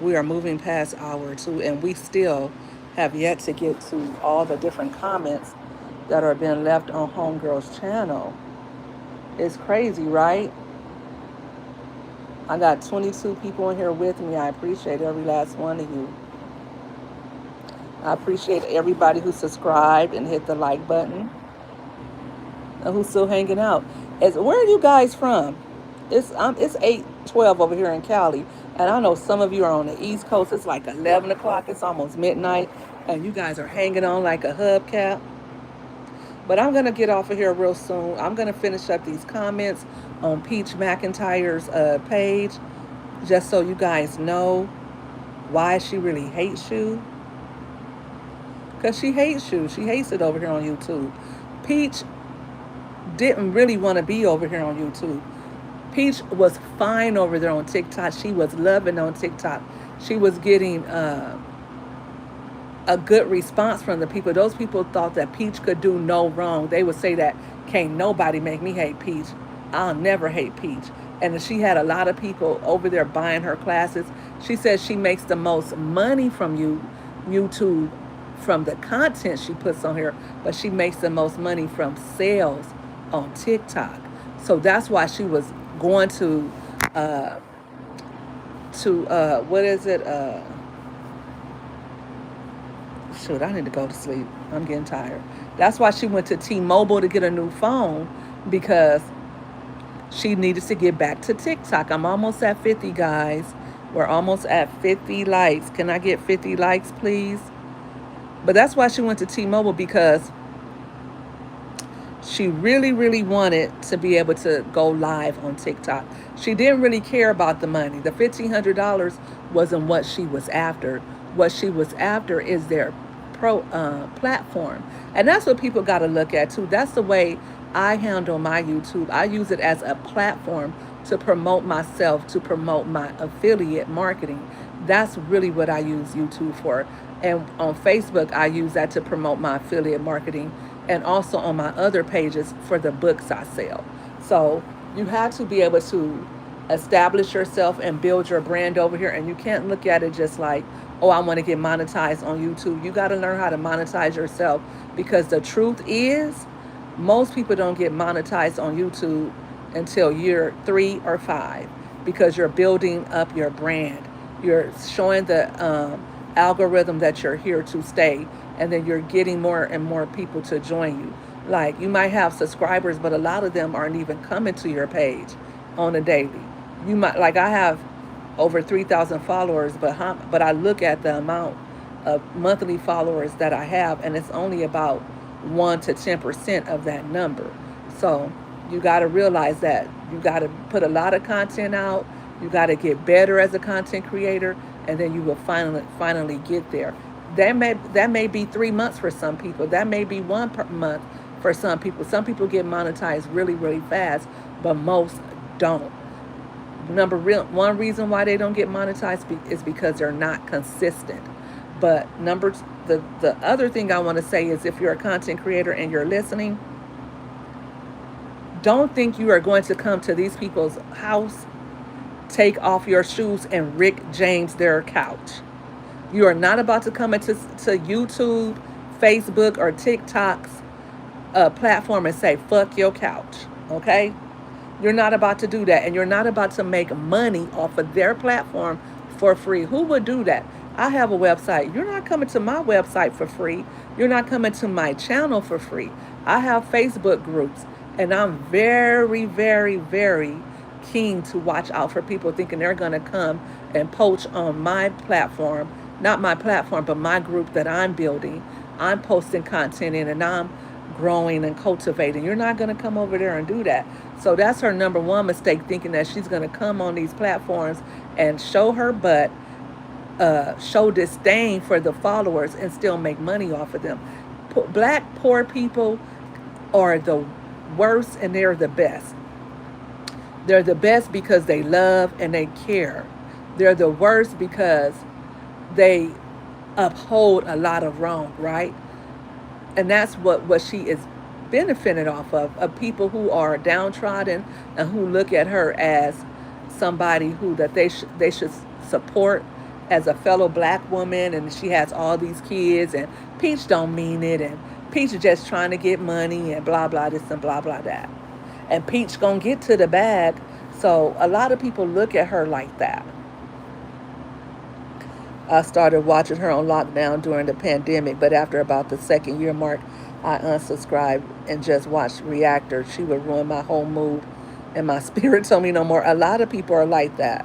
We are moving past hour two, and we still have yet to get to all the different comments that are being left on Homegirl's channel. It's crazy, right? I got 22 people in here with me. I appreciate every last one of you. I appreciate everybody who subscribed and hit the like button and who's still hanging out. Where are you guys from? It's 8:12 over here in Cali, and I know some of you are on the East Coast. It's like 11 o'clock. It's almost midnight, and you guys are hanging on like a hubcap. But I'm gonna get off of here real soon. I'm gonna finish up these comments on Peach McIntyre's page, just so you guys know why she really hates you. Because she hates you. She hates it over here on YouTube. Peach didn't really want to be over here on YouTube. Peach was fine over there on TikTok. She was loving on TikTok. She was getting a good response from the people. Those people thought that Peach could do no wrong. They would say that, can't nobody make me hate Peach. I'll never hate Peach. And she had a lot of people over there buying her classes. She says she makes the most money from YouTube from the content she puts on here, but she makes the most money from sales on TikTok. So that's why she was going uh, what is it? Shoot, I need to go to sleep. I'm getting tired. That's why she went to T-Mobile to get a new phone because she needed to get back to TikTok. I'm almost at 50, guys. We're almost at 50 likes. Can I get 50 likes, please? But that's why she went to T-Mobile, because she really, really wanted to be able to go live on TikTok. She didn't really care about the money. The $1,500 wasn't what she was after. What she was after is their platform. And that's what people got to look at too. That's the way I handle my YouTube. I use it as a platform to promote myself, to promote my affiliate marketing. That's really what I use YouTube for. And on Facebook, I use that to promote my affiliate marketing, and also on my other pages for the books I sell. So you have to be able to establish yourself and build your brand over here. And you can't look at it just like, oh, I want to get monetized on YouTube. You got to learn how to monetize yourself, because the truth is, most people don't get monetized on YouTube until year 3 or 5, because you're building up your brand. You're showing the algorithm that you're here to stay, and then you're getting more and more people to join you. Like, you might have subscribers, but a lot of them aren't even coming to your page on a daily. You might, like, I have over 3,000 followers, but I look at the amount of monthly followers that I have, and it's only about 1 to 10% of that number. So you got to realize that you got to put a lot of content out. You got to get better as a content creator, and then you will finally get there. That may be 3 months for some people. That may be 1 per month for some people. Some people get monetized really, really fast, but most don't. One reason why they don't get monetized is because they're not consistent. But the other thing I want to say is, if you're a content creator and you're listening, don't think you are going to come to these people's house take off your shoes and Rick James their couch. You are not about to come into to YouTube, Facebook, or TikTok's platform and say, fuck your couch. Okay? You're not about to do that. And you're not about to make money off of their platform for free. Who would do that? I have a website. You're not coming to my website for free. You're not coming to my channel for free. I have Facebook groups. And I'm very, very, very keen to watch out for people thinking they're going to come and poach on my platform. Not my platform, but my group that I'm building. I'm posting content in and I'm growing and cultivating. You're not going to come over there and do that. So that's her number one mistake, thinking that she's going to come on these platforms and show her butt, show disdain for the followers, and still make money off of them. Black poor people are the worst and they're the best. They're the best because they love and they care. They're the worst because they uphold a lot of wrong, right? And that's what she is benefited off of people who are downtrodden and who look at her as somebody who that they should support as a fellow black woman, and she has all these kids, and Peach don't mean it, and Peach is just trying to get money, and blah blah this and blah blah that, and Peach gonna get to the bag. So a lot of people look at her like that. I started watching her on lockdown during the pandemic, but after about the second year mark, I unsubscribed and just watched Reactor. She would ruin my whole mood, and my spirit told me no more. A lot of people are like that.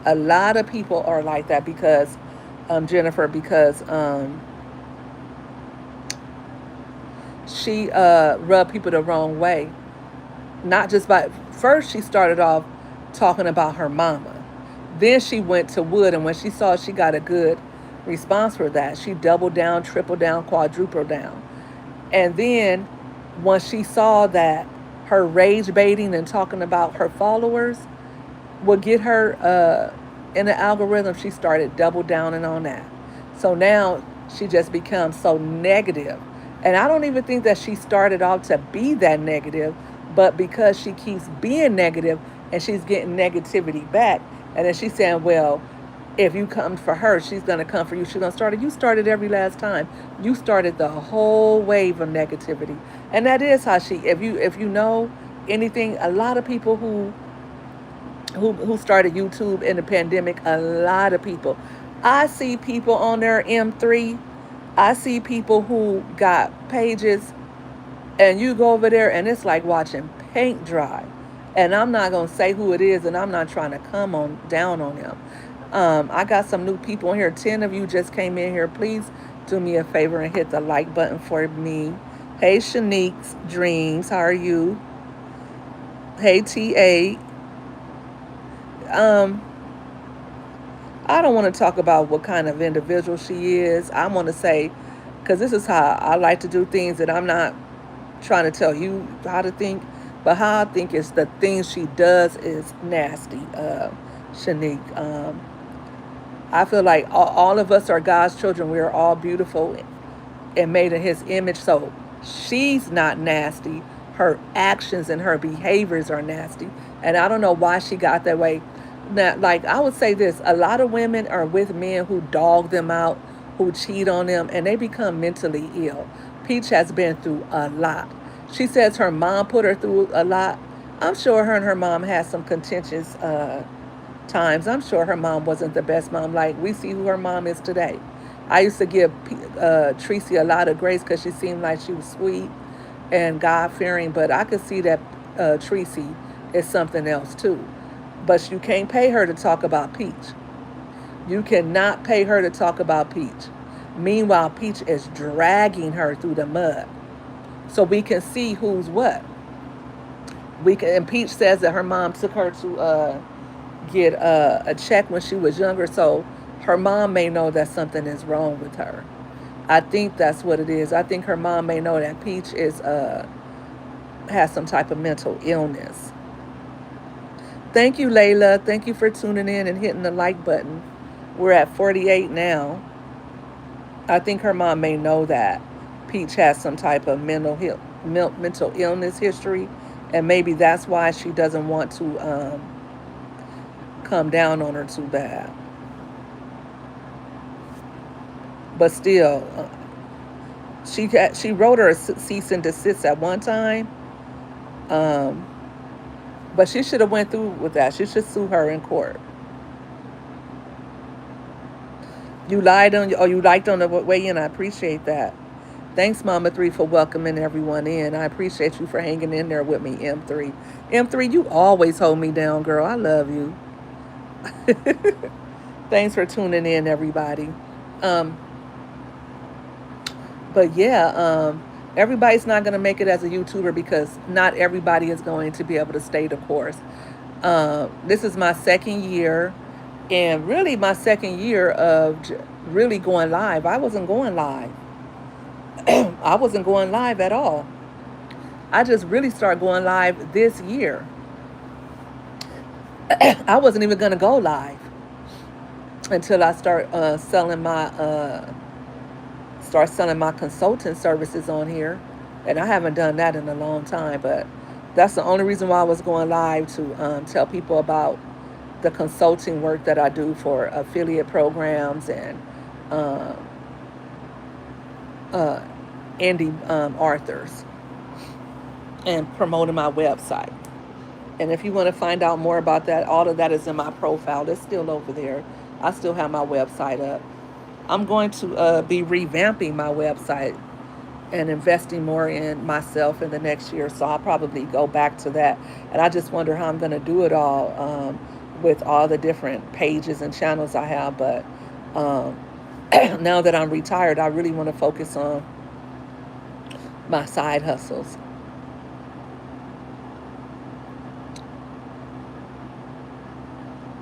A lot of people are like that because, Jennifer, because she rubbed people the wrong way. Not just by, first she started off talking about her mama. Then she went to Wood, and when she saw she got a good response for that, she doubled down, tripled down, quadrupled down. And then once she saw that her rage baiting and talking about her followers would get her in the algorithm, she started double downing on that. So now she just becomes so negative. And I don't even think that she started off to be that negative, but because she keeps being negative and she's getting negativity back, and then she's saying, well, if you come for her, she's going to come for you. She's going to start it. You started every last time. You started the whole wave of negativity. And that is how she, if you know anything, a lot of people who started YouTube in the pandemic, a lot of people. I see people on their M3. I see people who got pages, and you go over there and it's like watching paint dry. And I'm not going to say who it is, and I'm not trying to come on down on them. I got some new people in here. 10 of you just came in here. Please do me a favor and hit the like button for me. Hey, Shanique's Dreams. How are you? Hey, TA. Um, I don't want to talk about what kind of individual she is. I want to say, because this is how I like to do things, that I'm not trying to tell you how to think, but how I think is the things she does is nasty, Shanique. I feel like all of us are God's children. We are all beautiful and made in His image. So she's not nasty. Her actions and her behaviors are nasty. And I don't know why she got that way. Now, like I would say this, a lot of women are with men who dog them out, who cheat on them, and they become mentally ill. Peach has been through a lot. She says her mom put her through a lot. I'm sure her and her mom had some contentious times. I'm sure her mom wasn't the best mom. Like, we see who her mom is today. I used to give Tracy a lot of grace because she seemed like she was sweet and God-fearing, but I could see that Tracy is something else too. But you can't pay her to talk about Peach. You cannot pay her to talk about Peach. Meanwhile, Peach is dragging her through the mud. So we can see who's what. And Peach says that her mom took her to get a check when she was younger, so her mom may know that something is wrong with her. I think that's what it is. I think her mom may know that Peach is has some type of mental illness. Thank you, Layla. Thank you for tuning in and hitting the like button. We're at 48 now. I think her mom may know that Peach has some type of mental illness history, and maybe that's why she doesn't want to come down on her too bad. But still, she wrote her a cease and desist at one time. Um, but she should have went through with that. She should sue her in court. You lied on, or you liked on the way in. I appreciate that. Thanks, Mama 3, for welcoming everyone in. I appreciate you for hanging in there with me, M3. M3, you always hold me down, girl. I love you. Thanks for tuning in, everybody. Um, but yeah, everybody's not going to make it as a YouTuber because not everybody is going to be able to stay the course. This is my second year, and really my second year of really going live. I wasn't going live. I wasn't going live at all. I just really started going live this year. I wasn't even going to go live until I start selling my consulting services on here, and I haven't done that in a long time. But that's the only reason why I was going live, to tell people about the consulting work that I do for affiliate programs and um, uh, indie authors, and promoting my website. And if you want to find out more about that, all of that is in my profile. It's still over there. I still have my website up. I'm going to be revamping my website and investing more in myself in the next year. So I'll probably go back to that. And I just wonder how I'm going to do it all, with all the different pages and channels I have. But um, now that I'm retired, I really want to focus on my side hustles.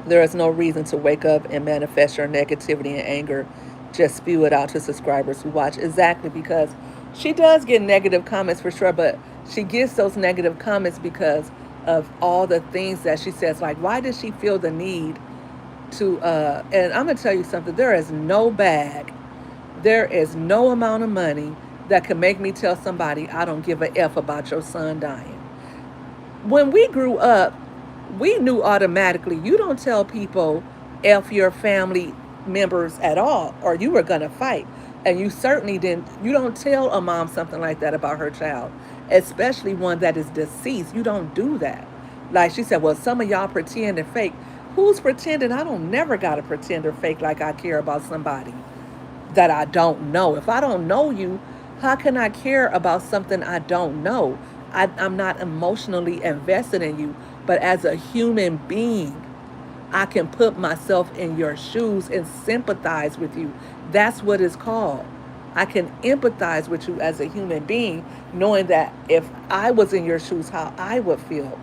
There is no reason to wake up and manifest your negativity and anger. Just spew it out to subscribers who watch. Exactly, because she does get negative comments for sure, but she gets those negative comments because of all the things that she says. Like, why does she feel the need to, and I'm going to tell you something, there is no bag, there is no amount of money that can make me tell somebody I don't give a F about your son dying. When we grew up, we knew automatically you don't tell people F your family members at all, or you were going to fight. And you certainly didn't, you don't tell a mom something like that about her child, especially one that is deceased. You don't do that. Like she said, well, some of y'all pretend and fake. Who's pretending? I don't never got to pretend or fake like I care about somebody that I don't know. If I don't know you, how can I care about something I don't know? I'm not emotionally invested in you, but as a human being, I can put myself in your shoes and sympathize with you. That's what it's called. I can empathize with you as a human being, knowing that if I was in your shoes, how I would feel.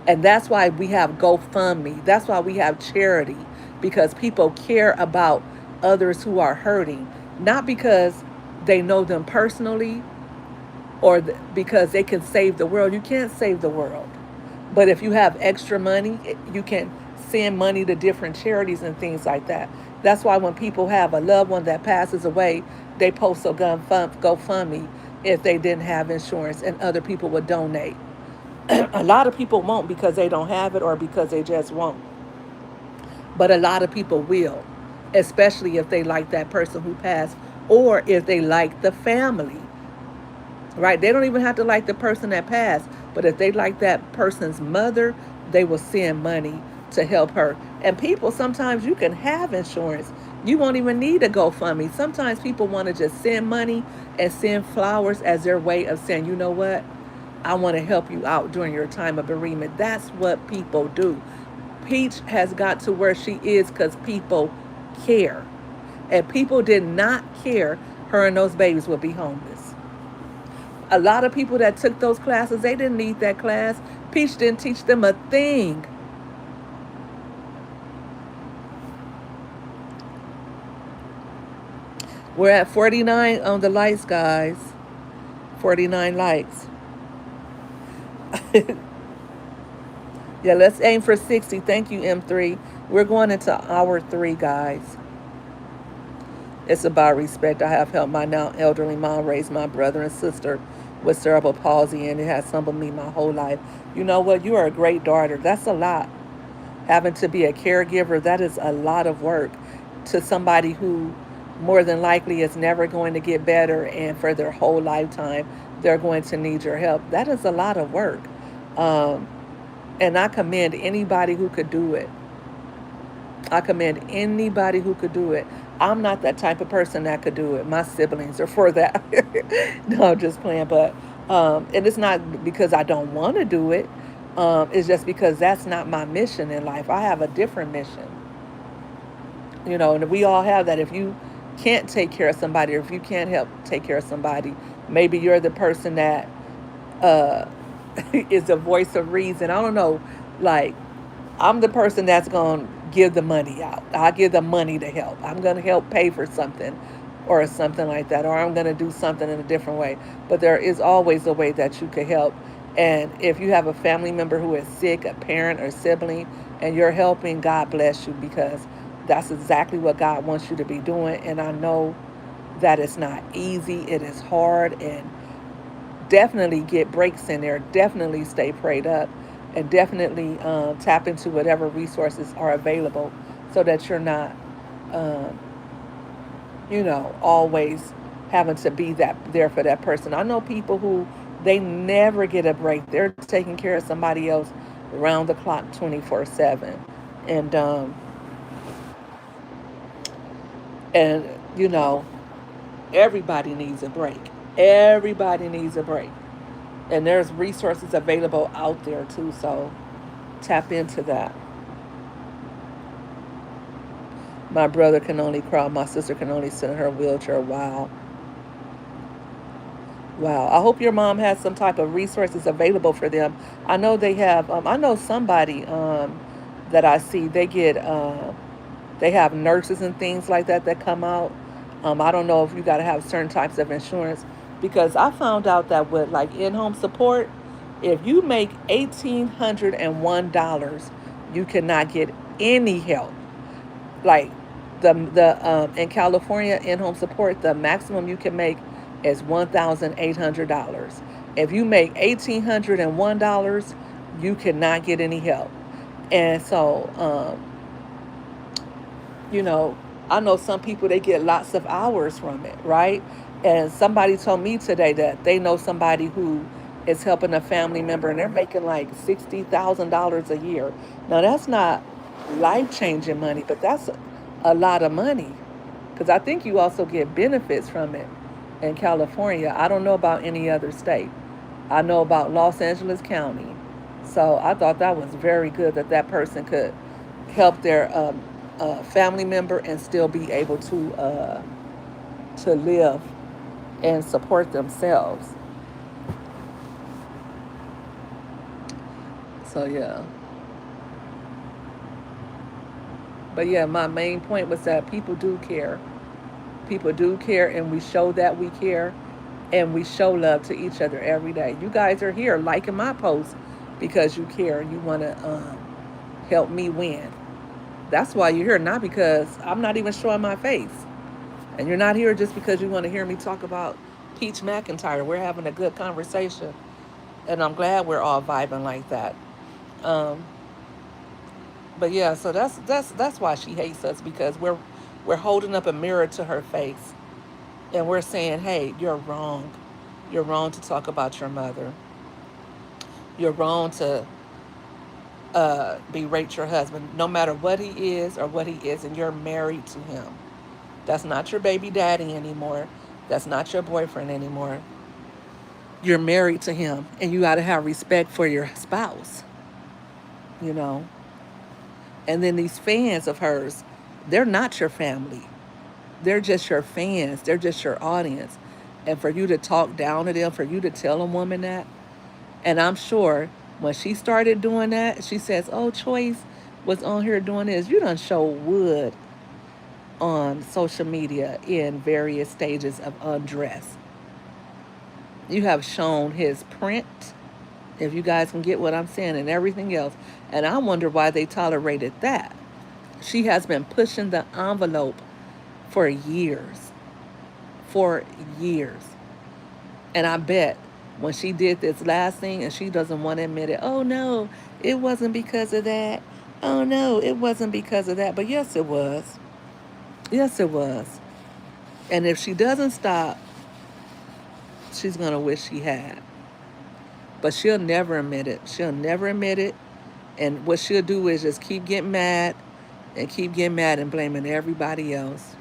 And that's why we have GoFundMe. That's why we have charity, because people care about others who are hurting, not because they know them personally, or because they can save the world. You can't save the world. But if you have extra money, you can send money to different charities and things like that. That's why when people have a loved one that passes away, they post a GoFundMe if they didn't have insurance, and other people would donate. A lot of people won't because they don't have it or because they just won't. But a lot of people will, especially if they like that person who passed, or if they like the family, right? They don't even have to like the person that passed, but if they like that person's mother, they will send money to help her. And people, sometimes you can have insurance. You won't even need a GoFundMe. Sometimes people want to just send money and send flowers as their way of saying, you know what? I want to help you out during your time of bereavement. That's what people do. Peach has got to where she is because people care. And people did not care, her and those babies would be homeless. A lot of people that took those classes, they didn't need that class. Peach didn't teach them a thing. We're at 49 on the likes, guys. 49 likes. Yeah, let's aim for 60. Thank you, M3. We're going into hour 3, guys. It's about respect. I have helped my now elderly mom raise my brother and sister with cerebral palsy, and it has humbled me my whole life. You know what? You are a great daughter. That's a lot. Having to be a caregiver, that is a lot of work to somebody who more than likely is never going to get better, and for their whole lifetime they're going to need your help. That is a lot of work. Um, and I commend anybody who could do it. I commend anybody who could do it. I'm not that type of person that could do it. My siblings are for that. No, I'm just playing. But and it's not because I don't want to do it. It's just because that's not my mission in life. I have a different mission, and we all have that. If you can't take care of somebody, or if you can't help take care of somebody, maybe you're the person that uh, is a voice of reason. I don't know, like I'm the person that's going to give the money out. I give the money to help. I'm going to help pay for something or something like that, or I'm going to do something in a different way. But there is always a way that you could help. And if you have a family member who is sick, a parent or sibling, and you're helping, God bless you, because that's exactly what God wants you to be doing. And I know that it's not easy, it is hard, and definitely get breaks in there. Definitely stay prayed up, and definitely tap into whatever resources are available, so that you're not, um, always having to be that there for that person. I know people who they never get a break. They're just taking care of somebody else around the clock, 24/7, and and you know everybody needs a break. Everybody needs a break. And there's resources available out there too, so tap into that. My brother can only crawl, my sister can only sit in her wheelchair. Wow. Wow. I hope your mom has some type of resources available for them. I know they have, I know somebody that I see, they have nurses and things like that that come out. I don't know if you got to have certain types of insurance, because I found out that with like in-home support, if you make $1,801, you cannot get any help. Like the in California, in-home support, the maximum you can make is $1,800. If you make $1,801, you cannot get any help. And so you know, I know some people, they get lots of hours from it, right? And somebody told me today that they know somebody who is helping a family member, and they're making like $60,000 a year. Now that's not life changing money, but that's a lot of money, because I think you also get benefits from it in California. I don't know about any other state. I know about Los Angeles County. So I thought that was very good that that person could help their family member and still be able to live and support themselves. So yeah, but yeah, my main point was that people do care. People do care, and we show that we care, and we show love to each other every day. You guys are here liking my posts because you care. You want to help me win. That's why you're here, not because I'm not even showing my face. And you're not here just because you want to hear me talk about Peach Mcintyre. We're having a good conversation, and I'm glad we're all vibing like that. Um, but yeah, so that's why she hates us, because we're holding up a mirror to her face, and we're saying, "Hey, you're wrong. You're wrong to talk about your mother. You're wrong to berate your husband, no matter what he is or what he isn't. You're married to him. That's not your baby daddy anymore. That's not your boyfriend anymore. You're married to him, and you got to have respect for your spouse, you know." And then these fans of hers, they're not your family. They're just your fans. They're just your audience. And for you to talk down to them, for you to tell a woman that, and I'm sure when she started doing that, she says, "Oh, Choice was on here doing this." You done show Wood on social media in various stages of undress. You have shown his print, if you guys can get what I'm saying, and everything else. And I wonder why they tolerated that. She has been pushing the envelope for years. For years. And I bet when she did this last thing, and she doesn't want to admit it, "Oh no, it wasn't because of that. Oh no, it wasn't because of that. But yes, it was. Yes, it was. And if she doesn't stop, she's going to wish she had. But she'll never admit it. She'll never admit it. And what she'll do is just keep getting mad and keep getting mad and blaming everybody else.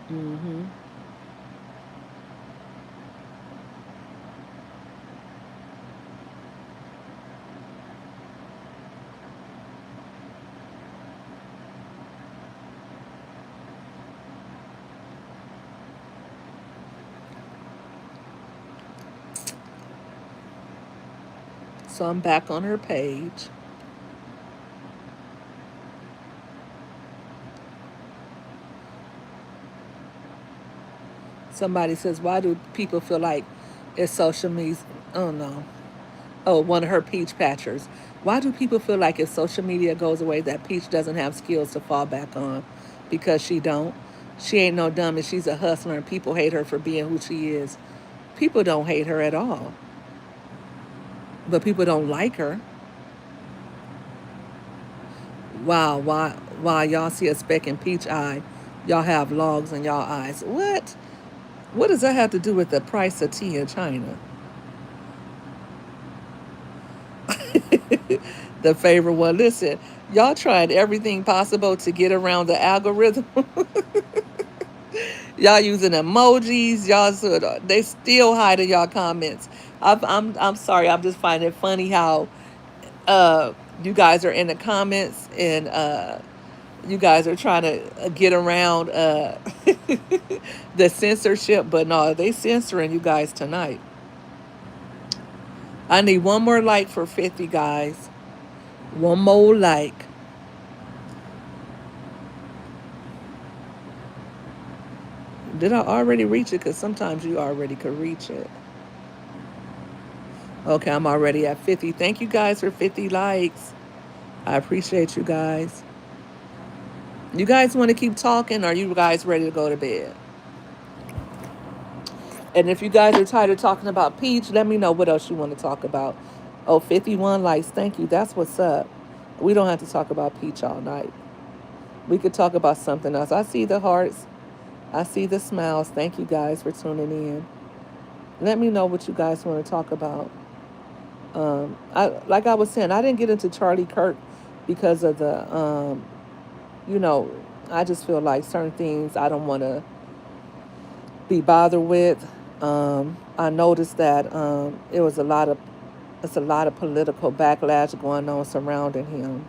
Mm-hmm. So I'm back on her page. Somebody says, why do people feel like it's social media? Oh no. Oh, one of her Peach patchers. Why do people feel like if social media goes away that Peach doesn't have skills to fall back on? Because she don't. She ain't no dummy. She's a hustler and people hate her for being who she is. People don't hate her at all. But people don't like her. Wow, why y'all see a speck in Peach eye, y'all have logs in y'all eyes. What? What does that have to do with the price of tea in China? The favorite one. Listen, y'all tried everything possible to get around the algorithm. Y'all using emojis. They still hiding y'all comments. I'm sorry. I'm just finding it funny how uh you guys are in the comments and you guys are trying to get around the censorship, but no, they censoring you guys tonight. I need one more like for 50 guys. One more like. Did I already reach it? Because sometimes you already could reach it. Okay, I'm already at 50. Thank you guys for 50 likes. I appreciate you guys. You guys want to keep talking? Or are you guys ready to go to bed? And if you guys are tired of talking about Peach, let me know what else you want to talk about. Oh, 51 likes. Thank you. That's what's up. We don't have to talk about Peach all night. We could talk about something else. I see the hearts. I see the smiles. Thank you guys for tuning in. Let me know what you guys want to talk about. Like I was saying, I didn't get into Charlie Kirk because of you know, I just feel like certain things I don't want to be bothered with. I noticed that it's a lot of political backlash going on surrounding him.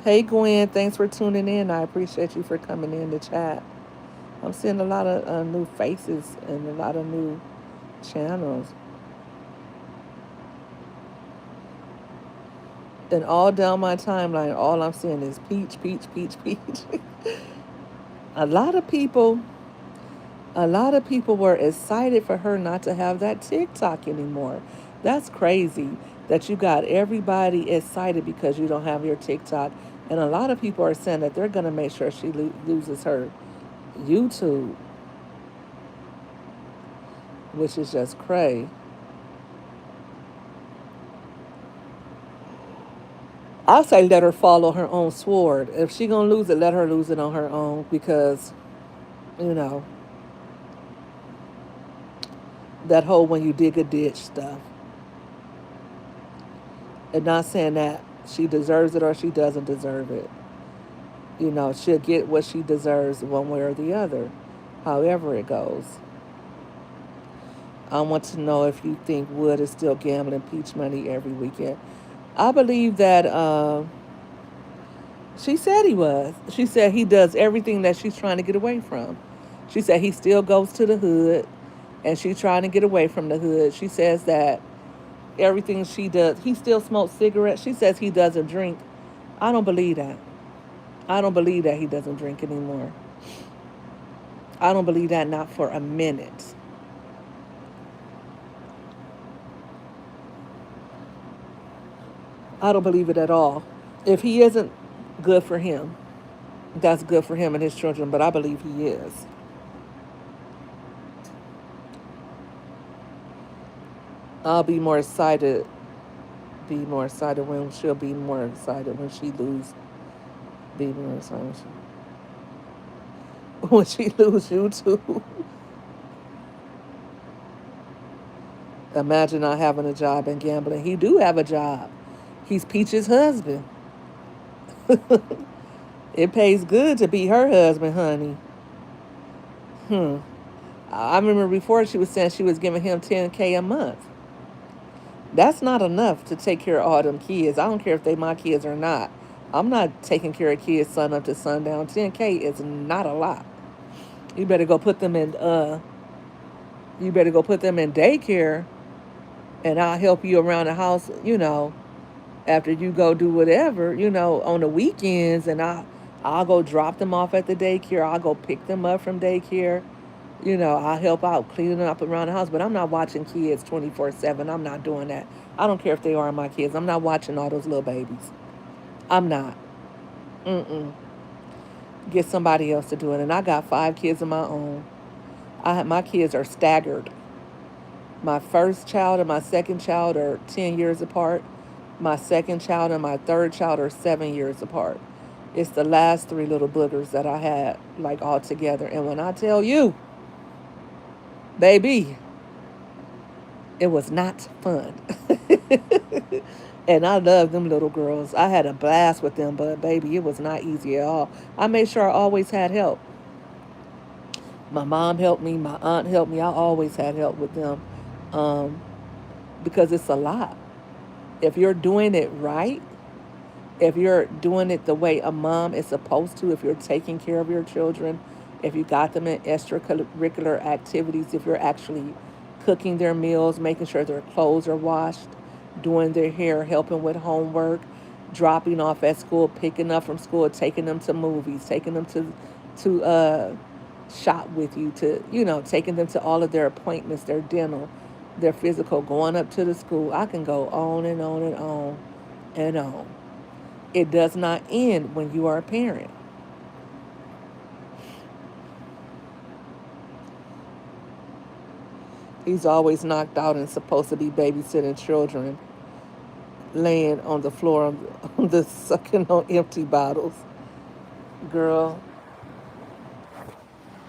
Hey Gwen, thanks for tuning in. I appreciate you for coming in to chat. I'm seeing a lot of new faces and a lot of new channels. And all down my timeline, all I'm seeing is peach, peach, peach, peach. a lot of people, a lot of people were excited for her not to have that TikTok anymore. That's crazy that you got everybody excited because you don't have your TikTok. And a lot of people are saying that they're going to make sure she loses her YouTube, which is just crazy. I say let her follow her own sword. If she gonna lose it, let her lose it on her own because, you know, that whole when you dig a ditch stuff. And not saying that she deserves it or she doesn't deserve it. You know, she'll get what she deserves one way or the other, however it goes. I want to know if you think Wood is still gambling peach money every weekend. I believe that she said he was. She said he does everything that she's trying to get away from. She said he still goes to the hood and she's trying to get away from the hood. She says that everything she does, he still smokes cigarettes. She says he doesn't drink. I don't believe that. I don't believe that he doesn't drink anymore. I don't believe that not for a minute. I don't believe it at all. If he isn't, good for him. That's good for him and his children, but I believe he is. I'll be more excited when she'll be more excited when she lose, be more excited when she lose you too. Imagine not having a job and gambling. He do have a job. He's Peach's husband. It pays good to be her husband, honey. Hmm. I remember before she was saying she was giving him 10K a month. That's not enough to take care of all them kids. I don't care if they my kids or not. I'm not taking care of kids sun up to sundown. 10K is not a lot. You better go put them in you better go put them in daycare, and I'll help you around the house, after you go do whatever, on the weekends, and I'll go drop them off at the daycare. I'll go pick them up from daycare. I'll help out cleaning up around the house, but I'm not watching kids 24/7. I'm not doing that. I don't care if they are my kids. I'm not watching all those little babies. I'm not. Mm-mm. Get somebody else to do it. And I got 5 kids of my own. My kids are staggered. My first child and my second child are 10 years apart. My second child and my third child are 7 years apart. It's the last three little boogers that I had, like, all together. And when I tell you, baby, it was not fun. And I love them little girls. I had a blast with them, but baby, it was not easy at all. I made sure I always had help. My mom helped me, my aunt helped me. I always had help with them, um, because it's a lot. If you're doing it right, if you're doing it the way a mom is supposed to, if you're taking care of your children, if you got them in extracurricular activities, if you're actually cooking their meals, making sure their clothes are washed, doing their hair, helping with homework, dropping off at school, picking up from school, taking them to movies, taking them to shop with you, to taking them to all of their appointments, their dental, their physical, going up to the school. I can go on and on and on and on. It does not end when you are a parent. He's always knocked out and supposed to be babysitting children, laying on the floor on the sucking on empty bottles. Girl,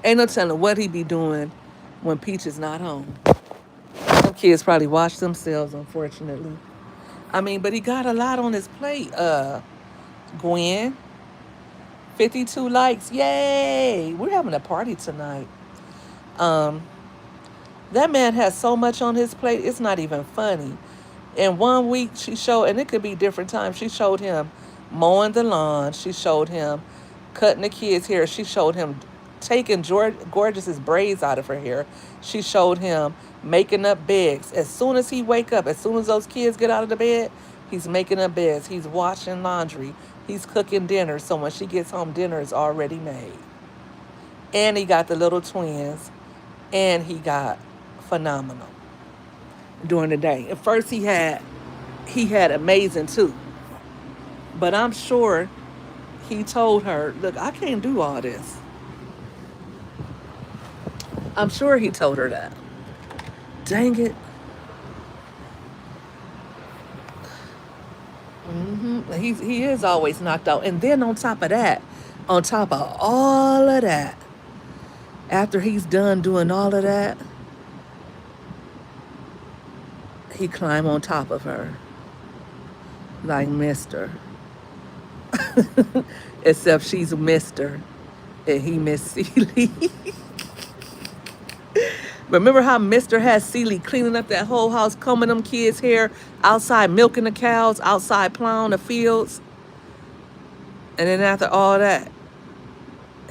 ain't no telling what he be doing when Peach is not home. Some kids probably watch themselves, unfortunately. I mean, but he got a lot on his plate. Gwen, 52 likes. Yay! We're having a party tonight. Um, that man has so much on his plate, it's not even funny. In one week, she showed, and it could be different times, she showed him mowing the lawn. She showed him cutting the kids' hair. She showed him taking Gorgeous's braids out of her hair. She showed him making up beds. As soon as he wake up, as soon as those kids get out of the bed, he's making up beds. He's washing laundry. He's cooking dinner. So when she gets home, dinner is already made. And he got the little twins. And he got phenomenal during the day. At first he had amazing too. But I'm sure he told her, look, I can't do all this. I'm sure he told her that. Dang it. He is always knocked out. And then on top of that, on top of all of that, after he's done doing all of that, he climb on top of her like Mister. Except she's Mister and he Miss Seeley. Remember how Mister had Seeley cleaning up that whole house, combing them kids' hair, outside milking the cows, outside plowing the fields? And then after all that,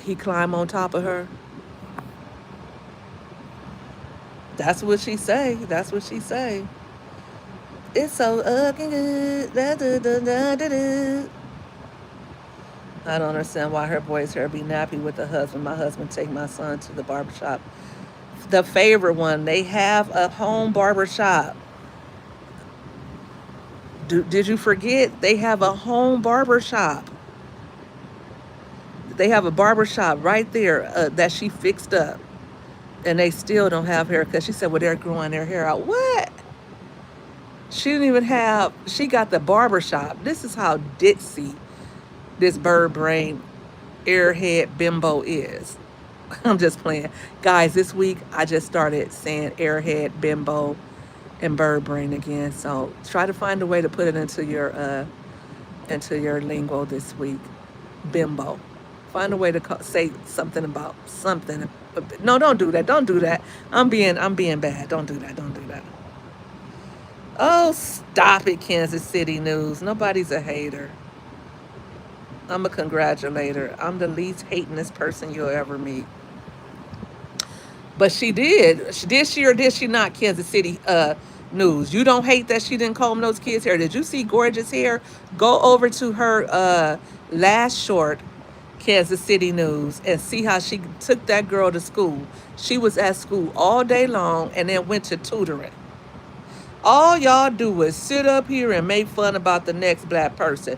he climb on top of her. That's what she say. That's what she say. It's so ugly good. Da, da, da, da, da, da. I don't understand why her boys hair be nappy with the husband. My husband take my son to the barbershop. The favorite one, they have a home barbershop. Did you forget? They have a home barbershop. They have a barbershop right there that she fixed up. And they still don't have hair because she said, well, they're growing their hair out. What? She didn't even have, she got the barbershop. This is how ditzy this bird brain airhead bimbo is. I'm just playing. Guys, this week I just started saying airhead bimbo and bird brain again. So try to find a way to put it into your lingo this week. Bimbo. Find a way to say something about something. No, don't do that. Don't do that. I'm being bad. Don't do that. Don't do that. Oh, stop it, Kansas City News. Nobody's a hater. I'm a congratulator. I'm the least hatingest person you'll ever meet. But she did. Did she or did she not, Kansas City News? You don't hate that she didn't comb those kids' hair. Did you see gorgeous hair? Go over to her last short, Kansas City News, and see how she took that girl to school. She was at school all day long and then went to tutoring. All y'all do is sit up here and make fun about the next black person.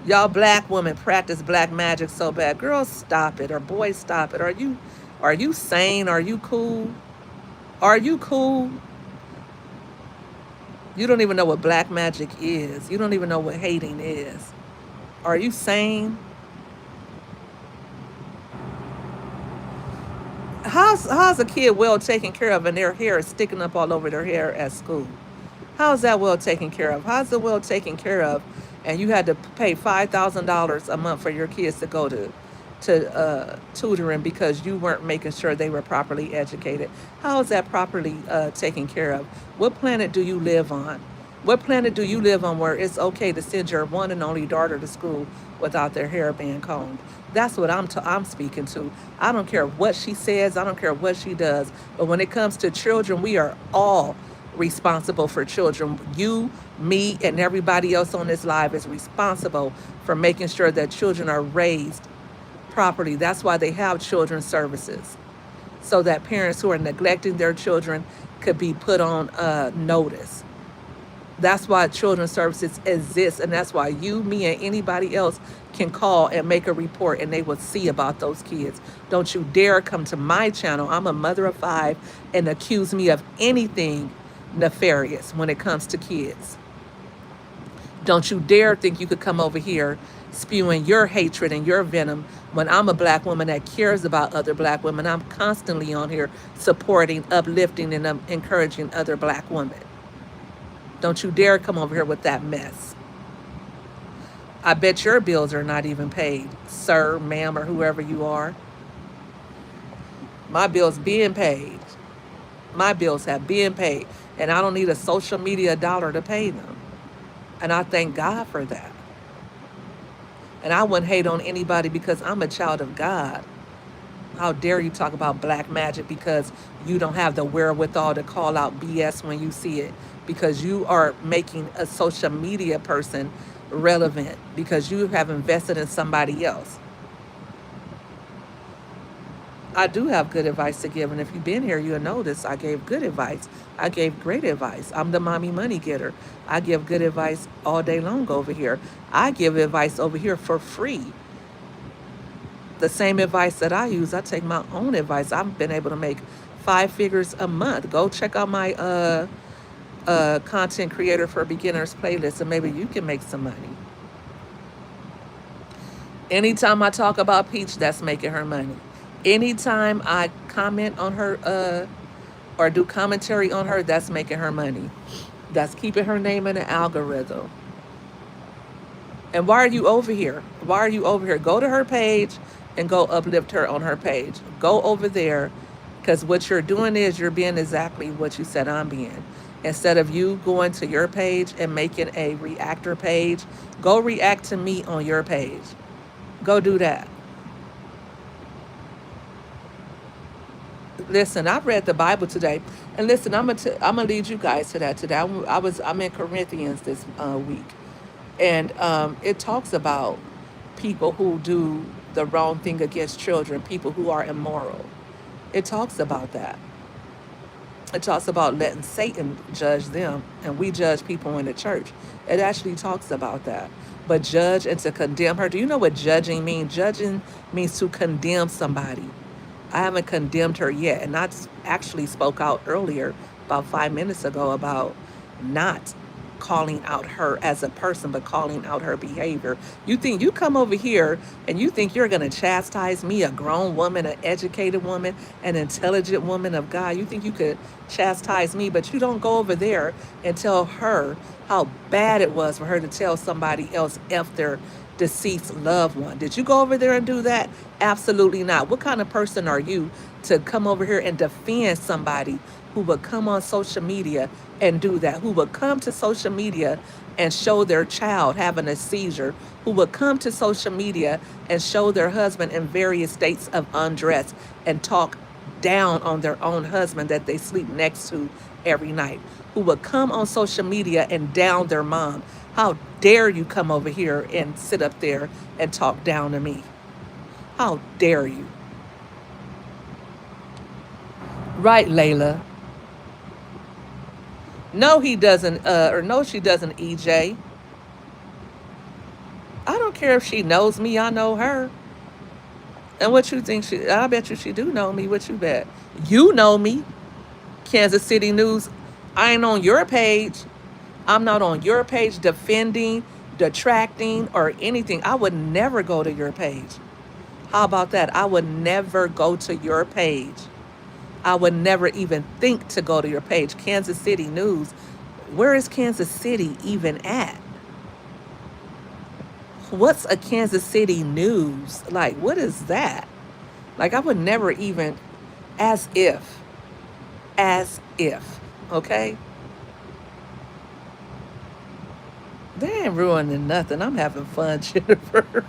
Y'all black women practice black magic so bad. Girls, stop it. Or boys, stop it. Are you sane? Are you cool? Are you cool? You don't even know what black magic is. You don't even know what hating is. Are you sane? How's a kid well taken care of and their hair is sticking up all over their hair at school? How's that well taken care of? How's it well taken care of? And you had to pay $5,000 a month for your kids to go to tutoring because you weren't making sure they were properly educated. How is that properly taken care of? What planet do you live on? What planet do you live on where it's okay to send your one and only daughter to school without their hair being combed? That's what I'm speaking to. I don't care what she says. I don't care what she does. But when it comes to children, we are all responsible for children. You, me, and everybody else on this live is responsible for making sure that children are raised properly. That's why they have children's services, so that parents who are neglecting their children could be put on notice. That's why children's services exist, and that's why you, me, and anybody else can call and make a report, and they will see about those kids. Don't you dare come to my channel. I'm a mother of five, and accuse me of anything nefarious when it comes to kids. Don't you dare think you could come over here spewing your hatred and your venom when I'm a black woman that cares about other black women. I'm constantly on here supporting, uplifting, and encouraging other black women. Don't you dare come over here with that mess. I bet your bills are not even paid, sir, ma'am, or whoever you are. My bills being paid. My bills have been paid. And I don't need a social media dollar to pay them. And I thank God for that. And I wouldn't hate on anybody because I'm a child of God. How dare you talk about black magic because you don't have the wherewithal to call out BS when you see it, because you are making a social media person relevant because you have invested in somebody else. I do have good advice to give, and if you've been here, you'll know this. I gave good advice. I gave great advice. I'm the mommy money getter. I give good advice all day long over here. I give advice over here for free. The same advice that I use, I take my own advice. I've been able to make 5 figures a month. Go check out my content creator for beginners playlist, and maybe you can make some money. Anytime I talk about Peach, that's making her money. Anytime I comment on her or do commentary on her, that's making her money. That's keeping her name in the algorithm. And why are you over here? Why are you over here? Go to her page and go uplift her on her page. Go over there, because what you're doing is you're being exactly what you said I'm being. Instead of you going to your page and making a reactor page, go react to me on your page. Go do that. Listen, I've read the Bible today, and listen, I'm gonna lead you guys to that today. I'm in Corinthians this week, and it talks about people who do the wrong thing against children, people who are immoral. It talks about that. It talks about letting Satan judge them, and we judge people in the church. It actually talks about that. But judge and to condemn her. Do you know what judging means? Judging means to condemn somebody. I haven't condemned her yet. And I actually spoke out earlier, about 5 minutes ago, about not calling out her as a person, but calling out her behavior. You think you come over here and you think you're going to chastise me, a grown woman, an educated woman, an intelligent woman of God. You think you could chastise me, but you don't go over there and tell her how bad it was for her to tell somebody else F their deceased loved one. Did you go over there and do that? Absolutely not. What kind of person are you to come over here and defend somebody who would come on social media and do that, who would come to social media and show their child having a seizure, who would come to social media and show their husband in various states of undress and talk down on their own husband that they sleep next to every night, who would come on social media and down their mom? How dare you come over here and sit up there and talk down to me? How dare you? Right, Layla. No, he doesn't, or no, she doesn't, EJ. I don't care if she knows me, I know her. And what you think I bet you she do know me. What you bet? You know me. Kansas City News. I ain't on your page. I'm not on your page defending, detracting, or anything. I would never go to your page. How about that? I would never go to your page. I would never even think to go to your page. Kansas City News. Where is Kansas City even at? What's a Kansas City News? Like, what is that? Like, I would never even, as if, okay? They ain't ruining nothing. I'm having fun, Jennifer.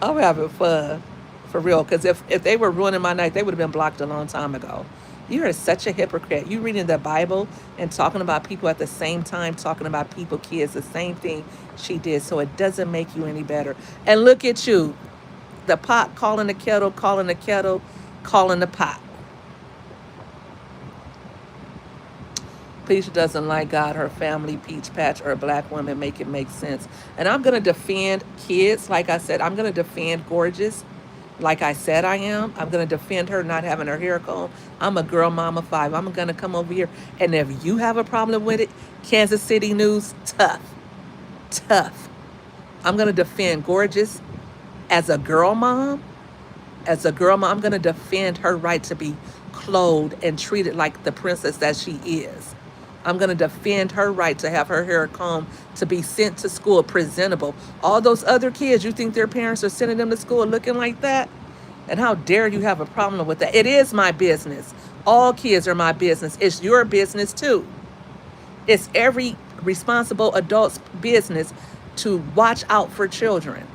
I'm having fun. For real. Because if they were ruining my night, they would have been blocked a long time ago. You are such a hypocrite. You reading the Bible and talking about people at the same time, talking about people, kids, the same thing she did. So it doesn't make you any better. And look at you. The pot calling the kettle, calling the kettle, calling the pot. Peach doesn't like God, her family, Peach Patch, or a black woman. Make it make sense. And I'm going to defend kids. Like I said, I'm going to defend Gorgeous. Like I said I am. I'm going to defend her not having her hair combed. I'm a girl mama 5. I'm going to come over here. And if you have a problem with it, Kansas City News, tough. Tough. I'm going to defend Gorgeous as a girl mom. As a girl mom, I'm going to defend her right to be clothed and treated like the princess that she is. I'm going to defend her right to have her hair combed, to be sent to school presentable. All those other kids, you think their parents are sending them to school looking like that? And how dare you have a problem with that? It is my business. All kids are my business. It's your business too. It's every responsible adult's business to watch out for children.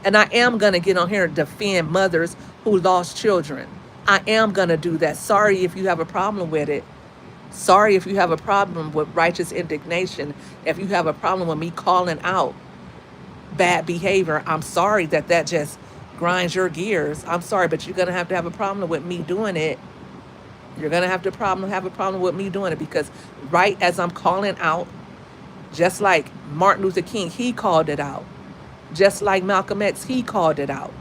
And I am going to get on here and defend mothers who lost children. I am going to do that. Sorry if you have a problem with it. Sorry if you have a problem with righteous indignation. If you have a problem with me calling out bad behavior, I'm sorry that just grinds your gears. I'm sorry, but you're going to have a problem with me doing it. You're going to have a problem with me doing it, because right as I'm calling out, just like Martin Luther King, he called it out. Just like Malcolm X, he called it out.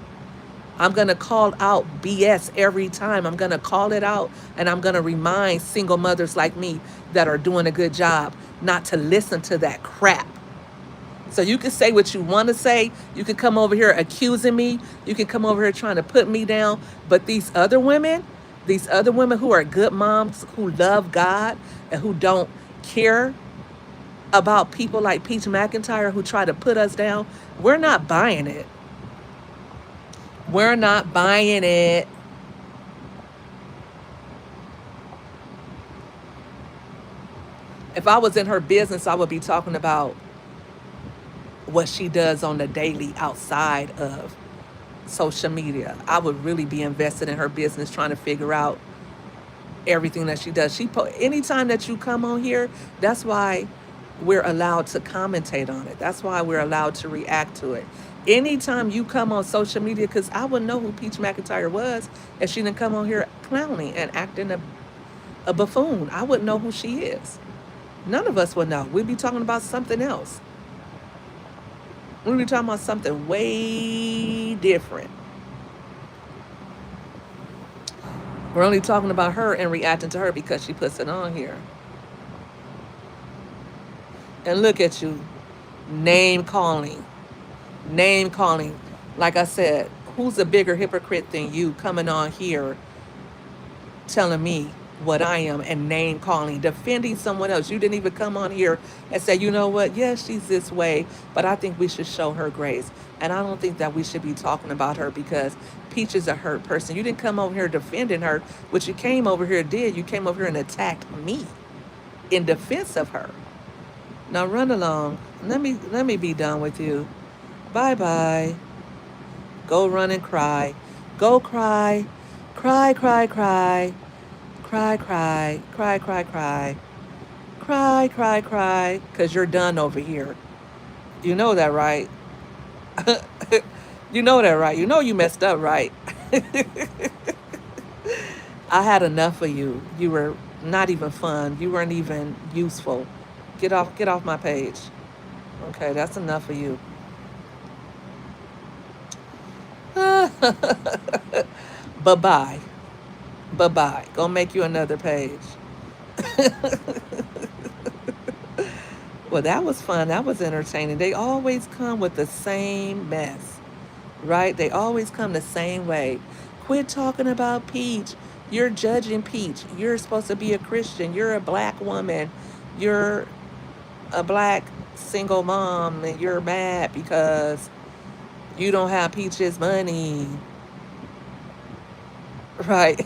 I'm going to call out BS every time. I'm going to call it out, and I'm going to remind single mothers like me that are doing a good job not to listen to that crap. So you can say what you want to say. You can come over here accusing me. You can come over here trying to put me down. But these other women who are good moms, who love God and who don't care about people like Peach McIntyre who try to put us down, we're not buying it. We're not buying it. If I was in her business, I would be talking about what she does on the daily outside of social media. I would really be invested in her business, trying to figure out everything that she does. Anytime that you come on here, that's why we're allowed to commentate on it. That's why we're allowed to react to it. Anytime you come on social media, because I wouldn't know who Peach McIntyre was if she didn't come on here clowning and acting a buffoon. I wouldn't know who she is. None of us would know. We'd be talking about something else. We'd be talking about something way different. We're only talking about her and reacting to her because she puts it on here. And look at you, name calling, name calling. Like I said, who's a bigger hypocrite than you coming on here telling me what I am and name calling, defending someone else? You didn't even come on here and say, you know what, yes, she's this way, but I think we should show her grace. And I don't think that we should be talking about her because Peach is a hurt person. You didn't come over here defending her. What you came over here did, you came over here and attacked me in defense of her. Now run along. Let me be done with you. Bye bye. Go run and cry. Go cry. Cry, cry, cry. Cry, cry. Cry, cry, cry. Cry, cry, cry. Because you're done over here. You know that, right? You know that, right? You know you messed up, right? I had enough of you. You were not even fun. You weren't even useful. Get off my page. Okay, that's enough of you. Bye bye. Bye bye. Go make you another page. Well, that was fun. That was entertaining. They always come with the same mess, right? They always come the same way. Quit talking about Peach. You're judging Peach. You're supposed to be a Christian. You're a black woman. You're a black single mom and you're mad because you don't have Peach's money. Right.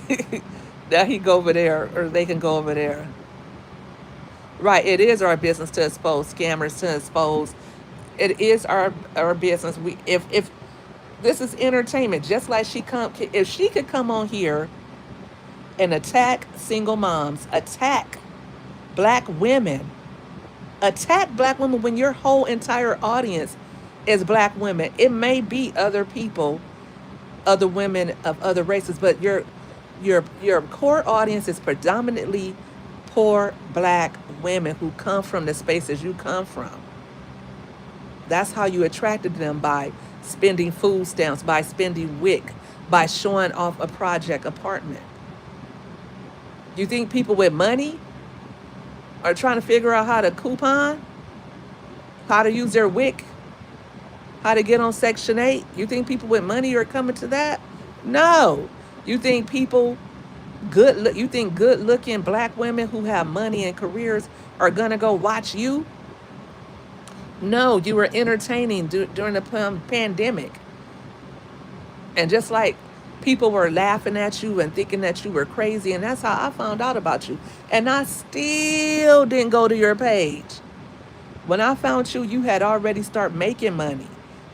Now he go over there or they can go over there. Right. It is our business to expose scammers, to expose. It is our business. We if this is entertainment, just like if she could come on here and attack single moms, black women, attack black women when your whole entire audience is black women. It may be other people, other women of other races, but your core audience is predominantly poor black women who come from the spaces you come from. That's how you attracted them, by spending food stamps, by spending WIC, by showing off a project apartment. You think people with money are trying to figure out how to coupon, how to use their WIC, how to get on Section 8? You think people with money are coming to that? No. You think you think good looking black women who have money and careers are going to go watch you? No, you were entertaining during the pandemic. And just like people were laughing at you and thinking that you were crazy, and that's how I found out about you. And I still didn't go to your page. When I found you, you had already started making money.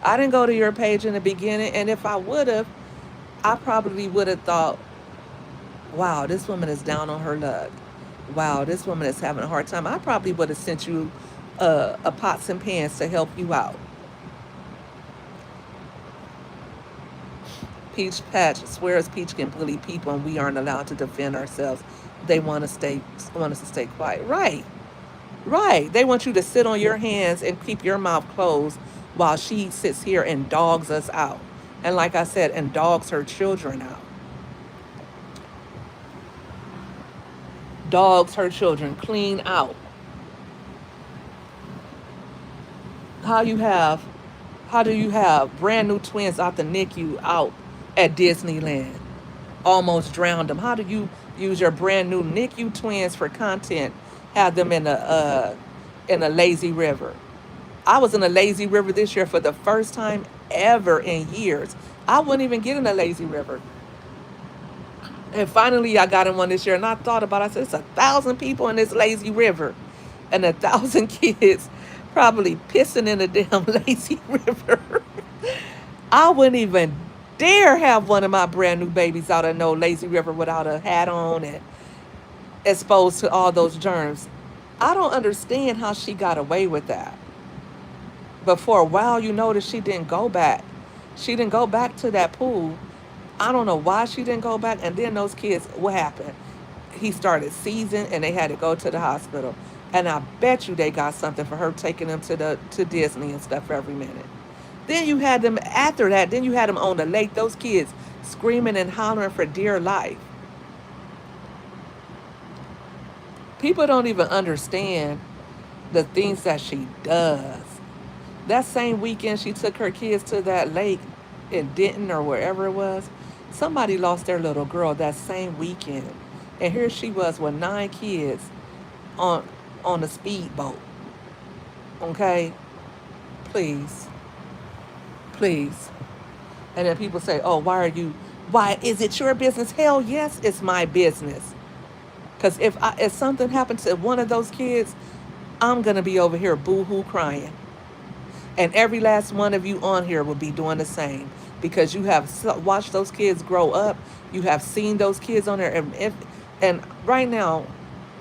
I didn't go to your page in the beginning, and if I would have, I probably would have thought, wow, this woman is down on her luck. Wow, this woman is having a hard time. I probably would have sent you a pots and pans to help you out. Peach Patch swears Peach can bully people and we aren't allowed to defend ourselves. They want us to stay quiet. Right. Right. They want you to sit on your hands and keep your mouth closed while she sits here and dogs us out. And like I said, and dogs her children out. Dogs her children clean out. How you have how do you have brand new twins out the NICU out at Disneyland? Almost drowned them. How do you use your brand new NICU twins for content? Have them in a lazy river. I was in a lazy river this year for the first time ever in years. I wouldn't even get in a lazy river. And finally I got in one this year and I thought about it. I said, it's 1,000 people in this lazy river and 1,000 kids probably pissing in a damn lazy river. I wouldn't even dare have one of my brand new babies out of no lazy river without a hat on and exposed to all those germs. I don't understand how she got away with that. But for a while, you notice she didn't go back. She didn't go back to that pool. I don't know why she didn't go back. And then those kids, what happened? He started seizing and they had to go to the hospital. And I bet you they got something for her taking them to Disney and stuff every minute. Then you had them after that. Then you had them on the lake. Those kids screaming and hollering for dear life. People don't even understand the things that she does. That same weekend she took her kids to that lake in Denton or wherever it was, somebody lost their little girl that same weekend. And here she was with 9 kids on on a speedboat. Okay? Please. Please. And then people say, "Oh, why is it your business?" Hell yes, it's my business. Cuz if something happened to one of those kids, I'm going to be over here boo-hoo crying. And every last one of you on here will be doing the same because you have watched those kids grow up. You have seen those kids on there. And right now,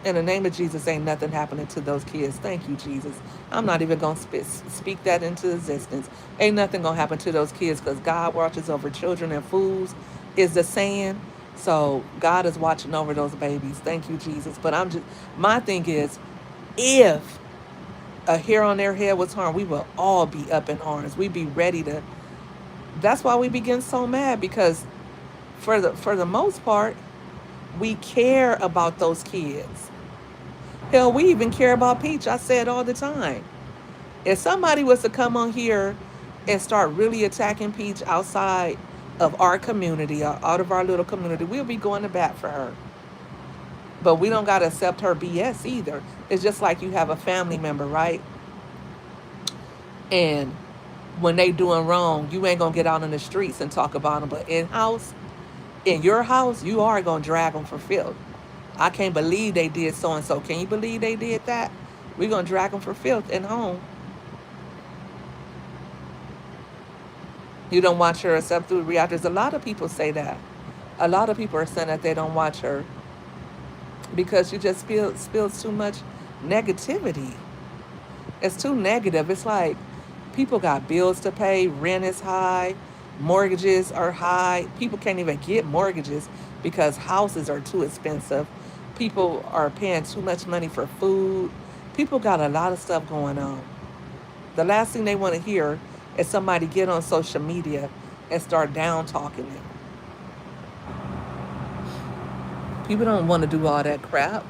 in the name of Jesus, ain't nothing happening to those kids. Thank you, Jesus. I'm not even going to speak that into existence. Ain't nothing going to happen to those kids because God watches over children and fools, is the saying. So God is watching over those babies. Thank you, Jesus. But my thing is, if a hair on their head was harmed, we will all be up in arms. We'd be ready to. That's why we begin so mad because, for the most part, we care about those kids. Hell, we even care about Peach. I say it all the time. If somebody was to come on here and start really attacking Peach outside of our community, or out of our little community, we'll be going to bat for her. But we don't gotta accept her BS either. It's just like you have a family member, right? And when they doing wrong, you ain't gonna get out in the streets and talk about them. But in your house, you are gonna drag them for filth. I can't believe they did so and so. Can you believe they did that? We're gonna drag them for filth in home. You don't watch her except through reactors. A lot of people say that. A lot of people are saying that they don't watch her because you just spills too much negativity. It's too negative. It's like people got bills to pay, rent is high, mortgages are high. People can't even get mortgages because houses are too expensive. People are paying too much money for food. People got a lot of stuff going on. The last thing they want to hear is somebody get on social media and start down talking them. People don't want to do all that crap.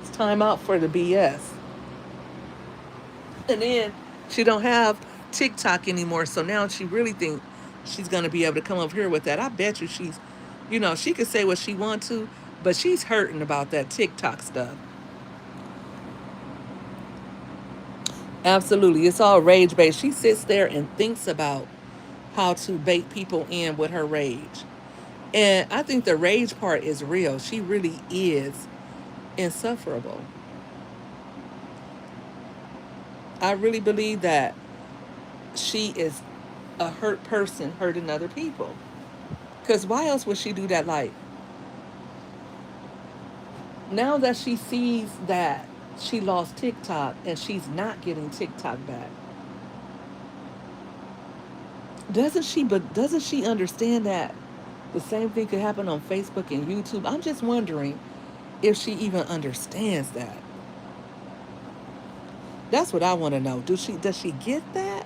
It's time out for the BS. And then she don't have TikTok anymore, so now she really think she's gonna be able to come over here with that. I bet you she could say what she want to, but she's hurting about that TikTok stuff. Absolutely, it's all rage based. She sits there and thinks about how to bait people in with her rage, and I think the rage part is real. She really is insufferable. I really believe that she is a hurt person hurting other people. Because why else would she do that? Like, now that she sees that she lost TikTok and she's not getting TikTok back, doesn't she understand that the same thing could happen on Facebook and YouTube? I'm just wondering if she even understands that. That's what I want to know. Does she get that?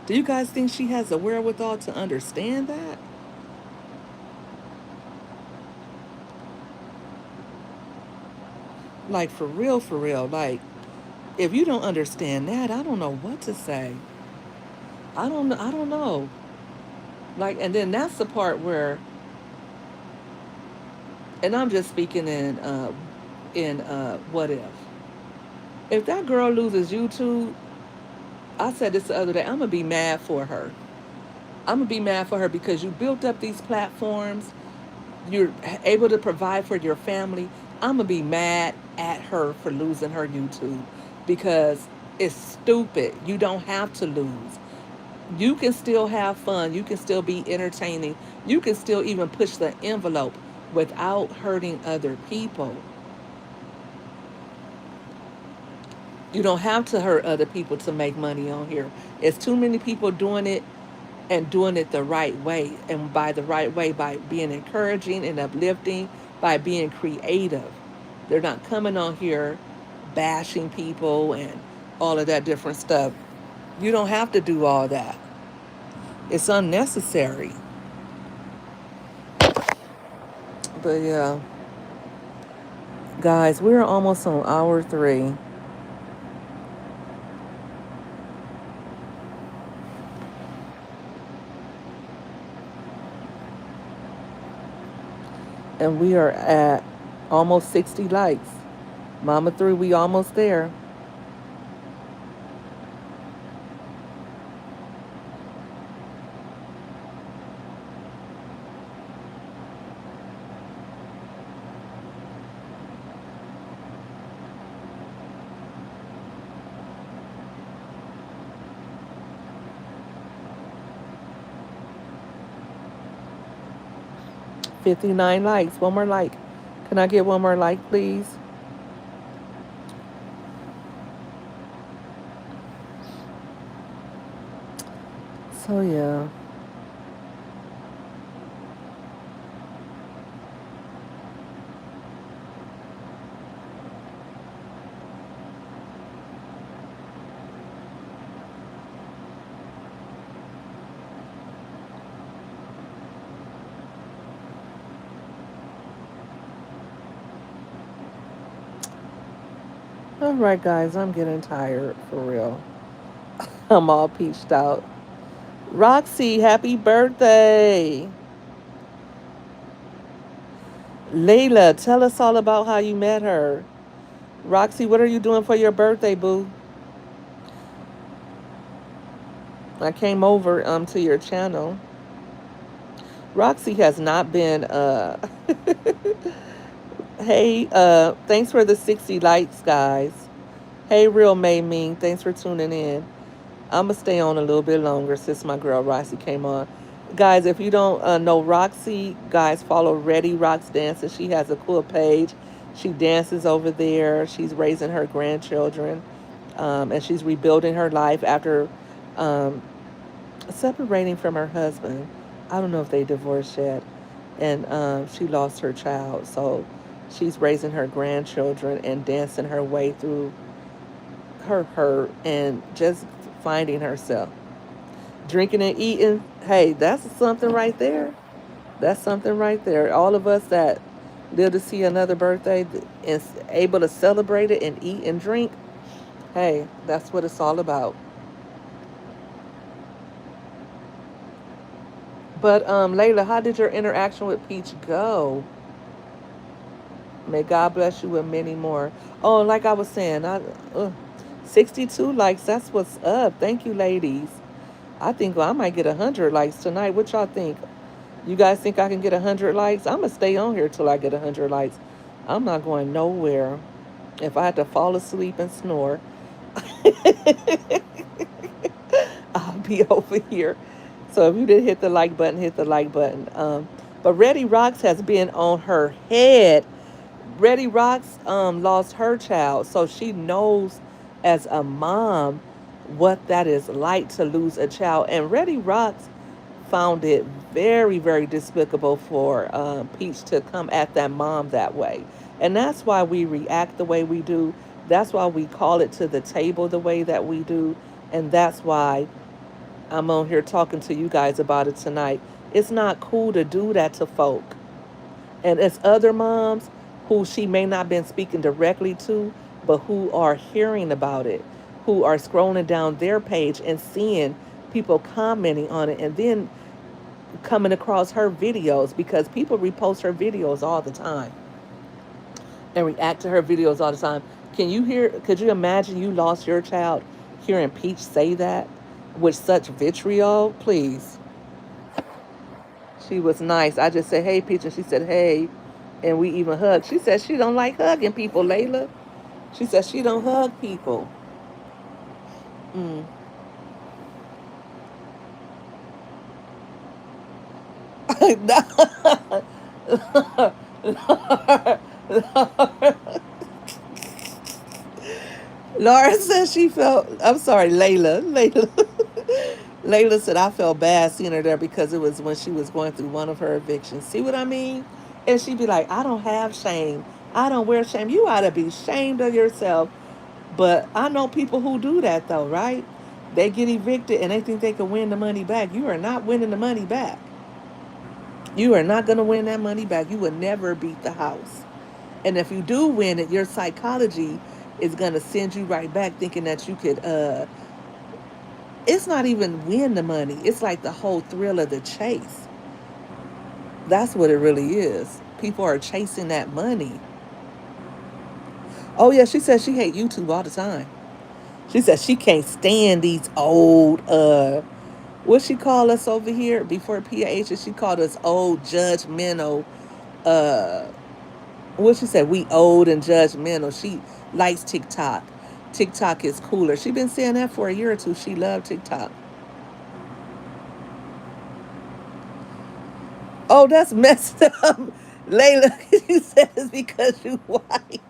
Do you guys think she has the wherewithal to understand that? Like, for real. Like, if you don't understand that, I don't know what to say. I don't know. Like, and then that's the part where, and I'm just speaking in what if that girl loses YouTube. I said this the other day, I'm gonna be mad for her. I'm gonna be mad for her because you built up these platforms, you're able to provide for your family. I'm gonna be mad at her for losing her YouTube because it's stupid. You don't have to lose. You can still have fun. You can still be entertaining. You can still even push the envelope without hurting other people. You don't have to hurt other people to make money on here. It's too many people doing it and doing it the right way. And by the right way, by being encouraging and uplifting, by being creative. They're not coming on here bashing people and all of that different stuff. You don't have to do all that. It's unnecessary. But yeah, guys, we're almost on hour three, and we are at almost 60 likes. Mama 3, we almost there. 59 likes. One more like. Can I get one more like, please? So, yeah. All right, guys, I'm getting tired for real. I'm all peached out. Roxy, happy birthday. Layla, tell us all about how you met her. Roxy, what are you doing for your birthday, boo? I came over to your channel. Roxy has not been hey, thanks for the 60 likes, guys. Hey, Real May Ming, thanks for tuning in. I'm gonna stay on a little bit longer since my girl Roxy came on. Guys, if you don't know Roxy, guys, follow Ready Rocks Dances. She has a cool page. She dances over there. She's raising her grandchildren, and she's rebuilding her life after um, separating from her husband. I don't know if they divorced yet, and she lost her child. So she's raising her grandchildren and dancing her way through her hurt and just finding herself. Drinking and eating, hey, that's something right there. That's something right there. All of us that live to see another birthday and able to celebrate it and eat and drink, hey, that's what it's all about. But Layla, how did your interaction with Peach go? May God bless you with many more. Oh, like I was saying, 62 likes. That's what's up. Thank you, ladies. I think I might get 100 likes tonight. What y'all think? You guys think I can get 100 likes? I'm gonna stay on here till I get 100 likes. I'm not going nowhere. If I had to fall asleep and snore, I'll be over here. So if you didn't hit the like button, hit the like button. But Ready Rocks has been on her head. Ready Rocks lost her child, so she knows as a mom what that is like to lose a child. And Ready Rocks found it very, very despicable for Peach to come at that mom that way. And that's why we react the way we do. That's why we call it to the table the way that we do. And that's why I'm on here talking to you guys about it tonight. It's not cool to do that to folk. And it's other moms who she may not been speaking directly to, but who are hearing about it, who are scrolling down their page and seeing people commenting on it, and then coming across her videos because people repost her videos all the time and react to her videos all the time. Could you imagine you lost your child hearing Peach say that with such vitriol? Please. She was nice. I just said, hey, Peach, and she said, hey. And we even hugged. She said she don't like hugging people, Layla. She said she don't hug people. Mm. Laura said she felt. I'm sorry, Layla. Layla. Layla said I felt bad seeing her there because it was when she was going through one of her evictions. See what I mean? And she'd be like, I don't have shame. I don't wear shame. You ought to be ashamed of yourself. But I know people who do that though, right? They get evicted and they think they can win the money back. You are not winning the money back. You are not going to win that money back. You will never beat the house. And if you do win it, your psychology is going to send you right back thinking that you could it's not even win the money. It's like the whole thrill of the chase. That's what it really is. People are chasing that money. Oh yeah, she says she hate YouTube all the time. She says she can't stand these old what she call us over here before PAH, she called us old judgmental uh what she said, we old and judgmental. She likes TikTok. TikTok is cooler. She been saying that for a year or two. She loved TikTok. Oh, that's messed up. Layla, she said it's because you white.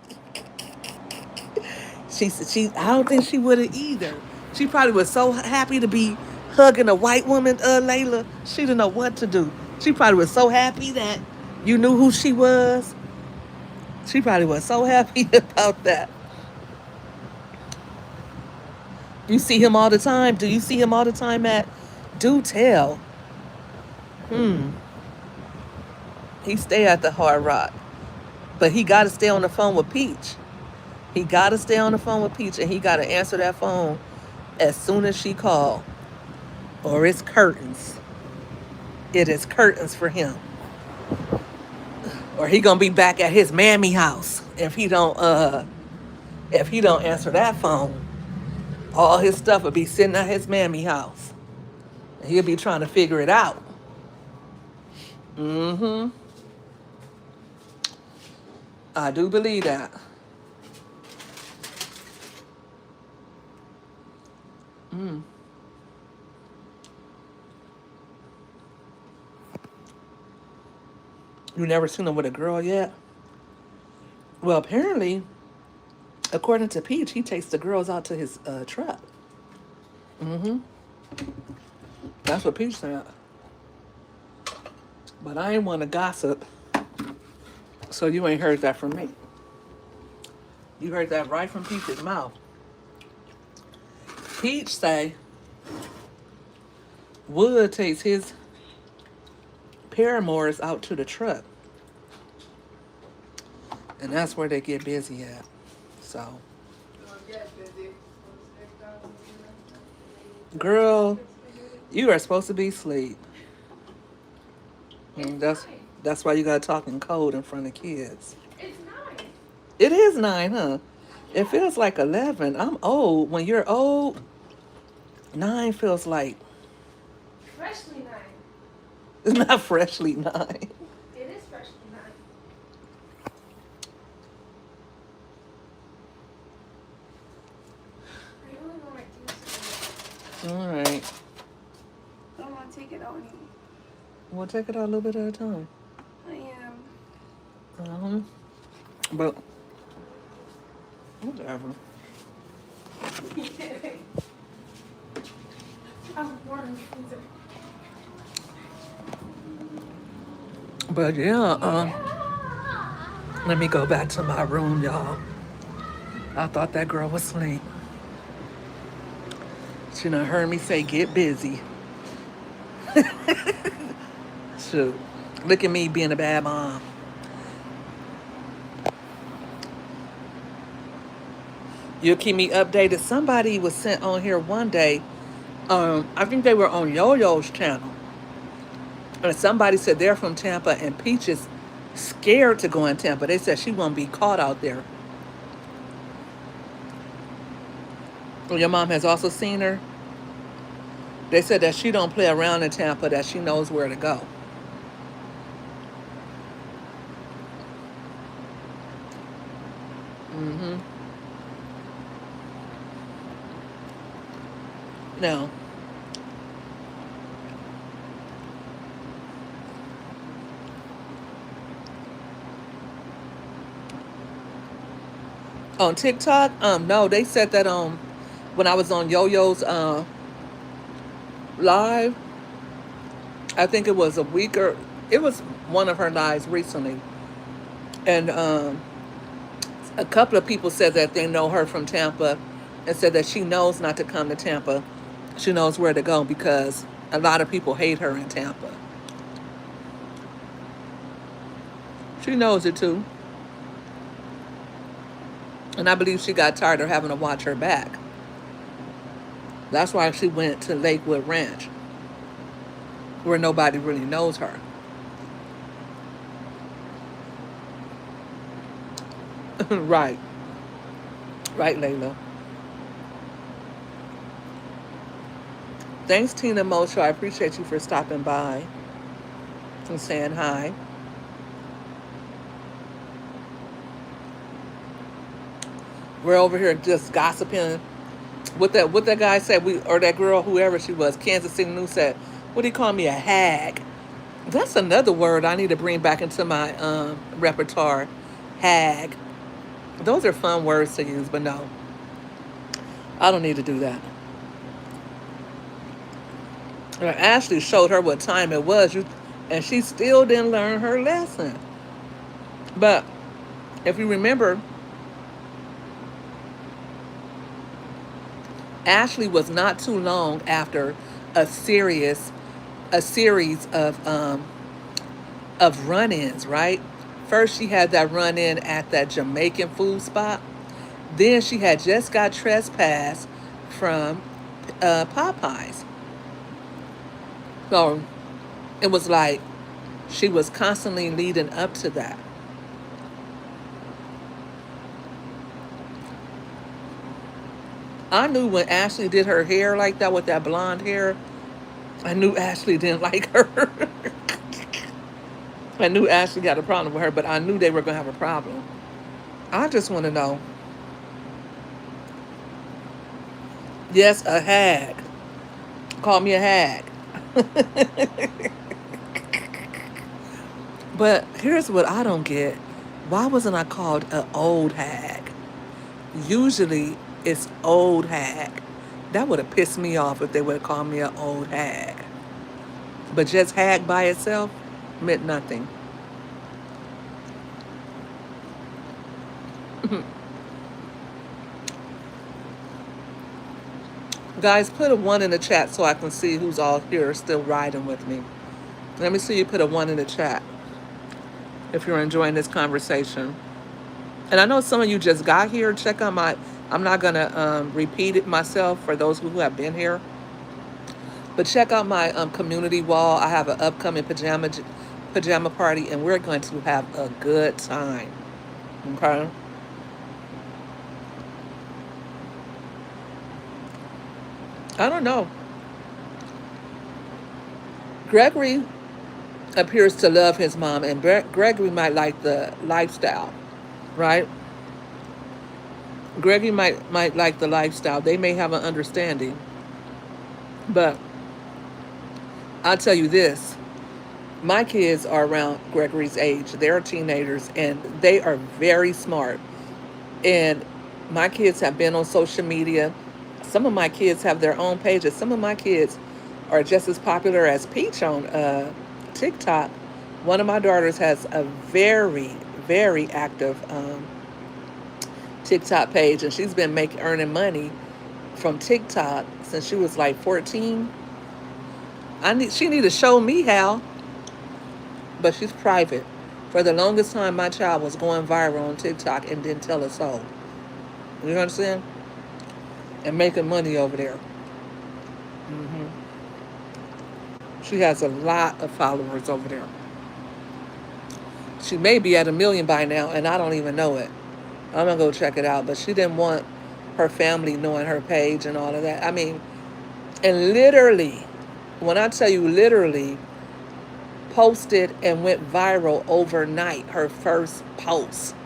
She I don't think she would have either. She probably was so happy to be hugging a white woman, Layla. She didn't know what to do. She probably was so happy that you knew who she was. She probably was so happy about that. You see him all the time. Do you see him all the time at Do Tell? Hmm. He stay at the Hard Rock. But he got to stay on the phone with Peach. He got to stay on the phone with Peach, and he got to answer that phone as soon as she call, or it's curtains. It is curtains for him, or he gonna be back at his mammy house if he don't answer that phone. All his stuff will be sitting at his mammy house. He'll be trying to figure it out. Mm-hmm. I do believe that. Mm. You never seen him with a girl yet? Well, apparently, according to Peach, he takes the girls out to his truck. Mm-hmm. That's what Peach said. But I ain't want to gossip, so you ain't heard that from me. You heard that right from Peach's mouth. Peach say Wood takes his paramours out to the truck, and that's where they get busy at. So, girl, you are supposed to be asleep. And that's why you gotta talk in code in front of kids. It is 9, huh? It feels like 11. I'm old. When you're old, 9 feels like it's not freshly 9. All right. I don't want to take it out anymore. We'll take it out a little bit at a time. I am. But whatever. I'm warm. But yeah, let me go back to my room, y'all. I thought that girl was asleep. She done heard me say get busy. Shoot. Look at me being a bad mom. You'll keep me updated. Somebody was sent on here one day. I think they were on Yo-Yo's channel. And somebody said they're from Tampa and Peach is scared to go in Tampa. They said she won't be caught out there. Well, your mom has also seen her. They said that she don't play around in Tampa, that she knows where to go. Mm-hmm. Now, on TikTok, no, they said that when I was on Yo-Yo's live, I think it was a week or it was one of her lives recently, and a couple of people said that they know her from Tampa, and said that she knows not to come to Tampa. She knows where to go because a lot of people hate her in Tampa. She knows it too. And I believe she got tired of having to watch her back. That's why she went to Lakewood Ranch, where nobody really knows her. Right. Right, Layla. Thanks, Tina Mosho. I appreciate you for stopping by and saying hi. We're over here just gossiping. What that guy said, we or that girl, whoever she was, Kansas City News said, what do he call me, a hag? That's another word I need to bring back into my repertoire. Hag. Those are fun words to use, but no, I don't need to do that. Ashley showed her what time it was, and she still didn't learn her lesson. But if you remember, Ashley was not too long after a serious a series of run-ins, right? First she had that run-in at that Jamaican food spot. Then she had just got trespassed from Popeyes. So it was like she was constantly leading up to that. I knew when Ashley did her hair like that with that blonde hair, I knew Ashley didn't like her. I knew Ashley got a problem with her, but I knew they were going to have a problem. I just want to know. Yes, a hag. Call me a hag. But here's what I don't get. Why wasn't I called an old hag? Usually it's old hag. That would have pissed me off if they would have called me an old hag. But just hag by itself meant nothing. Guys, put a one in the chat so I can see who's all here still riding with me. Let me see you put a one in the chat if you're enjoying this conversation. And I know some of you just got here. Check out my, I'm not going to repeat it myself for those who have been here. But check out my community wall. I have an upcoming pajama party, and we're going to have a good time. Okay? I don't know. Gregory appears to love his mom, and Gregory might like the lifestyle, right? Gregory might like the lifestyle. They may have an understanding. But I'll tell you this. My kids are around Gregory's age. They're teenagers, and they are very smart. And my kids have been on social media. Some of my kids have their own pages. Some of my kids are just as popular as Peach on TikTok. One of my daughters has a very, very active TikTok page, and she's been earning money from TikTok since she was like 14. She need to show me how, but she's private. For the longest time, my child was going viral on TikTok and didn't tell us so. You understand? And making money over there. hmm She has a lot of followers over there. She may be at 1 million by now, and I don't even know it. I'm gonna go check it out. But she didn't want her family knowing her page and all of that. I mean, and literally, when I tell you literally, posted and went viral overnight, her first post.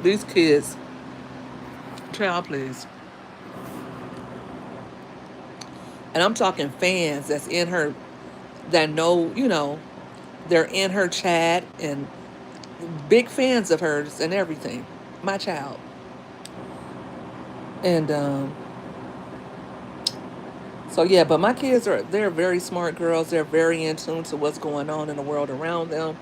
These kids, child, please. And I'm talking fans that's in her, that know, they're in her chat and big fans of hers and everything. My child. And so yeah, but my kids they're very smart girls. They're very in tune to what's going on in the world around them.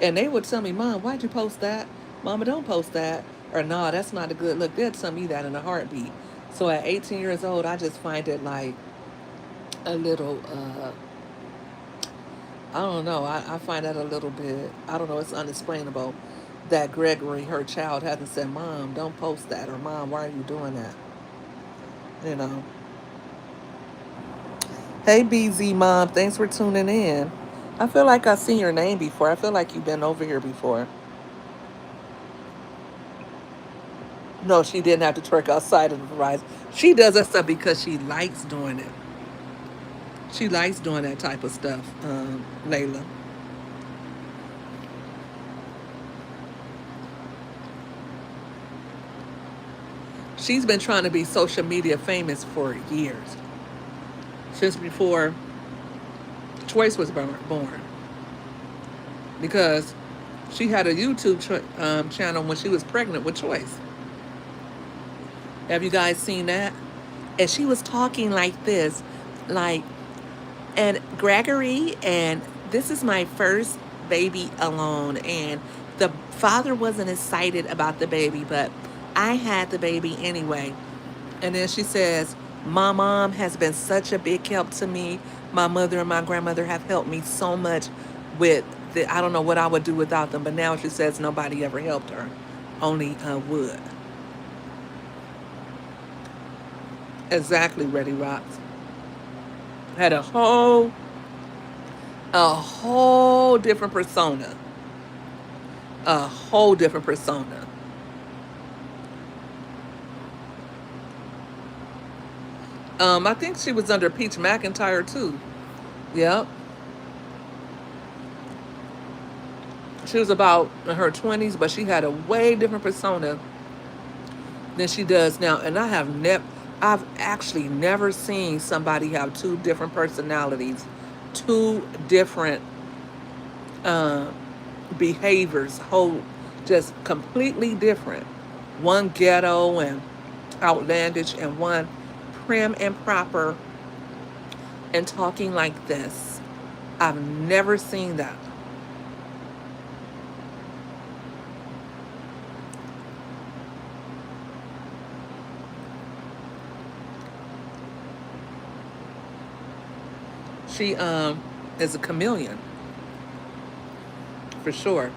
And they would tell me, Mom, why'd you post that? Mama, don't post that. Or no, that's not a good look. They'd tell me that in a heartbeat. So at 18 years old, I just find it like a little I don't know. I find that a little bit, I don't know, it's unexplainable that Gregory, her child, hasn't said, Mom, don't post that, or Mom, why are you doing that? You know. Hey, BZ Mom, thanks for tuning in. I feel like I've seen your name before. I feel like you've been over here before. No, she didn't have to twerk outside of the Verizon. She does that stuff because she likes doing it. She likes doing that type of stuff, Layla. She's been trying to be social media famous for years, since before Choice was born, because she had a YouTube channel when she was pregnant with Choice. Have you guys seen that? And she was talking like this, like, and Gregory, and this is my first baby alone, and the father wasn't excited about the baby, but I had the baby anyway. And then she says, my mom has been such a big help to me. My mother and my grandmother have helped me so much with the, I don't know what I would do without them, but now she says nobody ever helped her, only Wood. Exactly, Ready Rocks. Had a whole different persona. A whole different persona. I think she was under Peach McIntyre too. Yep. She was about in her 20s, but she had a way different persona than she does now. And I've actually never seen somebody have two different personalities, two different uh, behaviors, whole, just completely different. One ghetto and outlandish, and one prim and proper and talking like this. I've never seen that. She is a chameleon for sure.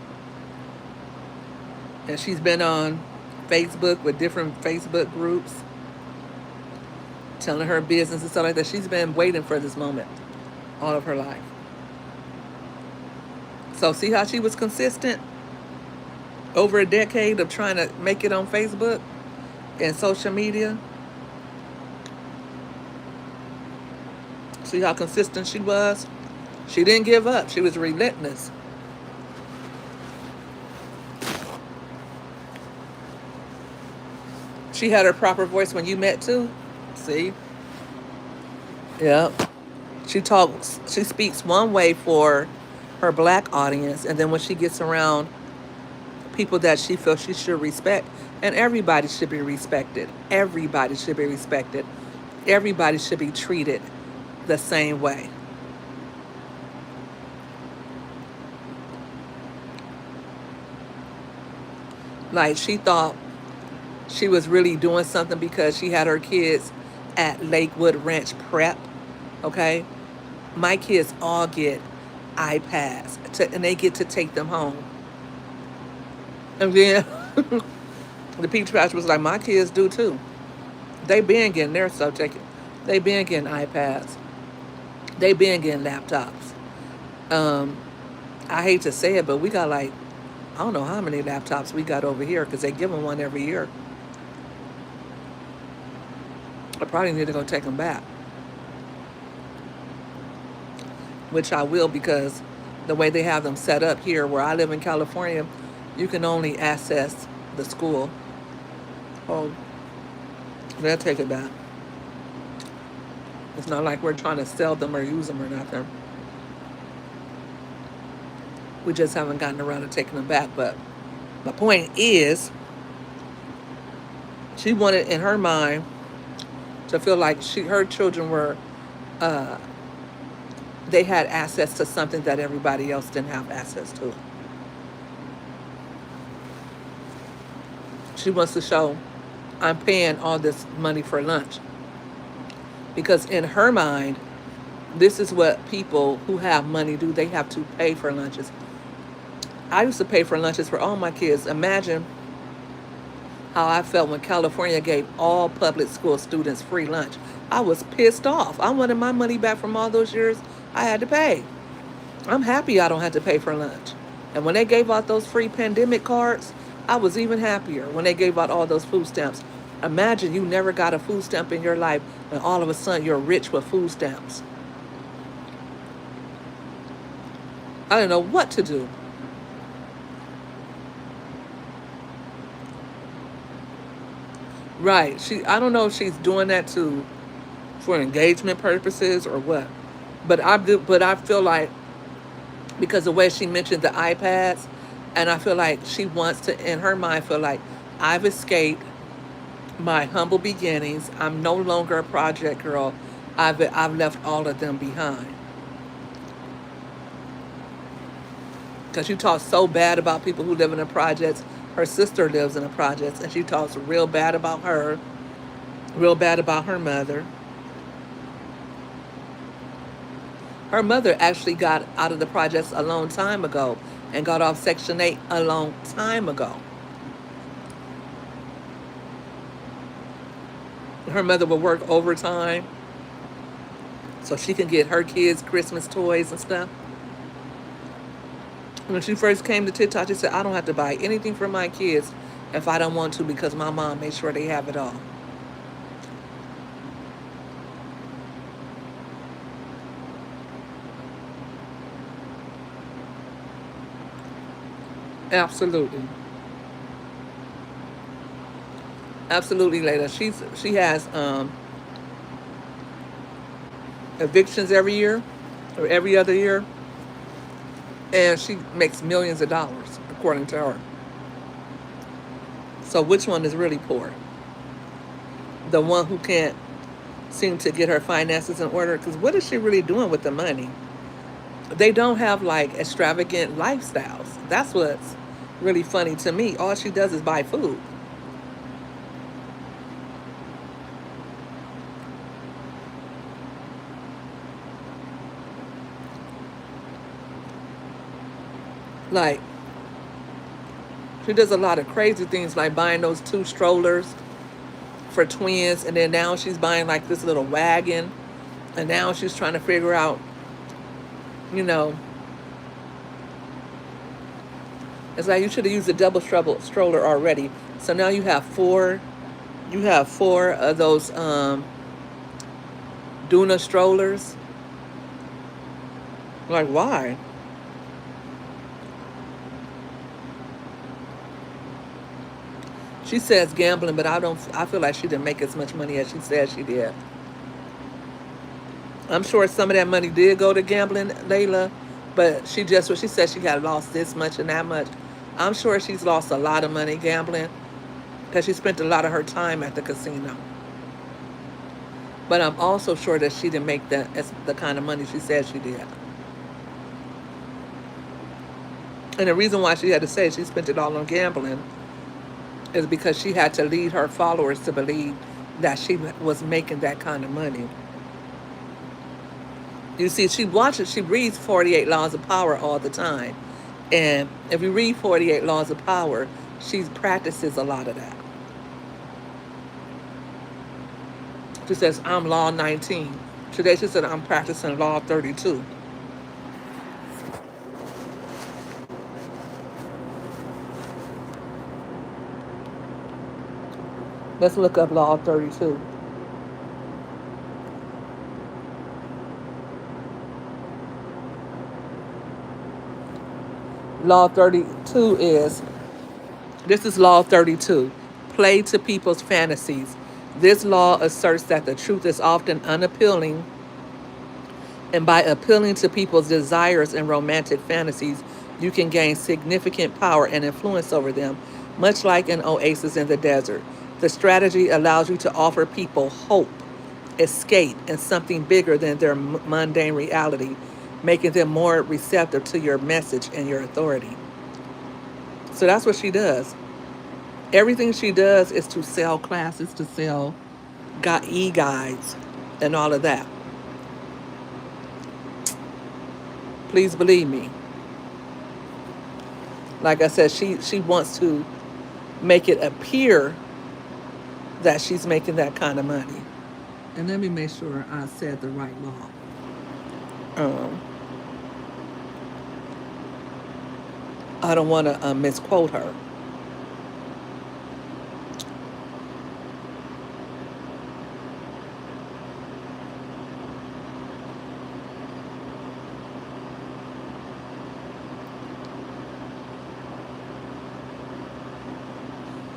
And she's been on Facebook with different Facebook groups telling her business and stuff like that. She's been waiting for this moment all of her life. So see how she was consistent over a decade of trying to make it on Facebook and social media? See how consistent she was? She didn't give up. She was relentless. She had her proper voice when you met too. See? Yep. She speaks one way for her black audience, and then when she gets around people that she feels she should respect, and everybody should be respected. Everybody should be respected. Everybody should be treated the same way. Like she thought she was really doing something because she had her kids at Lakewood Ranch Prep. Okay? My kids all get iPads and they get to take them home. And then the Peach Patch was like, my kids do too. They been getting their stuff taken. They been getting iPads. They been getting laptops. Um, I hate to say it, but we got like, I don't know how many laptops we got over here because they give them one every year. I probably need to go take them back, which I will because the way they have them set up here where I live in California, you can only access the school. Oh, they'll take it back. It's not like we're trying to sell them or use them or nothing. We just haven't gotten around to taking them back. But my point is, she wanted in her mind to feel like her children were, uh, they had access to something that everybody else didn't have access to. She wants to show, I'm paying all this money for lunch. Because in her mind, This is what people who have money do. They have to pay for lunches. I used to pay for lunches for all my kids. Imagine how I felt when California gave all public school students free lunch. I was pissed off. I wanted my money back from all those years I had to pay. I'm happy I don't have to pay for lunch. And when they gave out those free pandemic cards, I was even happier when they gave out all those food stamps. Imagine you never got a food stamp in your life and all of a sudden you're rich with food stamps. I didn't know what to do. Right. I don't know if she's doing that to for engagement purposes or what. But I feel like because the way she mentioned the iPads, and I feel like she wants to in her mind feel like I've escaped my humble beginnings. I'm no longer a project girl. I've left all of them behind. Because she talks so bad about people who live in the projects. Her sister lives in the projects, and she talks real bad about her, real bad about her mother. Her mother actually got out of the projects a long time ago and got off Section 8 a long time ago. Her mother would work overtime so she can get her kids Christmas toys and stuff. When she first came to TikTok, she said, I don't have to buy anything for my kids if I don't want to because my mom made sure they have it all. Absolutely. Absolutely, Layla. She has evictions every year or every other year, and she makes millions of dollars, according to her. So which one is really poor? The one who can't seem to get her finances in order? Because what is she really doing with the money? They don't have like extravagant lifestyles. That's what's really funny to me. All she does is buy food. Like, she does a lot of crazy things like buying those two strollers for twins, and then now she's buying like this little wagon, and now she's trying to figure out, you know, it's like you should have used a double stroller already. So now you have four. You have four of those Duna strollers. Like why? She says gambling, but I don't. I feel like she didn't make as much money as she said she did. I'm sure some of that money did go to gambling, Layla, but she just what she said she had lost this much and that much. I'm sure she's lost a lot of money gambling because she spent a lot of her time at the casino. But I'm also sure that she didn't make the kind of money she said she did. And the reason why she had to say she spent it all on gambling is because she had to lead her followers to believe that she was making that kind of money. You see, she reads 48 Laws of Power all the time. And if you read 48 Laws of Power, she practices a lot of that. She says, I'm Law 19. Today she said, I'm practicing Law 32. Let's look up Law 32. Law 32 is This is Law 32. Play to people's fantasies. This law asserts that the truth is often unappealing, and by appealing to people's desires and romantic fantasies, you can gain significant power and influence over them, much like an oasis in the desert. The strategy allows you to offer people hope, escape, and something bigger than their mundane reality, making them more receptive to your message and your authority. So that's what she does. Everything she does is to sell classes, to sell e-guides, and all of that. Please believe me. Like I said, she wants to make it appear that she's making that kind of money. And let me make sure I said the right law. Um, I don't want to misquote her.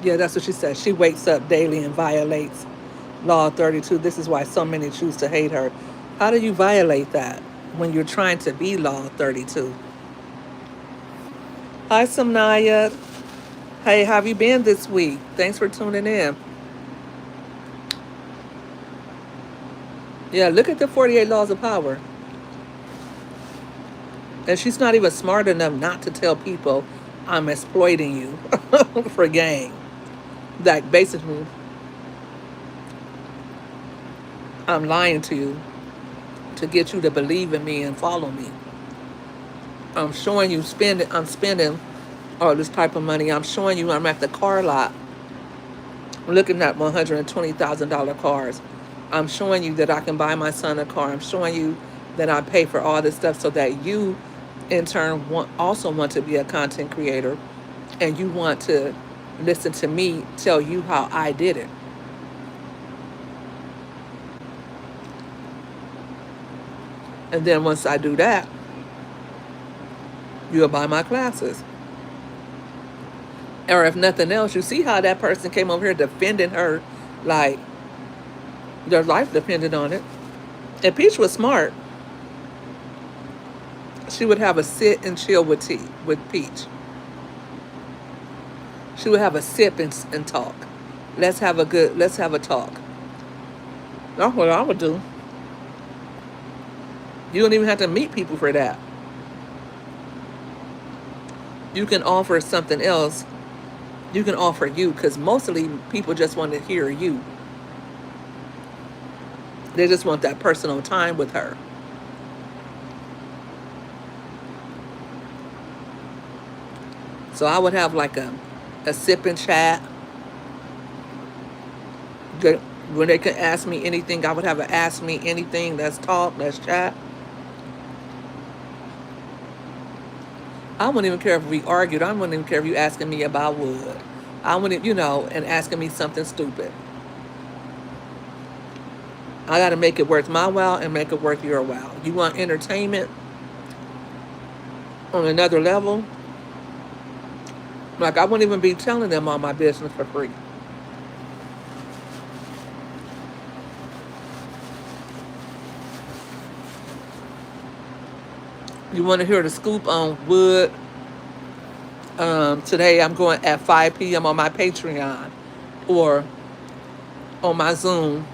Yeah, that's what she said. She wakes up daily and violates Law 32. This is why so many choose to hate her. How do you violate that when you're trying to be Law 32? Hi, Samnaya. Hey, how have you been this week? Thanks for tuning in. Yeah, look at the 48 Laws of Power. And she's not even smart enough not to tell people I'm exploiting you for gain. Like, basically, I'm lying to you to get you to believe in me and follow me. I'm showing you I'm spending all this type of money. I'm showing you I'm at the car lot looking at $120,000 cars. I'm showing you that I can buy my son a car. I'm showing you that I pay for all this stuff so that you, in turn, also want to be a content creator and you want to listen to me tell you how I did it. And then once I do that, you'll buy my classes. Or if nothing else, you see how that person came over here defending her like their life depended on it. If Peach was smart, she would have a sit and chill with Peach. She would have a sip and talk. Let's have a talk. That's what I would do. You don't even have to meet people for that. You can offer something else. You can offer you, because mostly people just want to hear you. They just want that personal time with her. So I would have like a sip and chat. When they could ask me anything, I would have a ask me anything. Let's talk, let's chat. I wouldn't even care if we argued. I wouldn't even care if you asking me about wood. I wouldn't, and asking me something stupid. I got to make it worth my while and make it worth your while. You want entertainment on another level? Like, I wouldn't even be telling them all my business for free. You want to hear the scoop on wood? Today I'm going at 5 p.m. on my Patreon or on my Zoom.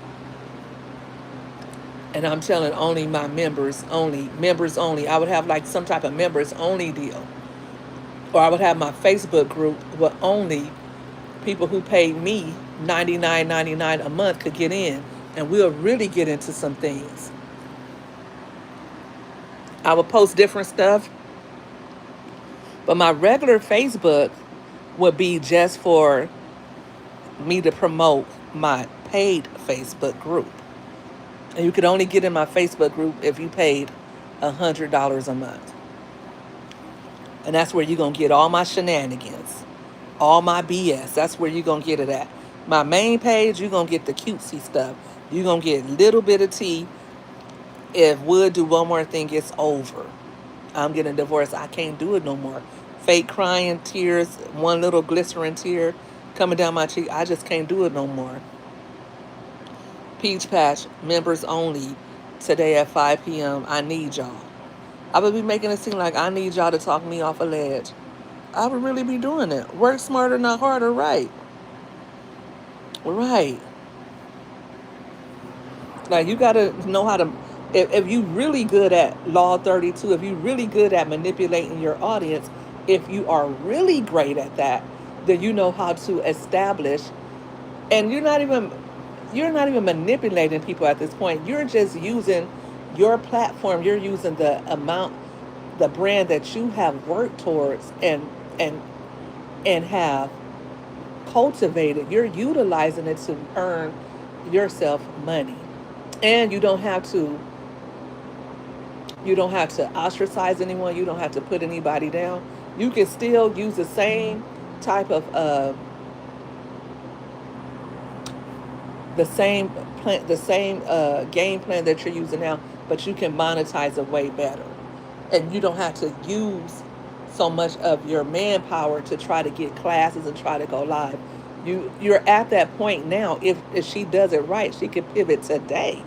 And I'm telling only my members only. I would have like some type of members only deal. Or I would have my Facebook group where only people who paid me $99.99 a month could get in. And we'll really get into some things. I would post different stuff. But my regular Facebook would be just for me to promote my paid Facebook group. And you could only get in my Facebook group if you paid $100 a month. And that's where you're going to get all my shenanigans, all my BS. That's where you're going to get it at. My main page, you're going to get the cutesy stuff. You're going to get a little bit of tea. If Would do one more thing, it's over. I'm getting divorced. I can't do it no more. Fake crying, tears, one little glycerin tear coming down my cheek. I just can't do it no more. Peach Patch, members only, today at 5 p.m. I need y'all. I would be making it seem like I need y'all to talk me off a ledge. I would really be doing it. Work smarter, not harder, right? Right. Like, you got to know how to, if you really good at Law 32, if you really good at manipulating your audience, if you are really great at that, then you know how to establish, and you're not even manipulating people at this point. You're just using your platform. You're using the amount, the brand that you have worked towards and and have cultivated. You're utilizing it to earn yourself money. And you don't have to ostracize anyone. You don't have to put anybody down. You can still use the same type of the same game plan that you're using now, but you can monetize it way better, and you don't have to use so much of your manpower to try to get classes and try to go live. You're at that point now. If she does it right, she can pivot today.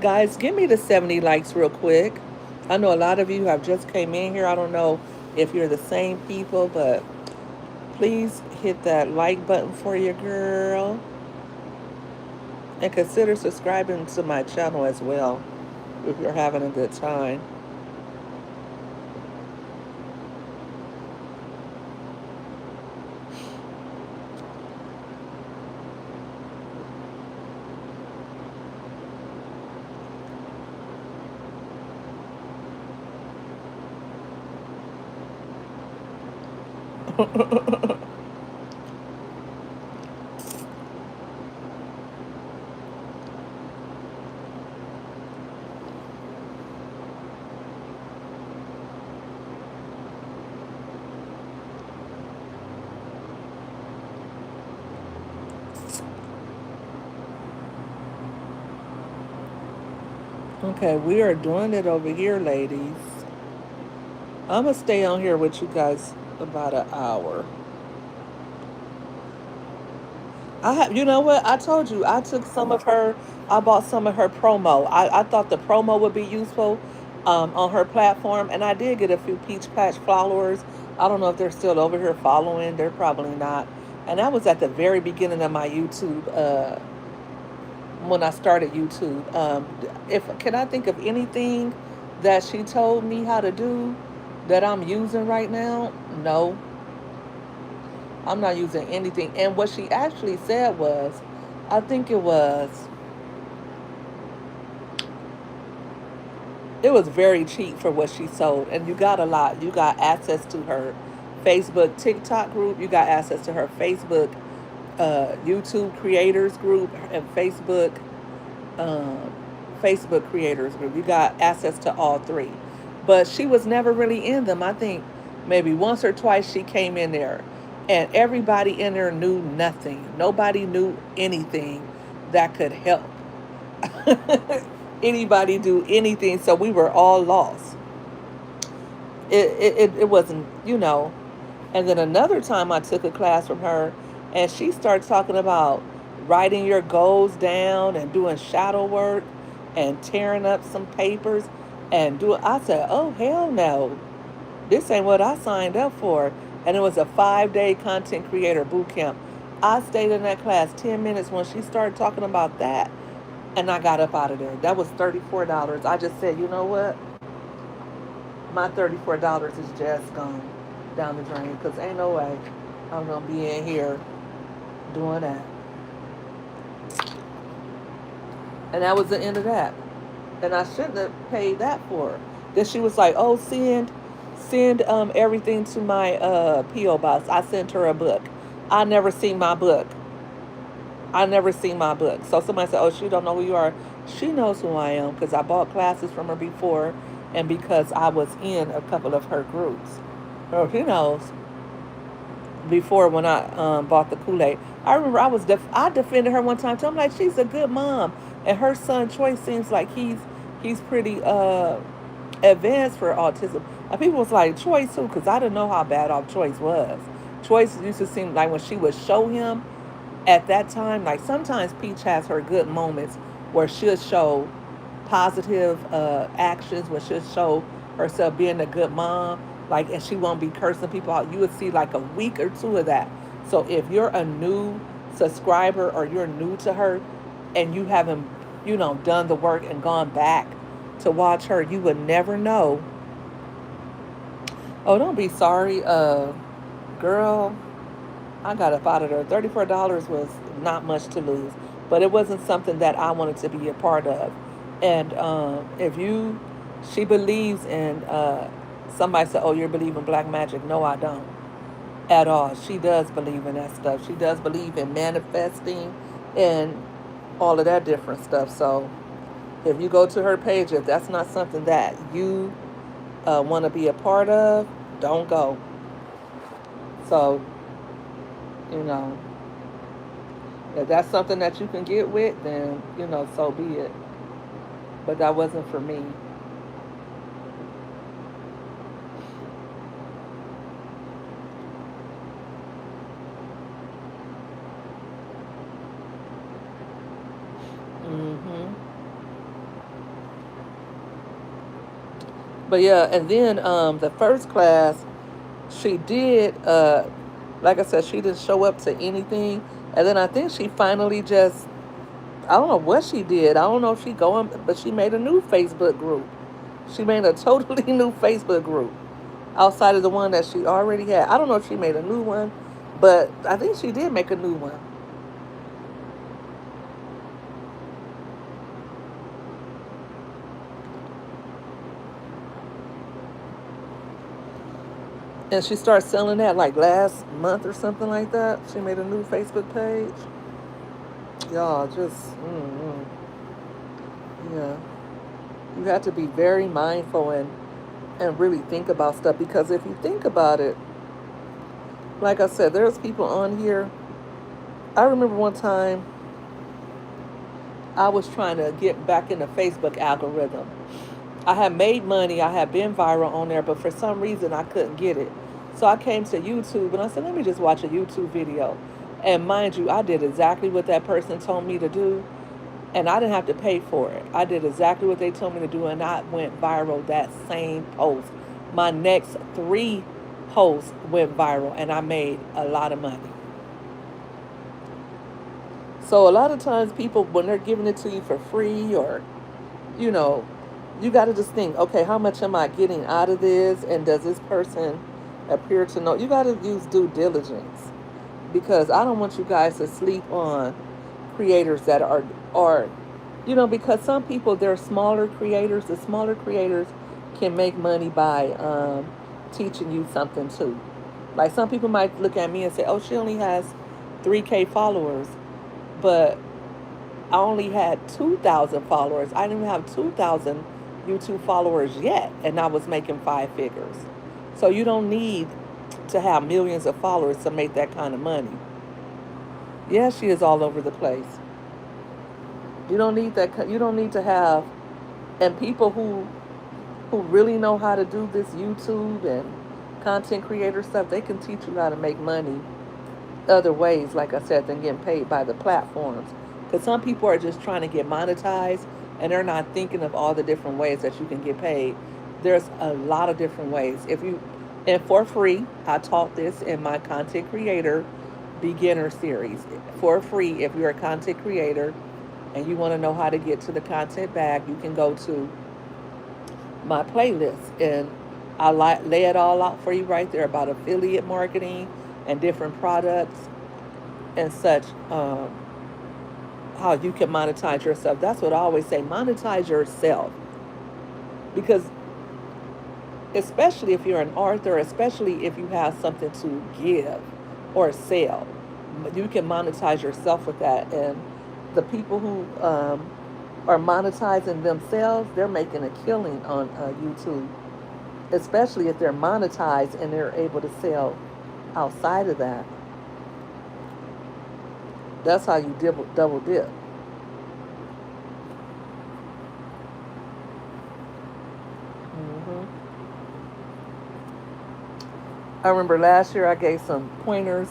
Guys, give me the 70 likes real quick. I know a lot of you have just came in here. I don't know if you're the same people, but please hit that like button for your girl. And consider subscribing to my channel as well if you're having a good time. Okay, we are doing it over here, ladies. I'm gonna stay on here with you guys about an hour. You know what? I told you, I took some of her, I bought some of her promo. I thought the promo would be useful on her platform, and I did get a few Peach Patch followers. I don't know if they're still over here following. They're probably not. And that was at the very beginning of my YouTube, when I started YouTube. If Can I think of anything that she told me how to do that I'm using right now? No, I'm not using anything. And what she actually said was, I think it was very cheap for what she sold, and you got a lot. You got access to her Facebook, TikTok group. You got access to her Facebook, YouTube creators group, and um, Facebook creators group. You got access to all three, but she was never really in them. I think maybe once or twice she came in there, and everybody in there knew nothing. Nobody knew anything that could help anybody do anything. So we were all lost. It wasn't, And then another time I took a class from her, and she started talking about writing your goals down and doing shadow work and tearing up some papers and doing. I said, "Oh hell no, this ain't what I signed up for." And it was a 5-day content creator boot camp. I stayed in that class 10 minutes when she started talking about that, and I got up out of there. That was $34. I just said, you know what? My $34 is just gone down the drain because ain't no way I'm gonna be in here doing that. And that was the end of that. And I shouldn't have paid that for her. Then she was like, "Oh, send everything to my PO box." I sent her a book. I never seen my book. I never seen my book. So somebody said, "Oh, she don't know who you are." She knows who I am because I bought classes from her before, and because I was in a couple of her groups. So she knows. Before when I bought the Kool Aid, I remember I defended her one time too. I'm like, she's a good mom, and her son Troy seems like he's pretty advanced for autism. And people was like, Choice too, because I didn't know how bad off Choice was. Choice used to seem like when she would show him at that time, like sometimes Peach has her good moments where she'll show positive actions, where she'll show herself being a good mom, like, and she won't be cursing people out. You would see like a week or two of that. So if you're a new subscriber or you're new to her and you haven't, done the work and gone back to watch her, you would never know. Oh, don't be sorry, girl. I got up out of there. $34 was not much to lose, but it wasn't something that I wanted to be a part of. And if you She believes in. Somebody said, "Oh, you believe in black magic?" No, I don't at all. She does believe in that stuff. She does believe in manifesting and all of that different stuff. So if you go to her page, if that's not something that you want to be a part of, don't go. So, you know, if that's something that you can get with, then, so be it. But that wasn't for me. hmm But yeah, and then the first class, she did, like I said, she didn't show up to anything. And then I think she finally just, I don't know what she did. I don't know if she going, but she made a new Facebook group. She made a totally new Facebook group outside of the one that she already had. I don't know if she made a new one, but I think she did make a new one. And she started selling that like last month or something like that. She made a new Facebook page. Y'all just, yeah. You have to be very mindful and really think about stuff because if you think about it, like I said, there's people on here. I remember one time I was trying to get back in the Facebook algorithm. I had made money, I had been viral on there, but for some reason I couldn't get it. So I came to YouTube and I said, let me just watch a YouTube video. And mind you, I did exactly what that person told me to do, and I didn't have to pay for it. I did exactly what they told me to do, and I went viral that same post. My next 3 posts went viral, and I made a lot of money. So a lot of times people, when they're giving it to you for free or, you know, you got to just think, okay, how much am I getting out of this? And does this person appear to know? You got to use due diligence because I don't want you guys to sleep on creators that are because some people, they're smaller creators. The smaller creators can make money by teaching you something too. Like some people might look at me and say, "Oh, she only has 3K followers," but I only had 2,000 followers. I didn't even have 2,000 YouTube followers yet, and I was making 5 figures. So you don't need to have millions of followers to make that kind of money. Yeah, she is all over the place. You don't need that. You don't need to have, and people who really know how to do this YouTube and content creator stuff, they can teach you how to make money other ways, like I said, than getting paid by the platforms. Because some people are just trying to get monetized and they're not thinking of all the different ways that you can get paid. There's a lot of different ways. And for free, I taught this in my content creator beginner series. For free, if you're a content creator and you want to know how to get to the content bag, you can go to my playlist and lay it all out for you right there about affiliate marketing and different products and such, how you can monetize yourself. That's what I always say, monetize yourself. Because especially if you're an author, especially if you have something to give or sell, you can monetize yourself with that. And the people who are monetizing themselves, they're making a killing on YouTube, especially if they're monetized and they're able to sell outside of that. That's how you double dip. hmm I remember last year I gave some pointers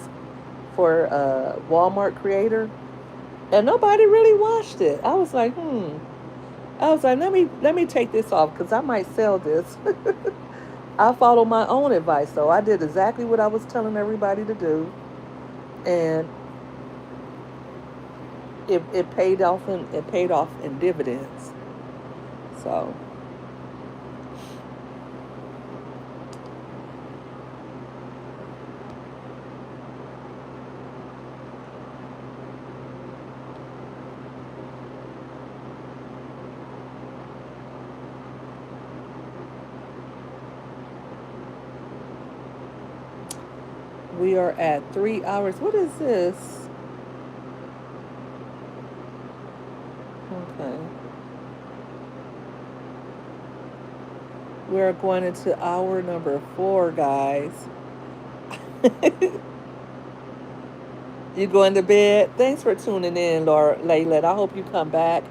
for Walmart creator, and nobody really watched it. I was like, I was like, let me take this off because I might sell this. I followed my own advice, though. I did exactly what I was telling everybody to do, and it paid off in dividends. So, We are at 3 hours. What is this? Okay. We're going into hour number 4, guys. You going to bed? Thanks for tuning in, Laura Layla. I hope you come back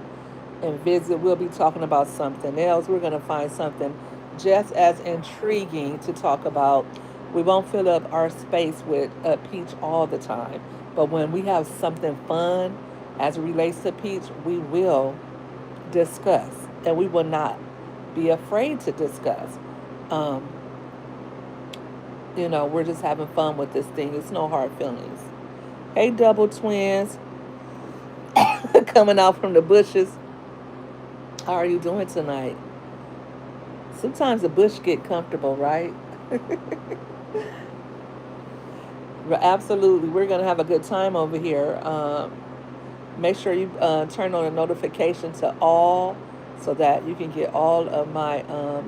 and visit. We'll be talking about something else. We're going to find something just as intriguing to talk about. We won't fill up our space with Peach all the time, but when we have something fun as it relates to Peach, we will discuss, and we will not be afraid to discuss. Um, we're just having fun with this thing. It's no hard feelings. Hey, double twins, coming out from the bushes. How are you doing tonight? Sometimes the bush get comfortable, right? Absolutely, we're gonna have a good time over here. Make sure you turn on the notification to all, so that you can get all of my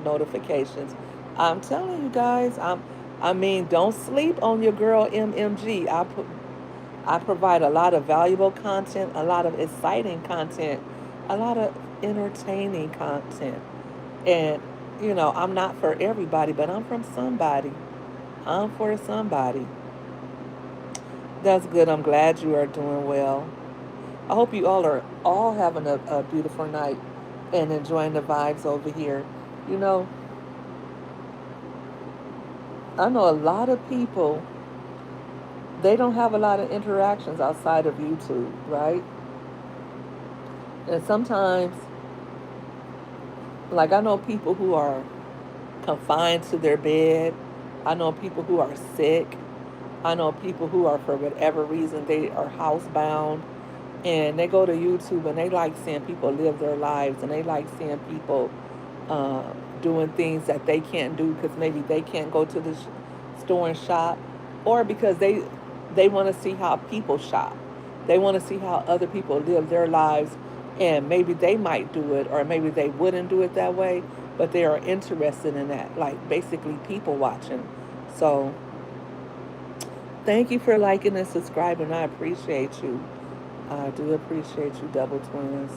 notifications. I'm telling you guys, I mean, don't sleep on your girl MMG. I provide a lot of valuable content, a lot of exciting content, a lot of entertaining content. And, I'm not for everybody, but I'm from somebody. I'm for somebody. That's good. I'm glad you are doing well. I hope you all are all having a beautiful night and enjoying the vibes over here. You know, I know a lot of people, they don't have a lot of interactions outside of YouTube, right? And sometimes, like, I know people who are confined to their bed. I know people who are sick. I know people who are, for whatever reason, they are housebound, and they go to YouTube and they like seeing people live their lives, and they like seeing people uh, doing things that they can't do because maybe they can't go to the store and shop, or because they want to see how people shop. They want to see how other people live their lives, and maybe they might do it, or maybe they wouldn't do it that way, but they are interested in that, like basically people watching. So thank you for liking and subscribing. I appreciate you. I do appreciate you, double twins.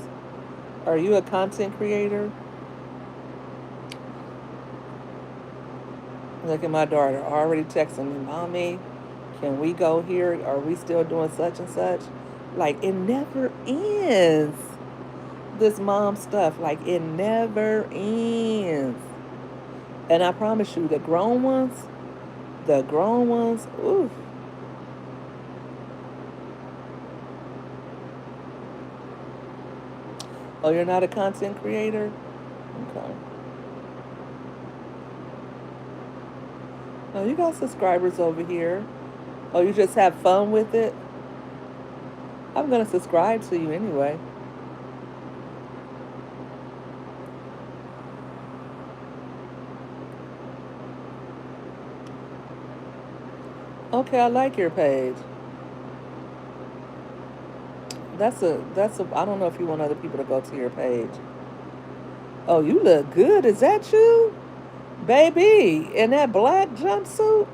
Are you a content creator? Look at my daughter already texting me, Mommy, can we go here? Are we still doing such and such? Like, it never ends. This mom stuff, like, it never ends. And I promise you, the grown ones, ooh. Oh, you're not a content creator? Okay. Oh, you got subscribers over here. Oh, you just have fun with it? I'm going to subscribe to you anyway. Okay, I like your page. I don't know if you want other people to go to your page. Oh, you look good. Is that you? Baby, in that black jumpsuit?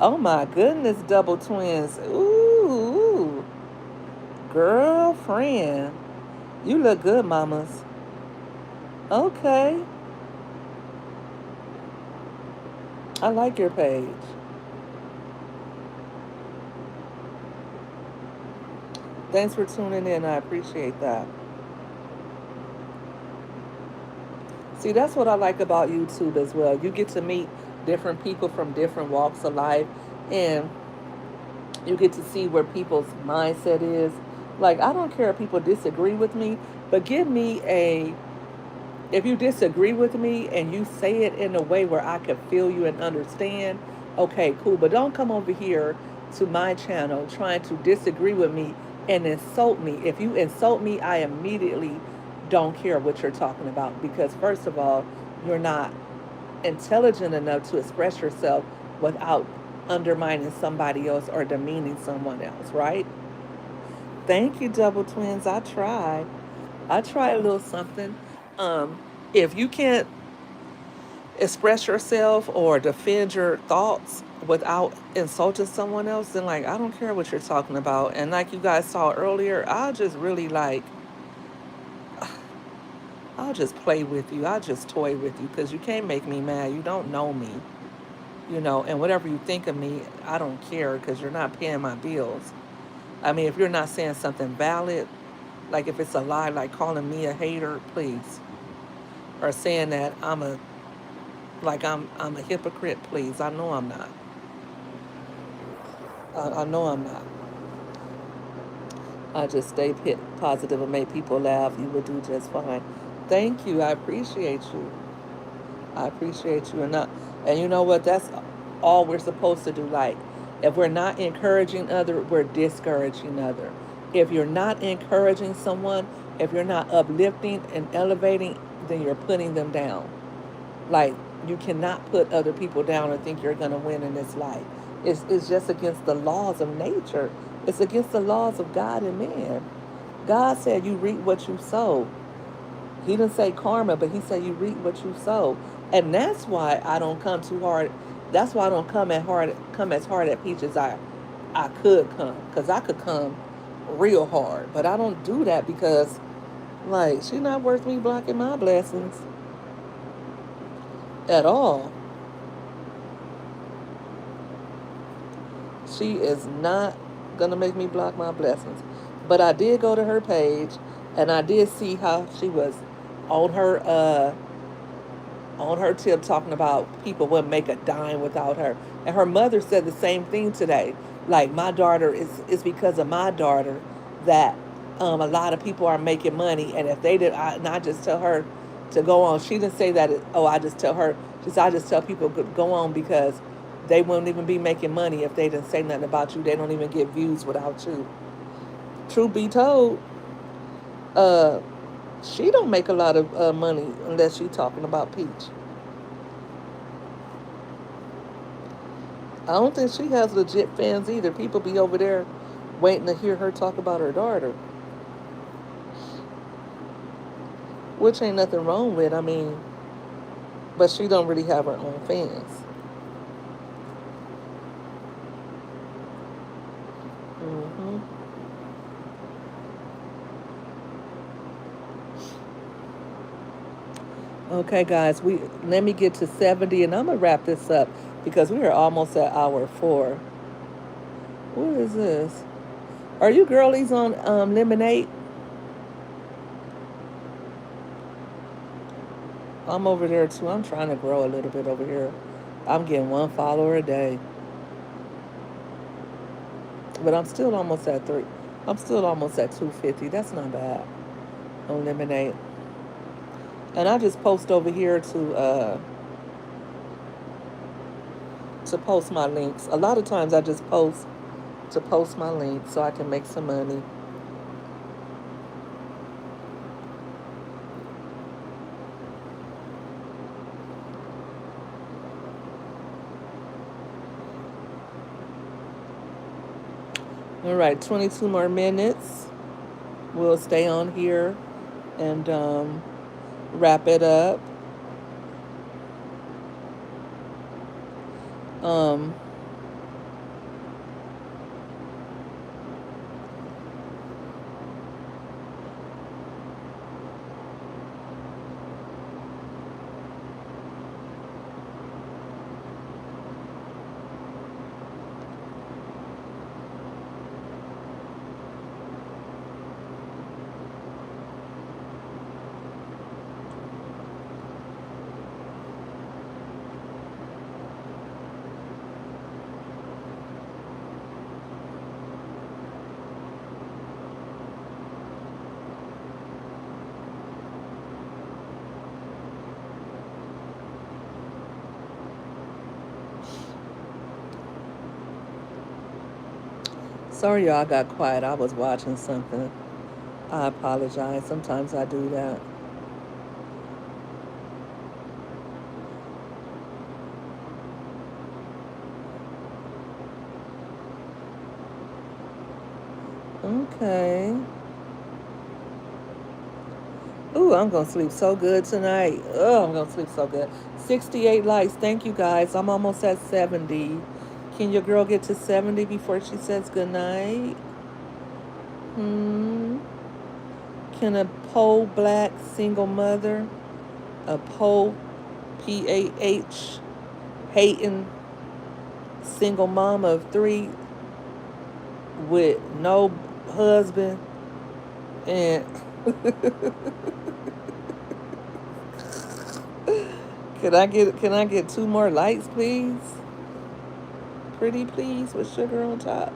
Oh my goodness, double twins. Ooh, girlfriend. You look good, mamas. Okay. I like your page. Thanks for tuning in. I appreciate that. See, that's what I like about YouTube as well. You get to meet different people from different walks of life, and you get to see where people's mindset is. Like, I don't care if people disagree with me, but give me a if you disagree with me and you say it in a way where I can feel you and understand, okay, cool. But don't come over here to my channel trying to disagree with me and insult me. If you insult me, I immediately don't care what you're talking about, because, first of all, you're not intelligent enough to express yourself without undermining somebody else or demeaning someone else, right? Thank you, double twins. I tried. I tried a little something. If you can't express yourself or defend your thoughts without insulting someone else, then like I don't care what you're talking about. And like you guys saw earlier, I'll just really like I'll just play with you. I'll just toy with you because you can't make me mad. You don't know me, and whatever you think of me, I don't care because you're not paying my bills. I mean, if you're not saying something valid, like if it's a lie, like calling me a hater, please, or saying that I'm a hypocrite, please. I know I'm not. I know I'm not. I just stay positive and make people laugh. You will do just fine. Thank you. I appreciate you. I appreciate you enough. And you know what? That's all we're supposed to do. Like, if we're not encouraging other, we're discouraging other. If you're not encouraging someone, if you're not uplifting and elevating, then you're putting them down. Like, you cannot put other people down and think you're going to win in this life. It's just against the laws of nature. It's against the laws of God and man. God said you reap what you sow. He didn't say karma, but he said you reap what you sow. And that's why I don't come too hard. That's why I don't come as hard at Peach as I could come. Because I could come real hard. But I don't do that because like she's not worth me blocking my blessings at all. She is not gonna make me block my blessings. But I did go to her page and I did see how she was on her tip talking about people wouldn't make a dime without her. And her mother said the same thing today. Like my daughter is because of my daughter that a lot of people are making money. And if they did, and I just tell her to go on. She didn't say that. I just tell her. She said I just tell people to go on because they wouldn't even be making money if they didn't say nothing about you. They don't even get views without you. Truth be told, uh, she don't make a lot of money unless she talking about Peach. I don't think she has legit fans either. People be over there waiting to hear her talk about her daughter, which ain't nothing wrong with. I mean, but she don't really have her own fans. hmm Okay, guys, we let me get to 70, and I'm gonna wrap this up because we are almost at hour 4. What is this? Are you girlies on Lemonade? I'm over there too. I'm trying to grow a little bit over here. I'm getting one follower a day, but I'm still almost at 3. I'm still almost at 250. That's not bad on Lemonade. And I just post over here to post my links. A lot of times I just post to post my links so I can make some money. All right, 22 more minutes. We'll stay on here and wrap it up. Um, Sorry, y'all, I got quiet. I was watching something. I apologize. Sometimes I do that. Okay. Ooh, I'm gonna sleep so good tonight. Oh, I'm gonna sleep so good. 68 likes. Thank you guys. I'm almost at 70. Can your girl get to 70 before she says goodnight? Hmm. Can a poor black single mother, a poor PAH hating single mom of three with no husband and can I get two more lights, please? Pretty please with sugar on top.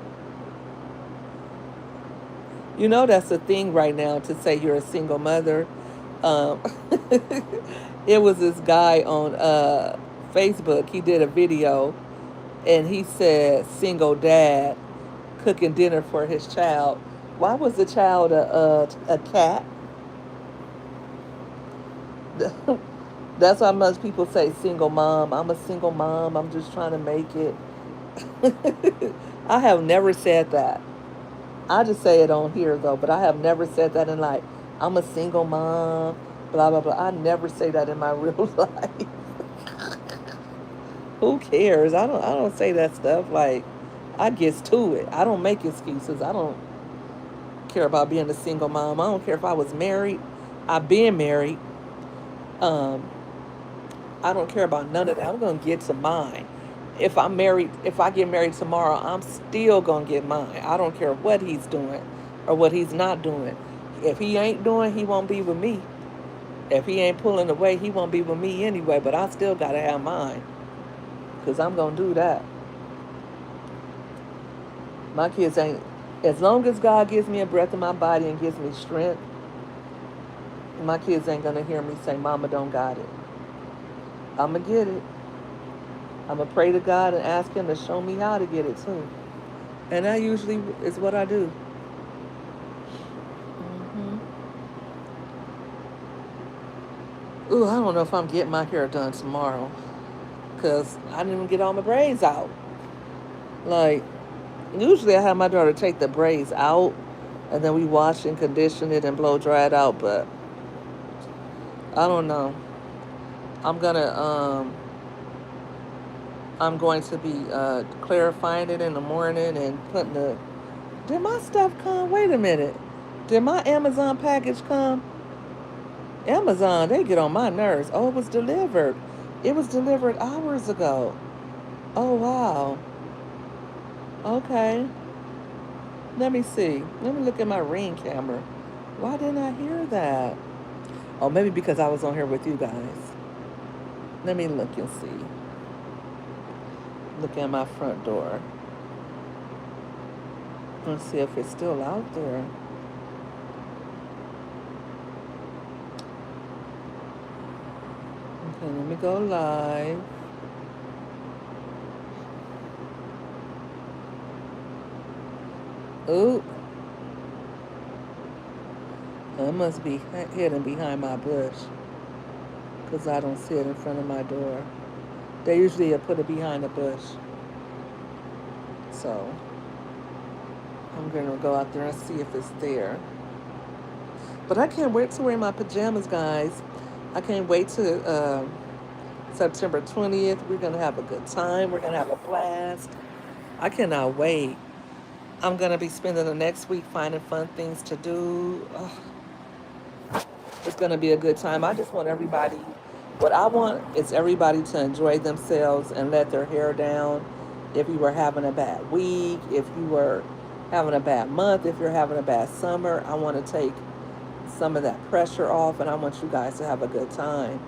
You know that's a thing right now to say you're a single mother. Um, it was this guy on Facebook. He did a video and he said single dad cooking dinner for his child. Why was the child a cat? That's why most people say single mom. I'm a single mom. I'm just trying to make it. I have never said that. I just say it on here though, but I have never said that in like I'm a single mom, blah blah blah. I never say that in my real life. Who cares? I don't say that stuff. Like I gets to it. I don't make excuses. I don't care about being a single mom. I don't care if I was married. I've been married. Um, I don't care about none of that. I'm gonna get to mine. If I'm married, if I get married tomorrow, I'm still gonna get mine. I don't care what he's doing or what he's not doing. If he ain't doing, he won't be with me. If he ain't pulling away, he won't be with me anyway. But I still gotta have mine, cause I'm gonna do that. My kids ain't. As long as God gives me a breath in my body and gives me strength, my kids ain't gonna hear me say, "Mama don't got it." I'ma get it. I'ma pray to God and ask Him to show me how to get it too. And that usually is what I do. Ooh, I don't know if I'm getting my hair done tomorrow, cause I didn't even get all my braids out. Like usually, I have my daughter take the braids out, and then we wash and condition it and blow dry it out. But I don't know. I'm gonna I'm going to be clarifying it in the morning and putting the. Did my stuff come? Wait a minute. Did my Amazon package come? Amazon, they get on my nerves. Oh, it was delivered. It was delivered hours ago. Oh, wow. Okay. Let me see. Let me look at my Ring camera. Why didn't I hear that? Oh, maybe because I was on here with you guys. Let me look and see. Look at my front door. Let's see if it's still out there. Okay, let me go live. Ooh, I must be hidden behind my bush because I don't see it in front of my door. They usually put it behind a bush. So I'm going to go out there and see if it's there. But I can't wait to wear my pajamas, guys. I can't wait to September 20th. We're going to have a good time. We're going to have a blast. I cannot wait. I'm going to be spending the next week finding fun things to do. Ugh, it's going to be a good time. I just want everybody, what I want is everybody to enjoy themselves and let their hair down. If you were having a bad week, if you were having a bad month, if you're having a bad summer, I want to take some of that pressure off and I want you guys to have a good time.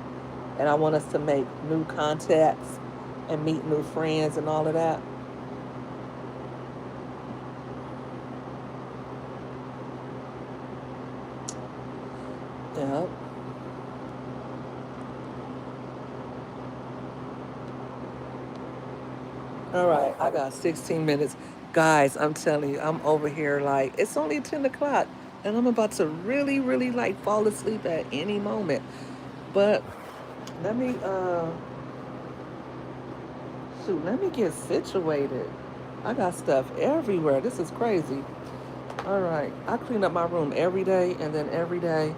And I want us to make new contacts and meet new friends and all of that. Yep. All right, I got 16 minutes. Guys, I'm telling you, I'm over here like, it's only 10 o'clock and I'm about to really, really like fall asleep at any moment. But let me, let me get situated. I got stuff everywhere. This is crazy. All right, I clean up my room every day and then every day.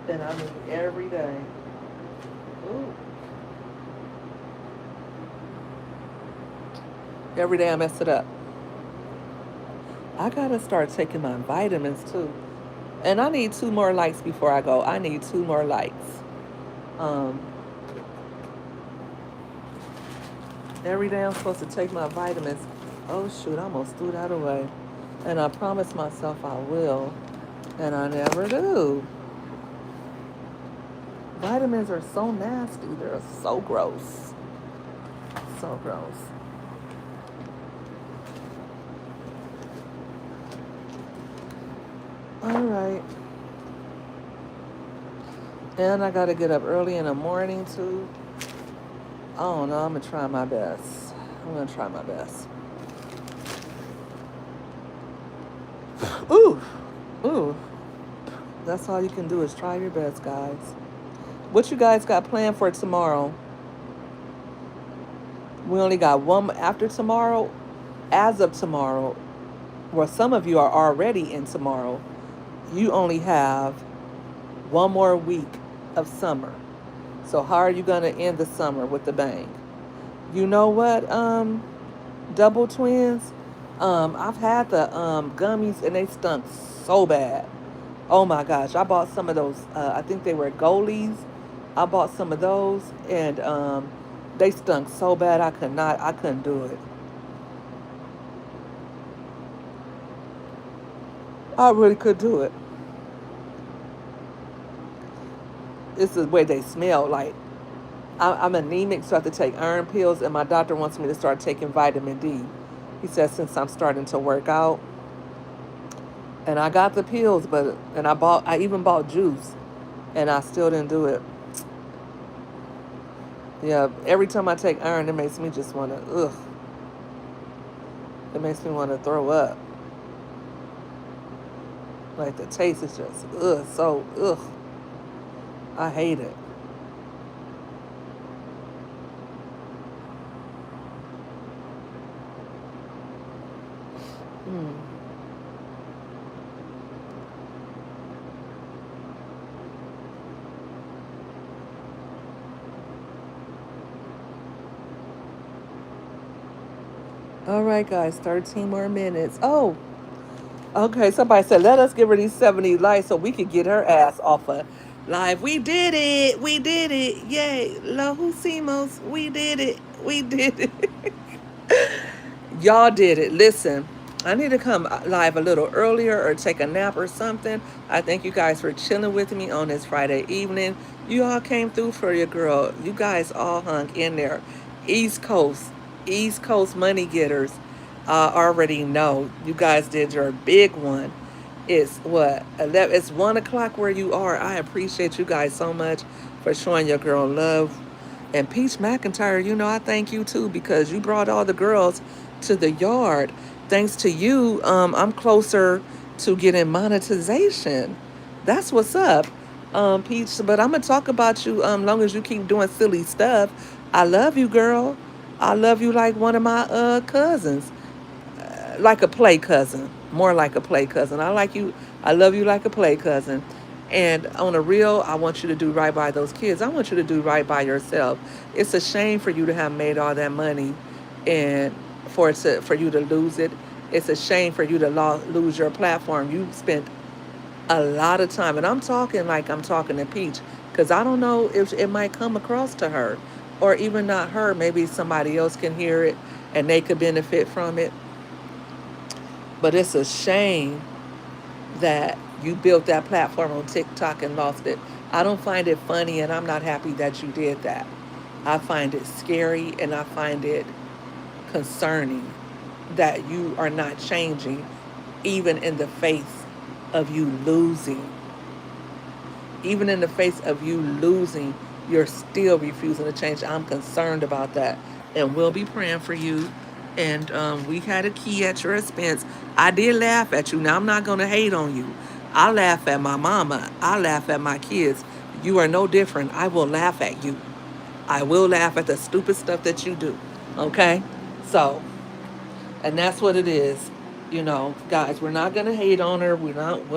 And I mean every day. Ooh. Every day I mess it up. I gotta start taking my vitamins too. And I need two more lights before I go. I need two more lights. Um, every day I'm supposed to take my vitamins. Oh shoot, I almost threw that away. And I promised myself I will. And I never do. Vitamins are so nasty. They're so gross. So gross. All right. And I gotta get up early in the morning too. I don't know. I'm gonna try my best. I'm gonna try my best. Ooh, ooh. That's all you can do is try your best, guys. What you guys got planned for tomorrow? We only got one after tomorrow. As of tomorrow, well, some of you are already in tomorrow. You only have one more week of summer. So how are you gonna end the summer with the bang? You know what? Double twins. I've had the gummies and they stunk so bad. Oh my gosh, I bought some of those. I think they were goalies. I bought some of those, and they stunk so bad I could not. I couldn't do it. I really could do it. It's the way they smell. Like I'm anemic, so I have to take iron pills, and my doctor wants me to start taking vitamin D. He says since I'm starting to work out, and I got the pills, but and I even bought juice, and I still didn't do it. Yeah, every time I take iron, it makes me just want to ugh. It makes me want to throw up. Like the taste is just ugh, so ugh. I hate it. Mm. All right, guys, 13 more minutes. Oh, okay. Somebody said, let us give her these 70 likes so we could get her ass off of live. We did it. We did it. Yay. Lo Husimos. We did it. We did it. Y'all did it. Listen, I need to come live a little earlier or take a nap or something. I thank you guys for chilling with me on this Friday evening. You all came through for your girl. You guys all hung in there. East Coast, East Coast money getters. I already know you guys did your big one. It's what 11, it's 1 o'clock where you are. I appreciate you guys so much for showing your girl love. And Peach McIntyre, you know, I thank you too because you brought all the girls to the yard. Thanks to you, I'm closer to getting monetization. That's what's up, Peach. But I'm gonna talk about you long as you keep doing silly stuff. I love you, girl. I love you like one of my cousins, like a play cousin, more like a play cousin. I like you. I love you like a play cousin. And on a real, I want you to do right by those kids. I want you to do right by yourself. It's a shame for you to have made all that money, and for you to lose it. It's a shame for you to lose your platform. You spent a lot of time, and I'm talking like I'm talking to Peach, because I don't know if it might come across to her, or even not her. Maybe somebody else can hear it, and they could benefit from it. But it's a shame that you built that platform on TikTok and lost it. I don't find it funny, and I'm not happy that you did that. I find it scary, and I find it concerning that you are not changing, even in the face of you losing. Even in the face of you losing, you're still refusing to change. I'm concerned about that. And we'll be praying for you. And we had a key at your expense. I did laugh at you. Now, I'm not going to hate on you. I laugh at my mama. I laugh at my kids. You are no different. I will laugh at you. I will laugh at the stupid stuff that you do. Okay? So, and that's what it is. You know, guys, we're not gonna hate on her. We don't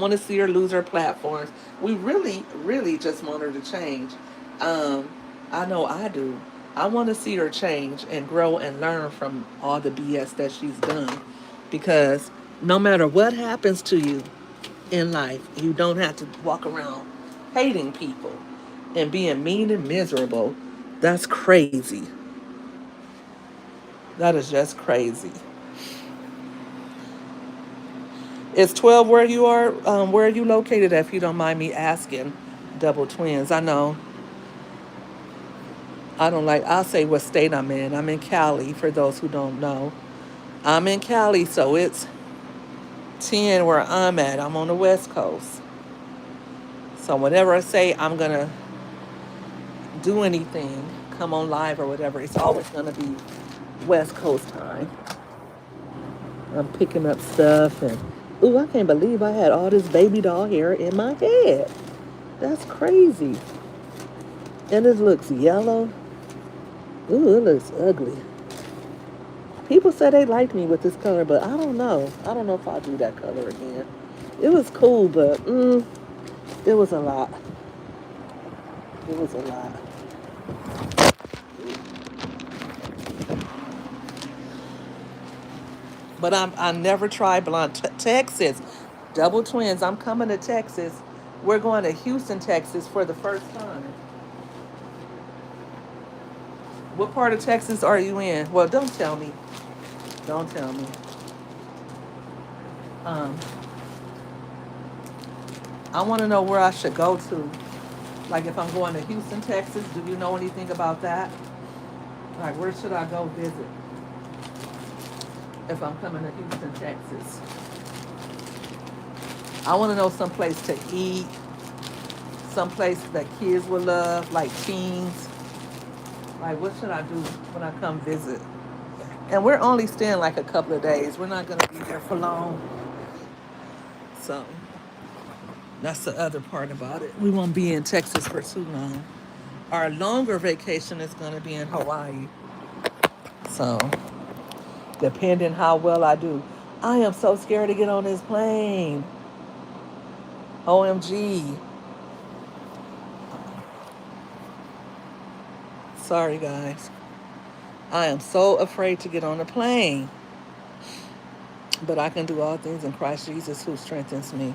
want to see her lose her platforms. We really, really just want her to change. Um, I know I do. I want to see her change and grow and learn from all the BS that she's done. Because no matter what happens to you in life, you don't have to walk around hating people and being mean and miserable. That's crazy. That is just crazy. Is 12 where you are? Where are you located at, if you don't mind me asking? Double twins. I know. I don't like, I'll say what state I'm in. I'm in Cali, for those who don't know. I'm in Cali, so it's 10 where I'm at. I'm on the West Coast. So whenever I say I'm going to do anything, come on live or whatever, it's always going to be West Coast time. I'm picking up stuff and, ooh, I can't believe I had all this baby doll hair in my head. That's crazy. And this looks yellow. Ooh, it looks ugly. People said they liked me with this color, but I don't know. I don't know if I'll do that color again. It was cool, but it was a lot. It was a lot. But I never tried blonde. Texas, double twins. I'm coming to Texas. We're going to Houston, Texas for the first time. What part of Texas are you in? Well, don't tell me. Don't tell me. Um, I want to know where I should go to. Like if I'm going to Houston, Texas, do you know anything about that? Like where should I go visit if I'm coming to Houston, Texas? I want to know some place to eat, some place that kids will love, like teens. Like what should I do when I come visit? And we're only staying like a couple of days. We're not going to be there for long. So that's the other part about it. We won't be in Texas for too long. Our longer vacation is going to be in Hawaii. So depending how well I do. I am so scared to get on this plane. OMG. Sorry, guys. I am so afraid to get on a plane. But I can do all things in Christ Jesus who strengthens me.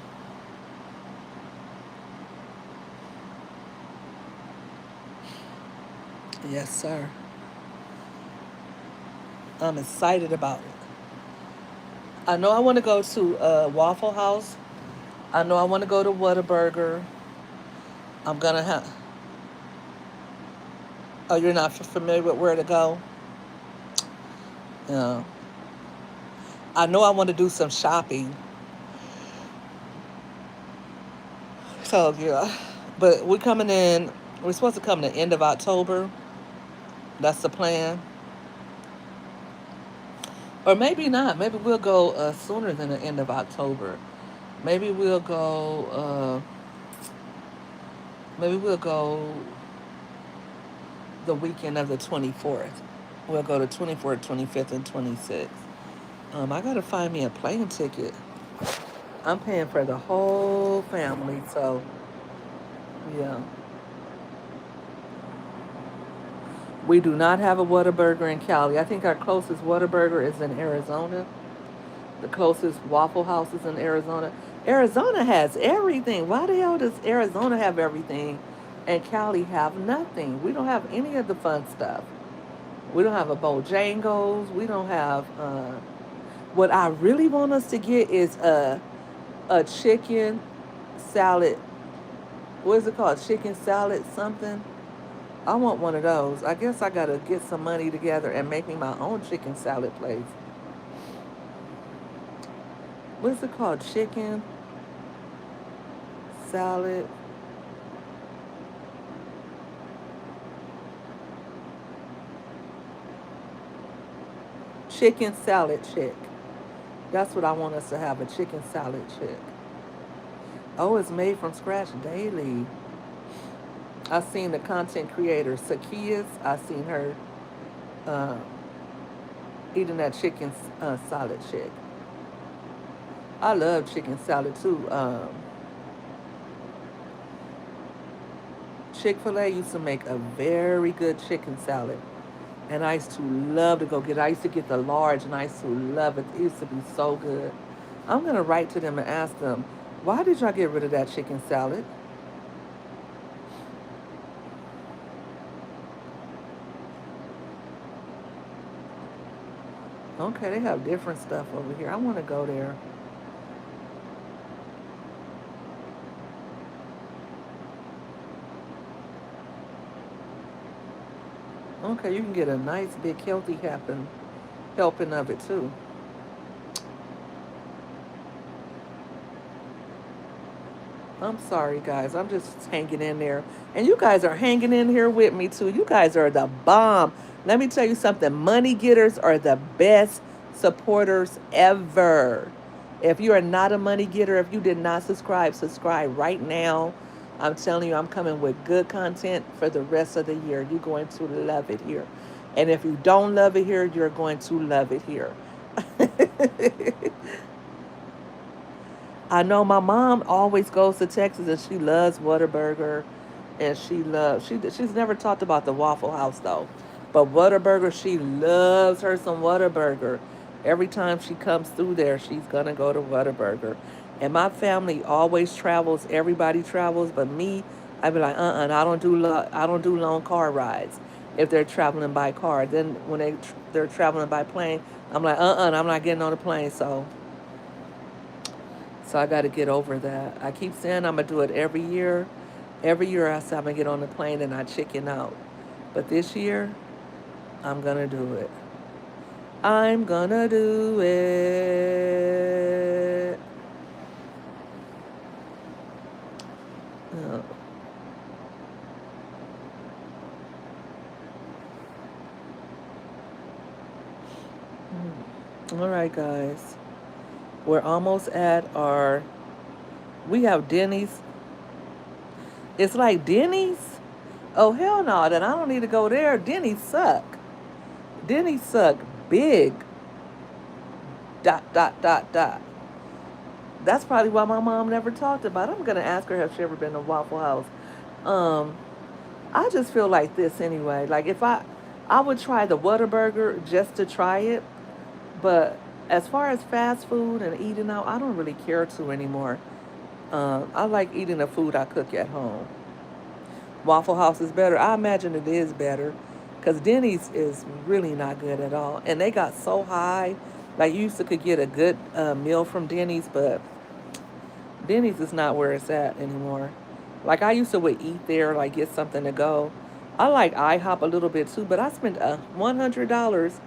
Yes, sir. I'm excited about it. I know I want to go to Waffle House. I know I want to go to Whataburger. I'm going to have. Oh, you're not familiar with where to go? Yeah. I know I want to do some shopping. So, yeah. But we're coming in. We're supposed to come the end of October. That's the plan. Or maybe not. Maybe we'll go sooner than the end of October. Maybe we'll go. Maybe we'll go the weekend of the 24th. We'll go to 24th, 25th, and 26th. I gotta find me a plane ticket. I'm paying for the whole family, so yeah. We do not have a Whataburger in Cali. I think our closest Whataburger is in Arizona. The closest Waffle House is in Arizona. Arizona has everything. Why the hell does Arizona have everything and Cali have nothing? We don't have any of the fun stuff. We don't have a Bojangles. We don't have. What I really want us to get is a chicken salad. What is it called? Chicken salad something. I want one of those. I guess I gotta get some money together and make me my own chicken salad place. What is it called? Chicken salad. Chicken salad chick. That's what I want us to have, a chicken salad chick. Oh, it's made from scratch daily. I've seen the content creator Sakias. I've seen her uh, eating that chicken salad chick. I love chicken salad too. Chick-fil-A used to make a very good chicken salad. And I used to love to go get it. I used to get the large and I used to love it. It used to be so good. I'm going to write to them and ask them, why did y'all get rid of that chicken salad? Okay, they have different stuff over here. I want to go there. Okay, you can get a nice big healthy helping of it too. I'm sorry, guys. I'm just hanging in there. And you guys are hanging in here with me, too. You guys are the bomb. Let me tell you something, money getters are the best supporters ever. If you are not a money getter, if you did not subscribe, subscribe right now. I'm telling you, I'm coming with good content for the rest of the year. You're going to love it here. And if you don't love it here, you're going to love it here. I know my mom always goes to Texas and she loves Whataburger, and she's never talked about the Waffle House though, but Whataburger, she loves her some Whataburger. Every time she comes through there, she's gonna go to Whataburger. And my family always travels. Everybody travels, but me, I be like, I don't do long car rides. If they're traveling by car, then when they're traveling by plane, I'm like, I'm not getting on the plane. So I got to get over that. I keep saying I'm going to do it every year. Every year I say I'm going to get on the plane and I chicken out. But this year, I'm going to do it. I'm going to do it. Uh, all right, guys. We're almost at our. We have Denny's. It's like Denny's? Oh, hell no. Then I don't need to go there. Denny's suck. Denny's suck big. Dot, dot, dot, dot. That's probably why my mom never talked about it. I'm gonna ask her if she ever been to Waffle House. Um, I just feel like this anyway. Like if I would try the Whataburger just to try it, but as far as fast food and eating out, I don't really care to anymore. I like eating the food I cook at home. Waffle House is better. I imagine it is better, cause Denny's is really not good at all, and they got so high. Like you used to could get a good meal from Denny's, but Denny's is not where it's at anymore. Like I used to would eat there, like get something to go. I like IHOP a little bit too, but I spent $100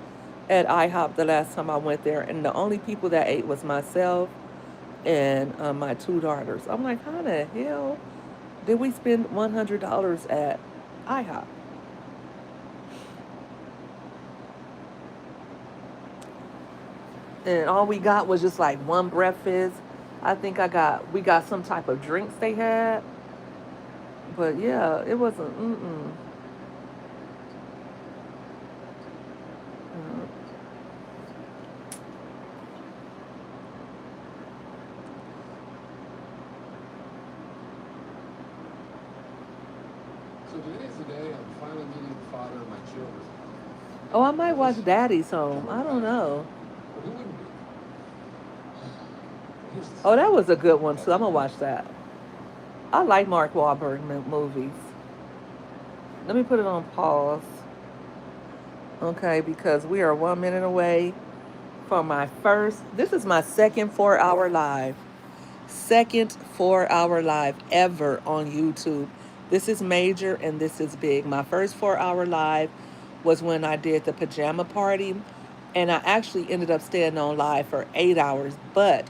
at IHOP the last time I went there, and the only people that ate was myself and my two daughters. I'm like, how the hell did we spend $100 at IHOP? And all we got was just like one breakfast. I think we got some type of drinks they had, but yeah, it wasn't. Mm-mm. Mm. So today's the day I'm finally meeting the father of my children. Oh, I might I watch wish Daddy's I Home. were I don't Father, know. but who wouldn't be? Here's the Oh, thing. that was a good one too. I'm Every gonna night, watch that. I like Mark Wahlberg movies. Let me put it on pause, okay? Because we are 1 minute away from my first. This is my second 4 hour live. Second 4 hour live ever on YouTube. This is major and this is big. My first 4 hour live was when I did the pajama party, and I actually ended up staying on live for 8 hours. But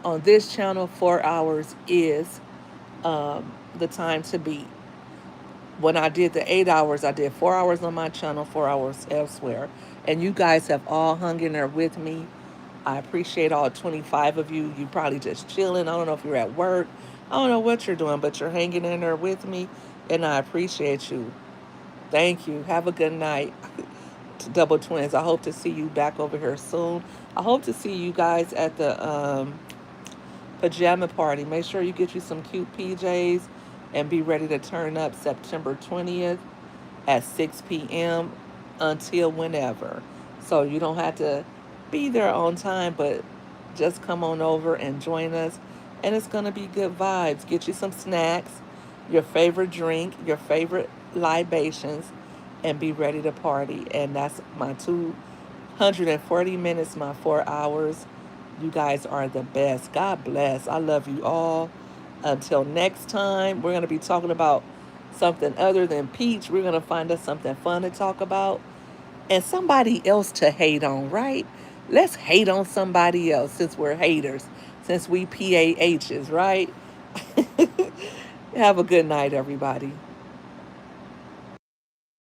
on this channel, 4 hours is the time to beat. When I did the 8 hours, I did 4 hours on my channel, 4 hours elsewhere. And you guys have all hung in there with me. I appreciate all 25 of you. You probably just chilling. I don't know if you're at work. I don't know what you're doing, but you're hanging in there with me. And I appreciate you. Thank you. Have a good night. Double twins. I hope to see you back over here soon. I hope to see you guys at the pajama party. Make sure you get you some cute PJs and be ready to turn up September 20th at 6 p.m. until whenever. So you don't have to be there on time, but just come on over and join us. And it's going to be good vibes. Get you some snacks, your favorite drink, your favorite libations, and be ready to party. And that's my 240 minutes, my 4 hours. You guys are the best. God bless. I love you all. Until next time, we're going to be talking about something other than peach. We're going to find us something fun to talk about and somebody else to hate on, right? Let's hate on somebody else since we're haters, since we PAHs, right? Have a good night, everybody.